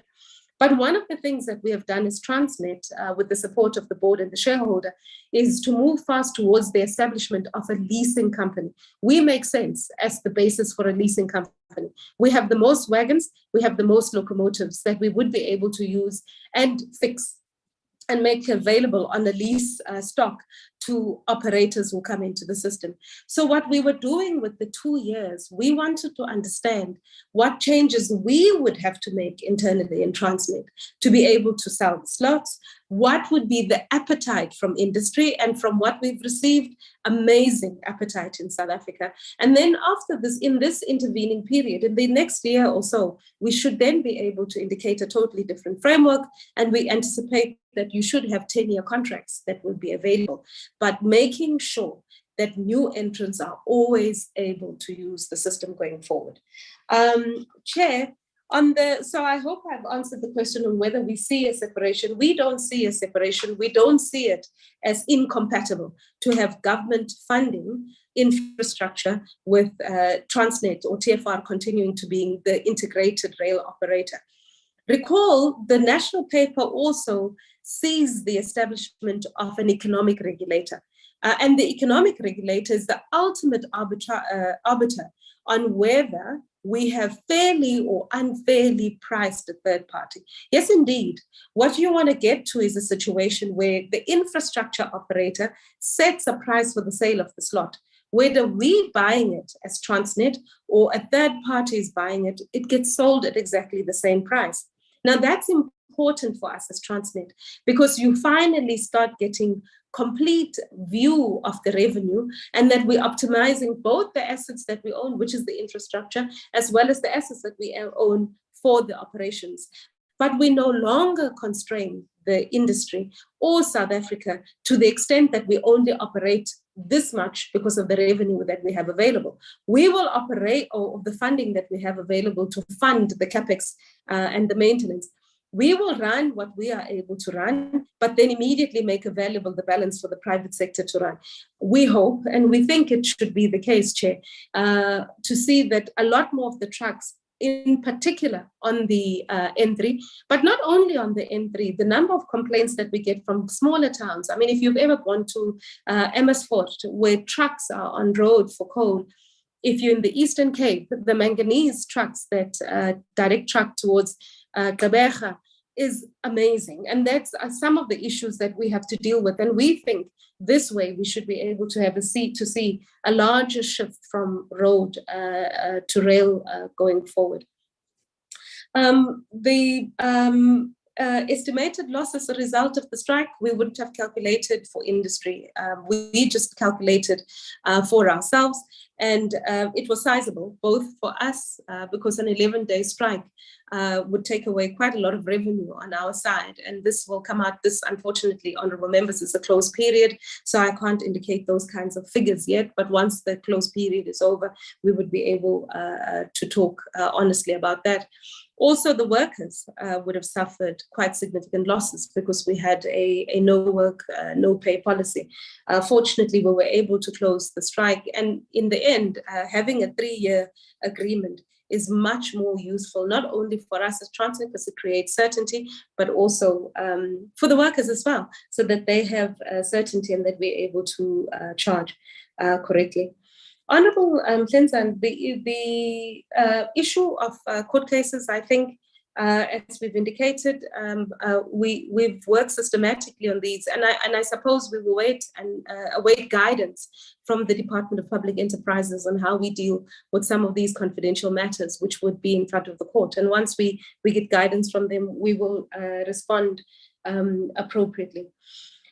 But one of the things that we have done as Transnet, with the support of the board and the shareholder, is to move fast towards the establishment of a leasing company. We make sense as the basis for a leasing company. We have the most wagons, we have the most locomotives that we would be able to use and fix and make available on a lease stock to operators who come into the system. So what we were doing with the 2 years, we wanted to understand what changes we would have to make internally in Transnet to be able to sell the slots, what would be the appetite from industry, and from what we've received, amazing appetite in South Africa. And then after this, in this intervening period, in the next year or so, we should then be able to indicate a totally different framework, and we anticipate that you should have 10-year contracts that will be available, but making sure that new entrants are always able to use the system going forward. Chair, so I hope I've answered the question on whether we see a separation. We don't see a separation. We don't see it as incompatible to have government funding infrastructure with Transnet or TFR continuing to being the integrated rail operator. Recall, the national paper also sees the establishment of an economic regulator. And the economic regulator is the ultimate arbiter on whether we have fairly or unfairly priced a third party. Yes, indeed. What you want to get to is a situation where the infrastructure operator sets a price for the sale of the slot. Whether we're buying it as Transnet or a third party is buying it, it gets sold at exactly the same price. Now, that's important for us as Transnet because you finally start getting complete view of the revenue and that we're optimizing both the assets that we own, which is the infrastructure, as well as the assets that we own for the operations. But we no longer constrain the industry or South Africa to the extent that we only operate this much because of the revenue that we have available. We will operate, or the funding that we have available to fund the CapEx and the maintenance. We will run what we are able to run, but then immediately make available the balance for the private sector to run. We hope, and we think it should be the case, Chair, to see that a lot more of the trucks, in particular on the N3, but not only on the N3, the number of complaints that we get from smaller towns. I mean, if you've ever gone to Amersfoort, where trucks are on road for coal, if you're in the Eastern Cape, the manganese trucks that direct truck towards Gqeberha is amazing. And that's some of the issues that we have to deal with. And we think this way we should be able to have see a larger shift from road to rail going forward. Estimated loss as a result of the strike, we wouldn't have calculated for industry. We just calculated for ourselves, and it was sizable, both for us, because an 11-day strike would take away quite a lot of revenue on our side. And this will come out, this unfortunately, honorable members, is a closed period, so I can't indicate those kinds of figures yet, but once the closed period is over, we would be able to talk honestly about that. Also, the workers would have suffered quite significant losses because we had a no work, no pay policy. Fortunately, we were able to close the strike. And in the end, having a 3-year agreement is much more useful, not only for us as Transnet, because it creates certainty, but also for the workers as well, so that they have certainty and that we're able to charge correctly. Honourable Hlinzan, the issue of court cases, I think, as we've indicated, we've worked systematically on these, and I suppose we will wait and await guidance from the Department of Public Enterprises on how we deal with some of these confidential matters, which would be in front of the court. And once we get guidance from them, we will respond appropriately.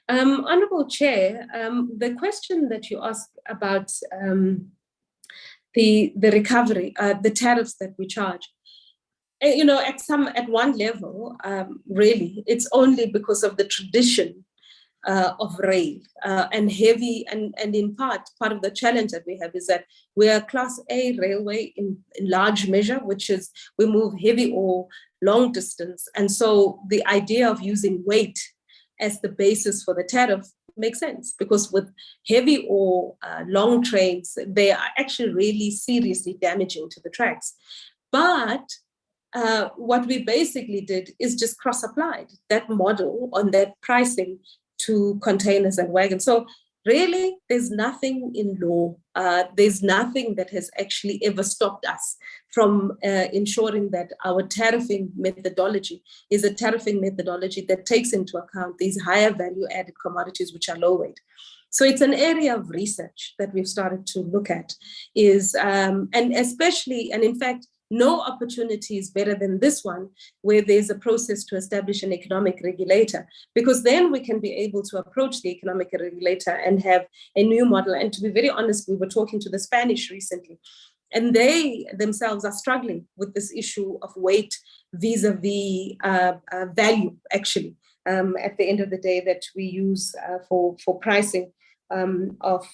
Honourable Chair, the question that you asked about the recovery, the tariffs that we charge, you know, at one level, really, it's only because of the tradition of rail and heavy, and in part of the challenge that we have is that we are Class A railway in large measure, which is we move heavy or long distance. And so the idea of using weight as the basis for the tariff makes sense, because with heavy or long trains, they are actually really seriously damaging to the tracks. But what we basically did is just cross-applied that model on that pricing to containers and wagons. So really, there's nothing in law, there's nothing that has actually ever stopped us from ensuring that our tariffing methodology is a tariffing methodology that takes into account these higher value-added commodities, which are low weight. So it's an area of research that we've started to look at, and especially, and in fact, no opportunity is better than this one, where there's a process to establish an economic regulator, because then we can be able to approach the economic regulator and have a new model. And to be very honest, we were talking to the Spanish recently, and they themselves are struggling with this issue of weight vis-a-vis value, actually, at the end of the day, that we use for pricing of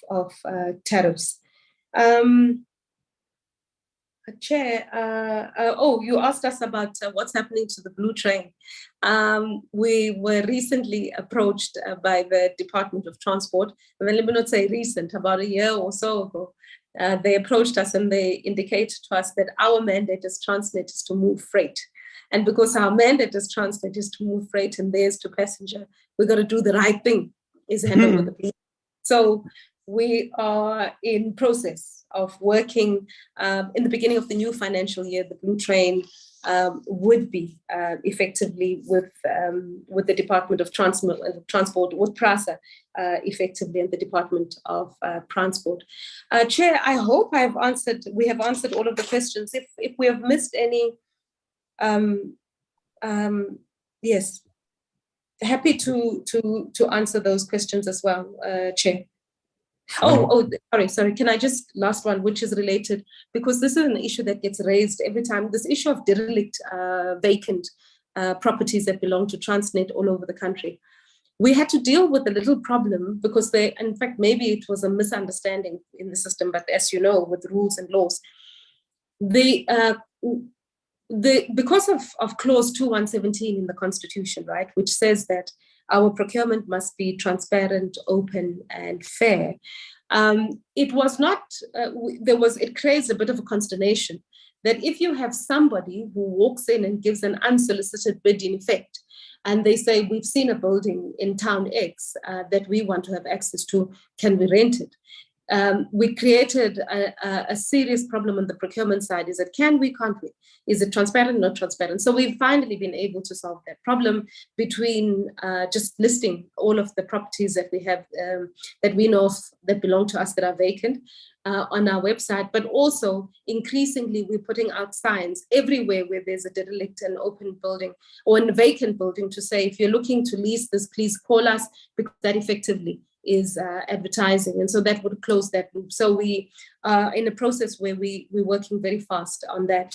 tariffs. Chair, you asked us about what's happening to the blue train. We were recently approached by the Department of Transport, and let me not say recent, about a year or so ago. They approached us and they indicated to us that our mandate as Transnet is to move freight. And because our mandate as Transnet is to move freight and theirs to passenger, we've got to do the right thing, is hand over the blue. So we are in process of working in the beginning of the new financial year. The Blue Train would be effectively with the Department of Transport, with PRASA effectively, and the Department of Transport. Chair, I hope we have answered all of the questions. If we have missed any, yes, happy to answer those questions as well, Chair. Sorry. Can I just, last one, which is related, because this is an issue that gets raised every time, this issue of derelict, vacant properties that belong to Transnet all over the country. We had to deal with a little problem because in fact, maybe it was a misunderstanding in the system, but as you know, with rules and laws, because of clause 2117 in the Constitution, right, which says that our procurement must be transparent, open, and fair. It creates a bit of a consternation that if you have somebody who walks in and gives an unsolicited bid in effect, and they say, we've seen a building in town X that we want to have access to, can we rent it? We created a serious problem on the procurement side. Is it can we, can't we? Is it transparent, not transparent? So we've finally been able to solve that problem between just listing all of the properties that we have, that we know of that belong to us that are vacant on our website, but also increasingly we're putting out signs everywhere where there's a derelict, an open building or a vacant building to say, if you're looking to lease this, please call us, because that effectively is advertising. And so that would close that loop. So we are in a process where we're working very fast on that.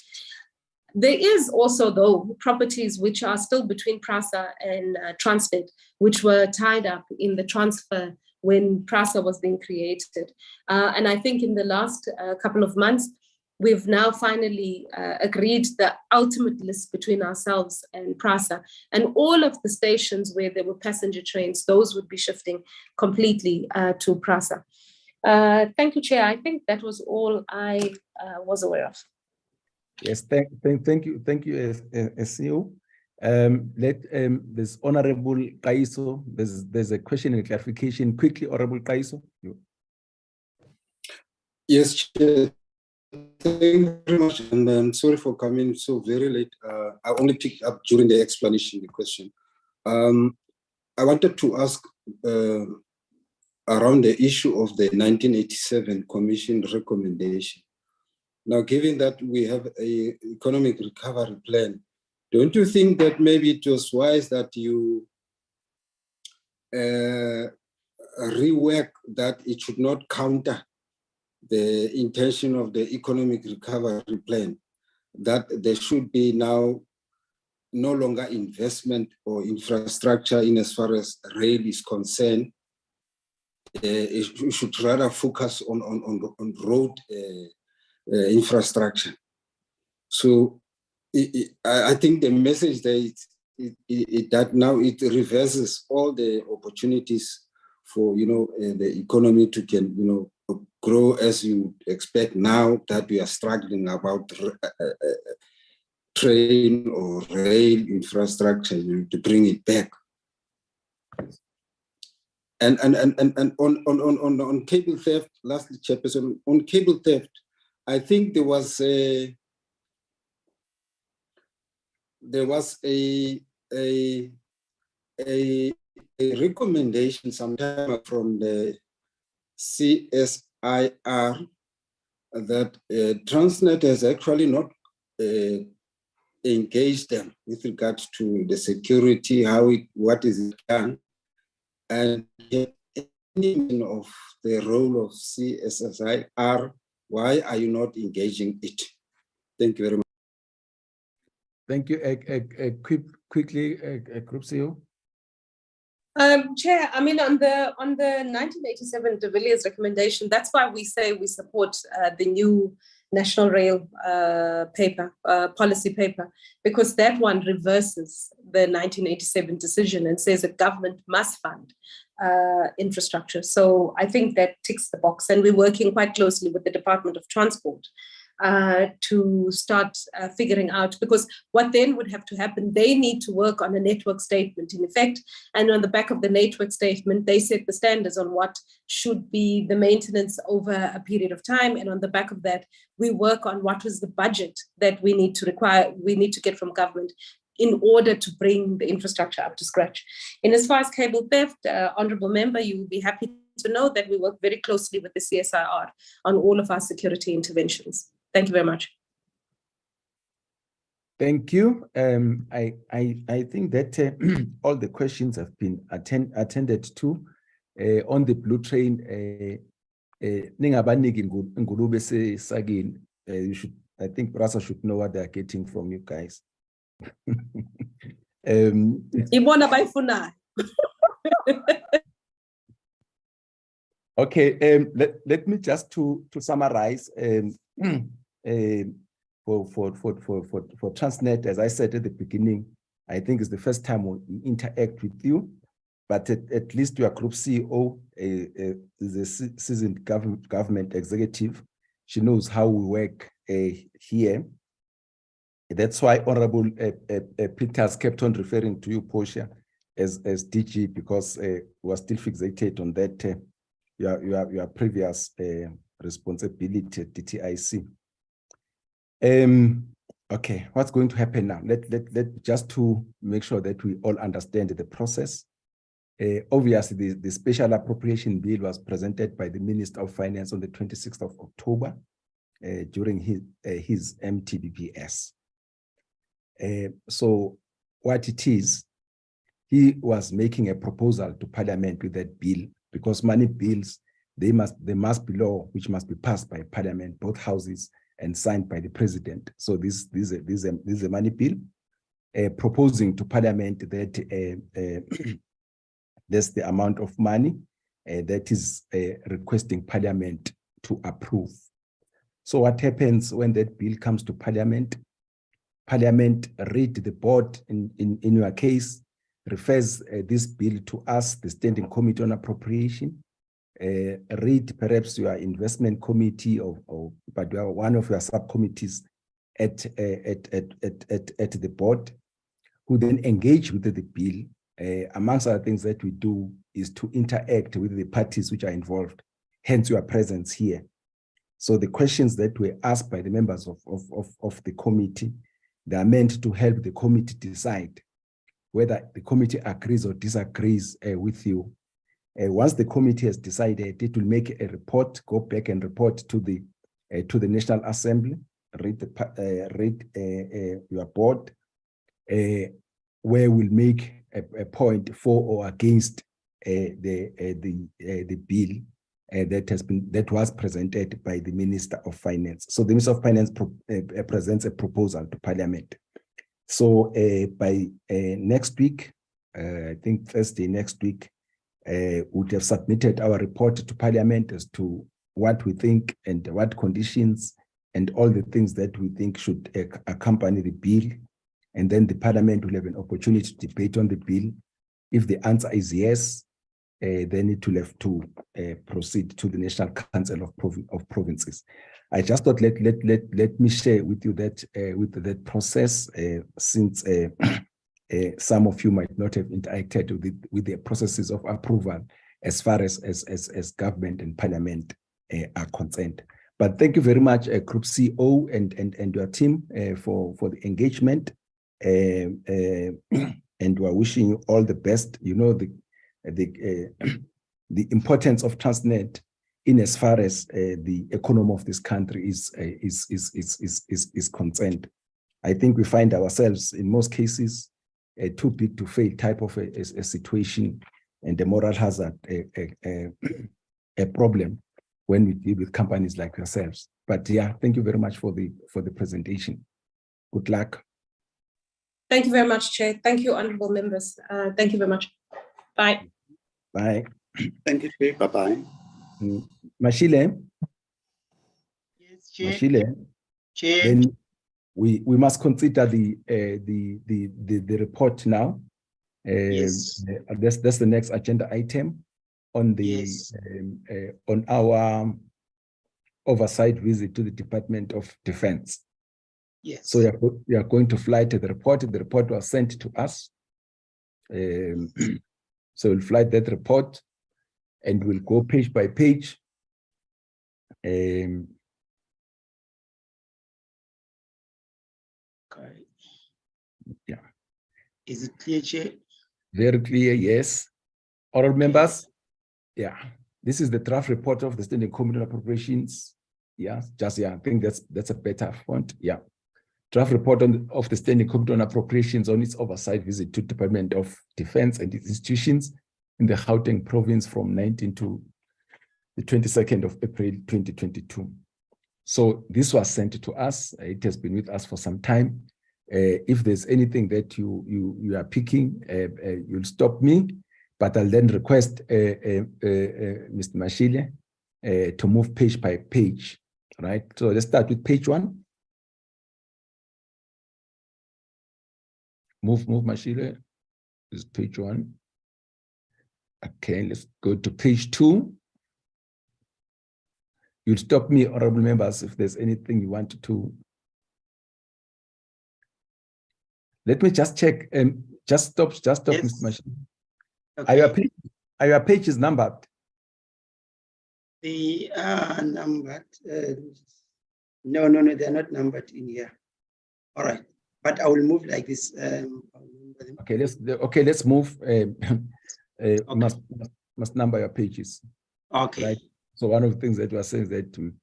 There is also, though, properties which are still between PRASA and Transnet, which were tied up in the transfer when PRASA was being created. And I think in the last couple of months, we've now finally agreed the ultimate list between ourselves and PRASA, and all of the stations where there were passenger trains, those would be shifting completely to PRASA. Thank you, Chair. I think that was all I was aware of. Yes, thank you, SEO. There's Honorable Kaiso. There's a question and clarification. Quickly, Honorable Kaiso. Yes, Chair. Thank you very much, and I'm sorry for coming so very late. I only picked up during the explanation, the question. I wanted to ask around the issue of the 1987 Commission recommendation. Now, given that we have an economic recovery plan, don't you think that maybe it was wise that you rework that it should not counter the intention of the economic recovery plan, that there should be now no longer investment or infrastructure in as far as rail is concerned? It should rather focus on road infrastructure. So I think the message there is that now it reverses all the opportunities for the economy to grow as you expect now that we are struggling about train or rail infrastructure to bring it back. And on cable theft, lastly, Chairperson, on cable theft, I think there was a recommendation sometime from the CSIR that Transnet has actually not engaged them with regards to the security, what is done, and any of the role of CSIR. Why are you not engaging it? Thank you very much. Thank you. Quickly, Group CEO. Chair, I mean, on the 1987 de Villiers recommendation, that's why we say we support the new National Rail policy paper, because that one reverses the 1987 decision and says that government must fund infrastructure. So I think that ticks the box, and we're working quite closely with the Department of Transport to start figuring out, because what then would have to happen, they need to work on a network statement in effect, and on the back of the network statement, they set the standards on what should be the maintenance over a period of time, and on the back of that, we work on what was the budget that we need to get from government in order to bring the infrastructure up to scratch. And as far as cable theft, Honourable Member, you will be happy to know that we work very closely with the CSIR on all of our security interventions. Thank you very much. Thank you. I think that all the questions have been attended to. On the blue train, you should, I think Brasa should know what they are getting from you guys. Okay, let me just to summarize for Transnet, as I said at the beginning, I think it's the first time we interact with you, but at least your group CEO is a seasoned government executive. She knows how we work here. That's why Honorable Peters kept on referring to you, Portia, as DG, because we are still fixated on that your previous responsibility at DTIC. Okay, what's going to happen now? Let just to make sure that we all understand the process. Obviously, the special appropriation bill was presented by the Minister of Finance on the 26th of October during his MTBPS. So what it is, he was making a proposal to Parliament with that bill, because money bills, there must be law which must be passed by Parliament, both houses, and signed by the President. So this is a money bill proposing to Parliament that that's the amount of money that is requesting Parliament to approve. So what happens when that bill comes to Parliament? Parliament read the board in your case, refers this bill to us, the Standing Committee on Appropriation, read perhaps your investment committee but one of your subcommittees at the board, who then engage with the bill. Amongst other things that we do is to interact with the parties which are involved, hence your presence here. So the questions that were asked by the members of the committee, they are meant to help the committee decide whether the committee agrees or disagrees with you. Once the committee has decided, it will make a report, go back and report to the National Assembly, read your board, where we'll make a point for or against the bill that was presented by the Minister of Finance. So the Minister of Finance presents a proposal to Parliament. So by next week, I think Thursday next week, would have submitted our report to Parliament as to what we think and what conditions and all the things that we think should accompany the bill. And then the Parliament will have an opportunity to debate on the bill. If the answer is yes, then it will have to proceed to the National Council of Provinces. I just thought let me share with you that with that process, since some of you might not have interacted with the processes of approval as far as government and Parliament are concerned. But thank you very much, Group CEO and your team for the engagement, and we're wishing you all the best. You know the importance of Transnet in as far as the economy of this country is concerned. I think we find ourselves in most cases too big to fail type of a situation, and a moral hazard, a problem when we deal with companies like yourselves. But yeah, thank you very much for the presentation. Good luck. Thank you very much, Chair. Thank you, honourable members. Thank you very much. Bye. Bye. Thank you, Chair. Bye-bye. Mashile? Yes, Chair. Mashile? Chair. Then we must consider the report now. Yes. That's the next agenda item on the Yes. on our oversight visit to the Department of Defense. Yes. So we are going to fly to the report. The report was sent to us. So we'll fly that report and we'll go page by page. Okay. Yeah. Is it clear, Chair? Very clear, yes. All members, yeah. This is the draft report of the Standing Committee on Appropriations. Yeah, I think that's a better font. Yeah. Draft report of the Standing Committee on Appropriations on its oversight visit to Department of Defense and its institutions in the Gauteng province from 19 to the 22nd of April 2022. So this was sent to us. It has been with us for some time. If there's anything that you are picking, you'll stop me, but I'll then request Mr. Mashile to move page by page, right? So let's start with page 1. Move Mashile. This is page 1. Okay, let's go to page 2. You'll stop me, honorable members, if there's anything you want to. Let me just check. Just stop, yes. Mr. Mashile. Okay. Are your pages numbered? They are numbered. No, they're not numbered in here. All right, but I will move like this. Okay, let's move. Okay. Must number your pages. Okay. Right. So one of the things that you are saying is that you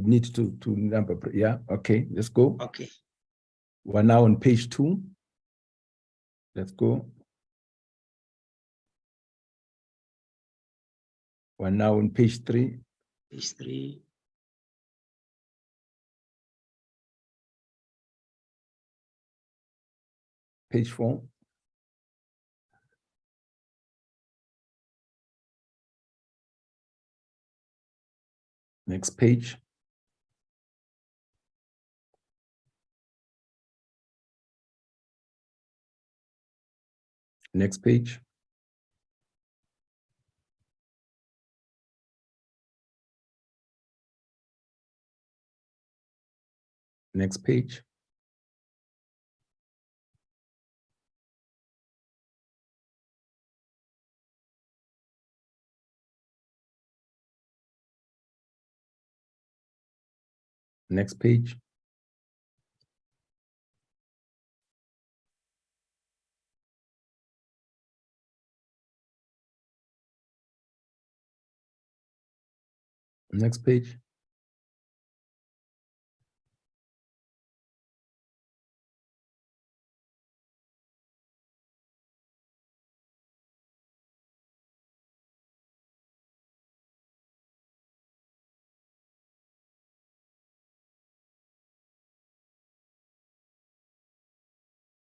need to number. Yeah. Okay. Let's go. Okay. We're now on page 2. Let's go. We're now on page 3. Page 3. Page 4. Next page. Next page. Next page. Next page. Next page.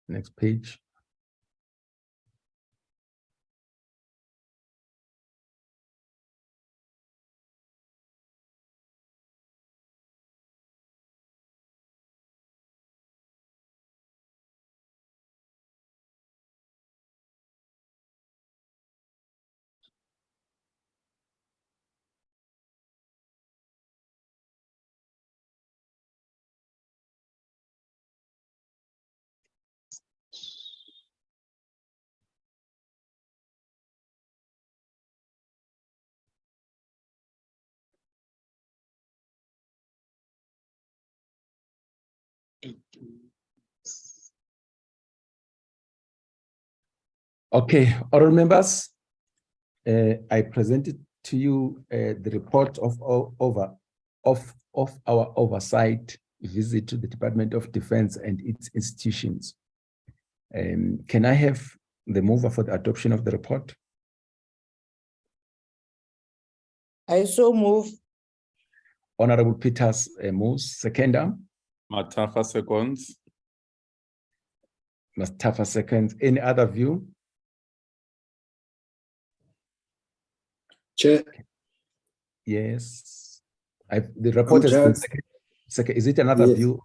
Next page. Okay, oral members, I presented to you the report of our oversight visit to the Department of Defense and its institutions. Can I have the mover for the adoption of the report? I so move. Honorable Peters moves. Seconder. Matafa seconds. Mustafa seconds. Any other view? Chair. Yes. The report has been second. Is it another view?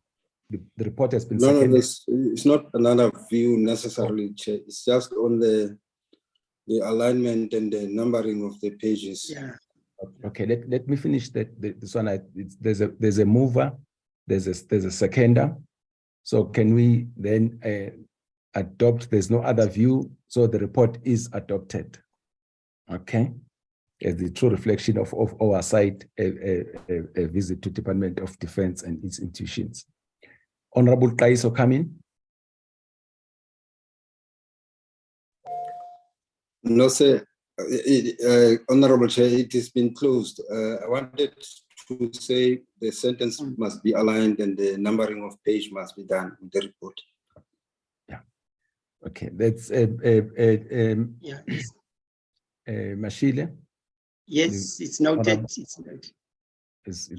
The report has been seconded. No, it's not another view necessarily, Chair. It's just on the alignment and the numbering of the pages. Yeah. Okay, let me finish this one. There's a mover, there's a seconder. So can we then adopt? There's no other view, so the report is adopted. Okay, as the true reflection of our side, a visit to Department of Defense and its institutions. Honorable Kaiso coming. No, sir. Honorable Chair, it has been closed. I wanted to say the sentence must be aligned and the numbering of page must be done in the report. Yeah. Okay. That's Mashile. Yes, it's noted. It's noted. It's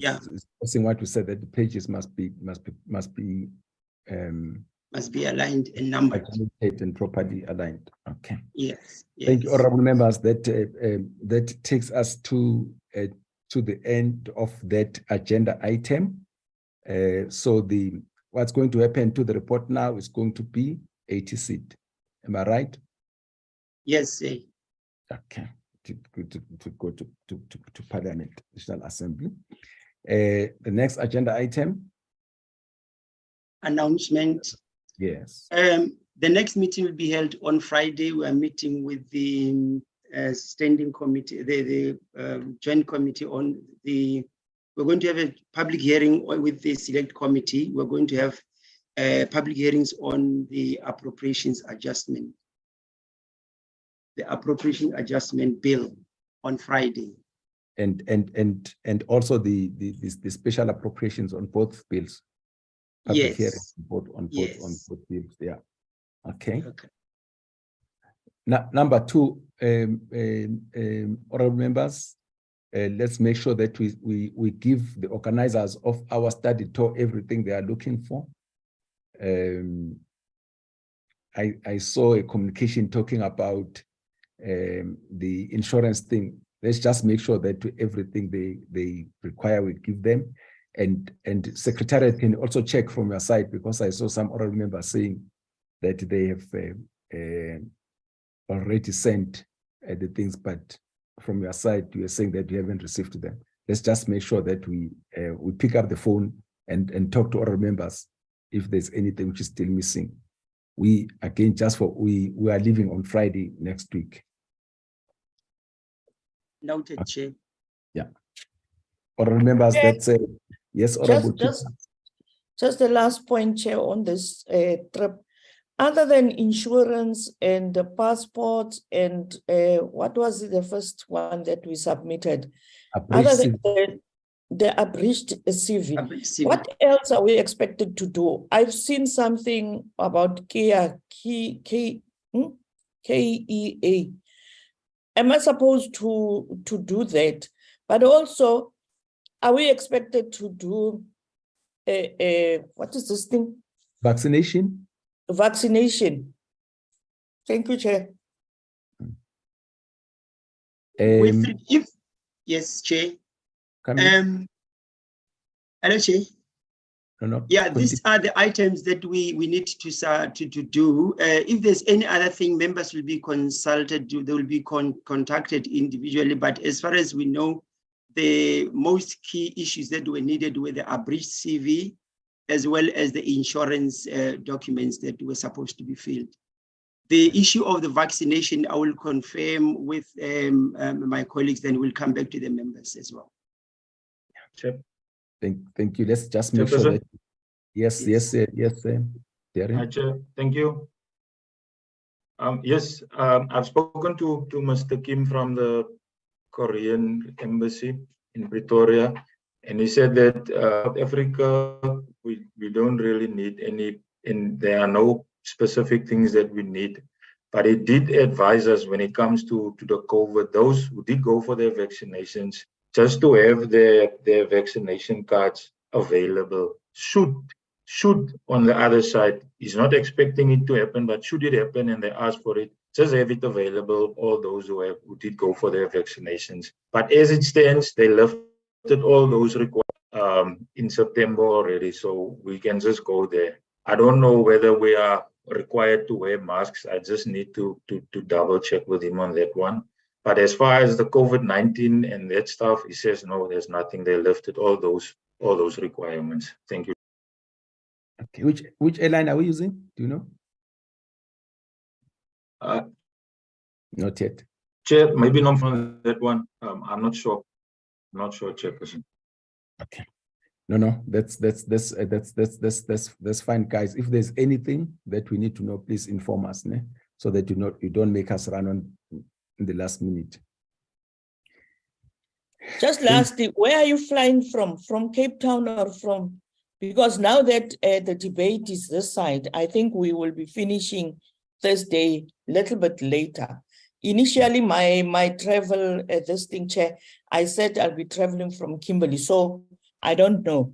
saying what we said, that the pages must be aligned and numbered and properly aligned. Okay. Yes. Thank you, honorable members. That takes us to the end of that agenda item. So what's going to happen to the report now is going to be 80 seat. Am I right? Yes, sir. Okay. To go to Parliament, National Assembly. The next agenda item. Announcement. Yes. The next meeting will be held on Friday. We are meeting with the standing committee, the joint committee on the. We're going to have a public hearing with the select committee. We're going to have public hearings on the appropriations adjustment. The appropriation adjustment bill on Friday. And also the special appropriations on both bills. Public hearings on both bills. Yeah. Okay. Number two, honorable members, let's make sure that we give the organizers of our study tour everything they are looking for. I saw a communication talking about the insurance thing. Let's just make sure that everything they require, we give them. And Secretariat can also check from your side, because I saw some other members saying that they have already sent the things, but from your side, you are saying that you haven't received them. Let's just make sure that we pick up the phone and talk to other members if there's anything which is still missing. We are leaving on Friday next week. Noted, Chair. Yeah. Other members, that's yes, Honorable. Just the last point, Chair, on this trip. Other than insurance and the passports and what was the first one that we submitted? Other than the abridged CV, what else are we expected to do? I've seen something about KEA. Am I supposed to do that? But also, are we expected to do what is this thing? Vaccination. Vaccination. Thank you, Chair. Yes, Chair. Hello, Chair. No. Yeah, these are the items that we need to do. If there's any other thing, members will be consulted. They will be contacted individually. But as far as we know, the most key issues that were needed were the abridged CV, as well as the insurance documents that were supposed to be filled. The issue of the vaccination, I will confirm with my colleagues, then we'll come back to the members as well. Sure. Thank you. Let's just make sure that yes. Chair, thank you. Yes, I've spoken to Mr. Kim from the Korean embassy in Pretoria, and he said that South Africa, we don't really need any, and there are no specific things that we need. But he did advise us when it comes to the COVID, those who did go for their vaccinations, just to have their vaccination cards available. Should on the other side, he's not expecting it to happen, but should it happen and they ask for it, just have it available, all those who did go for their vaccinations. But as it stands, they lifted all those requirements in September already, so we can just go there. I don't know whether we are required to wear masks. I just need to double check with him on that one. But as far as the COVID-19 and that stuff, he says no, there's nothing. They lifted all those requirements. Thank you. Okay, which airline are we using? Do you know? Not yet. Chair, maybe not from that one. I'm not sure. I'm not sure, Chairperson. Okay. No, that's fine, guys. If there's anything that we need to know, please inform us, ne? So that you don't make us run on in the last minute. Just lastly, where are you flying from? From Cape Town or from? Because now that the debate is this side, I think we will be finishing Thursday a little bit later. Initially, my travel this thing, Chair, I said I'll be traveling from Kimberley, so I don't know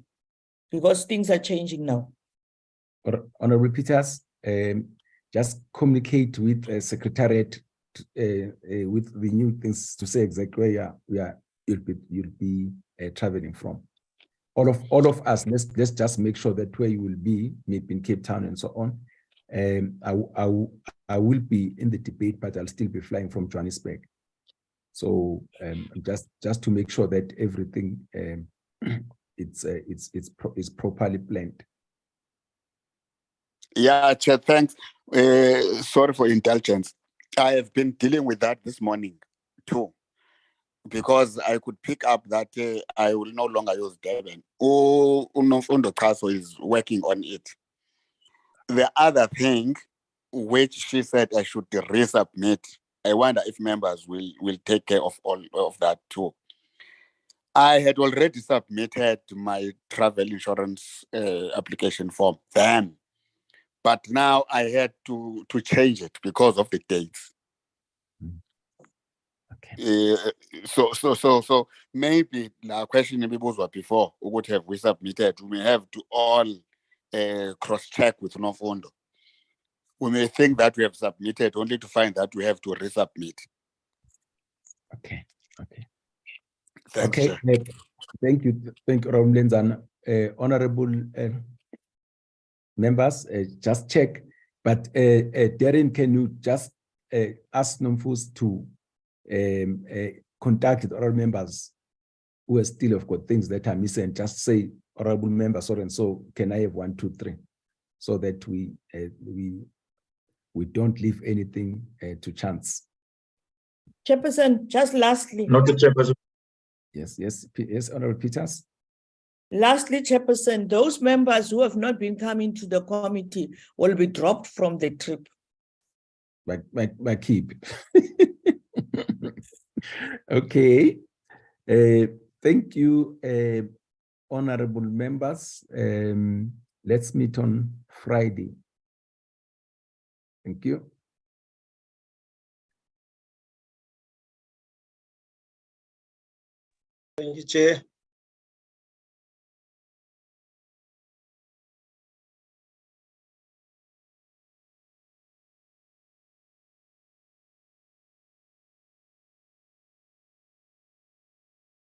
because things are changing now. Honorable Peters, just communicate with Secretariat with the new things to say exactly where you'll be traveling from. All of us, let's just make sure that where you will be, maybe in Cape Town and so on. I will be in the debate, but I'll still be flying from Johannesburg. So just to make sure that everything is properly planned. Yeah, Chair, thanks. Sorry for indulgence. I have been dealing with that this morning too, because I could pick up that I will no longer use Durban. Unomfundo Caso is working on it. The other thing, which she said I should resubmit, I wonder if members will take care of all of that too. I had already submitted my travel insurance application form then, but now I had to change it because of the dates. Okay. So maybe the question was before, would have we submitted? We may have to all cross-check with Nofondo. We may think that we have submitted only to find that we have to resubmit. Okay. Thanks, okay. Chair. Thank you, Romlens and honorable members. Just check, but Darren, can you just ask Nomfus to contact all members who are still have got things that are missing? Just say, honorable member, so and so, can I have 1, 2, 3, so that we don't leave anything to chance. Chairperson, just lastly. Not the Chairperson. Yes, Honorable Peters. Lastly, Chairperson, those members who have not been coming to the committee will be dropped from the trip. My keep. Okay. Thank you, honorable members. Let's meet on Friday. Thank you. Thank you, Chair.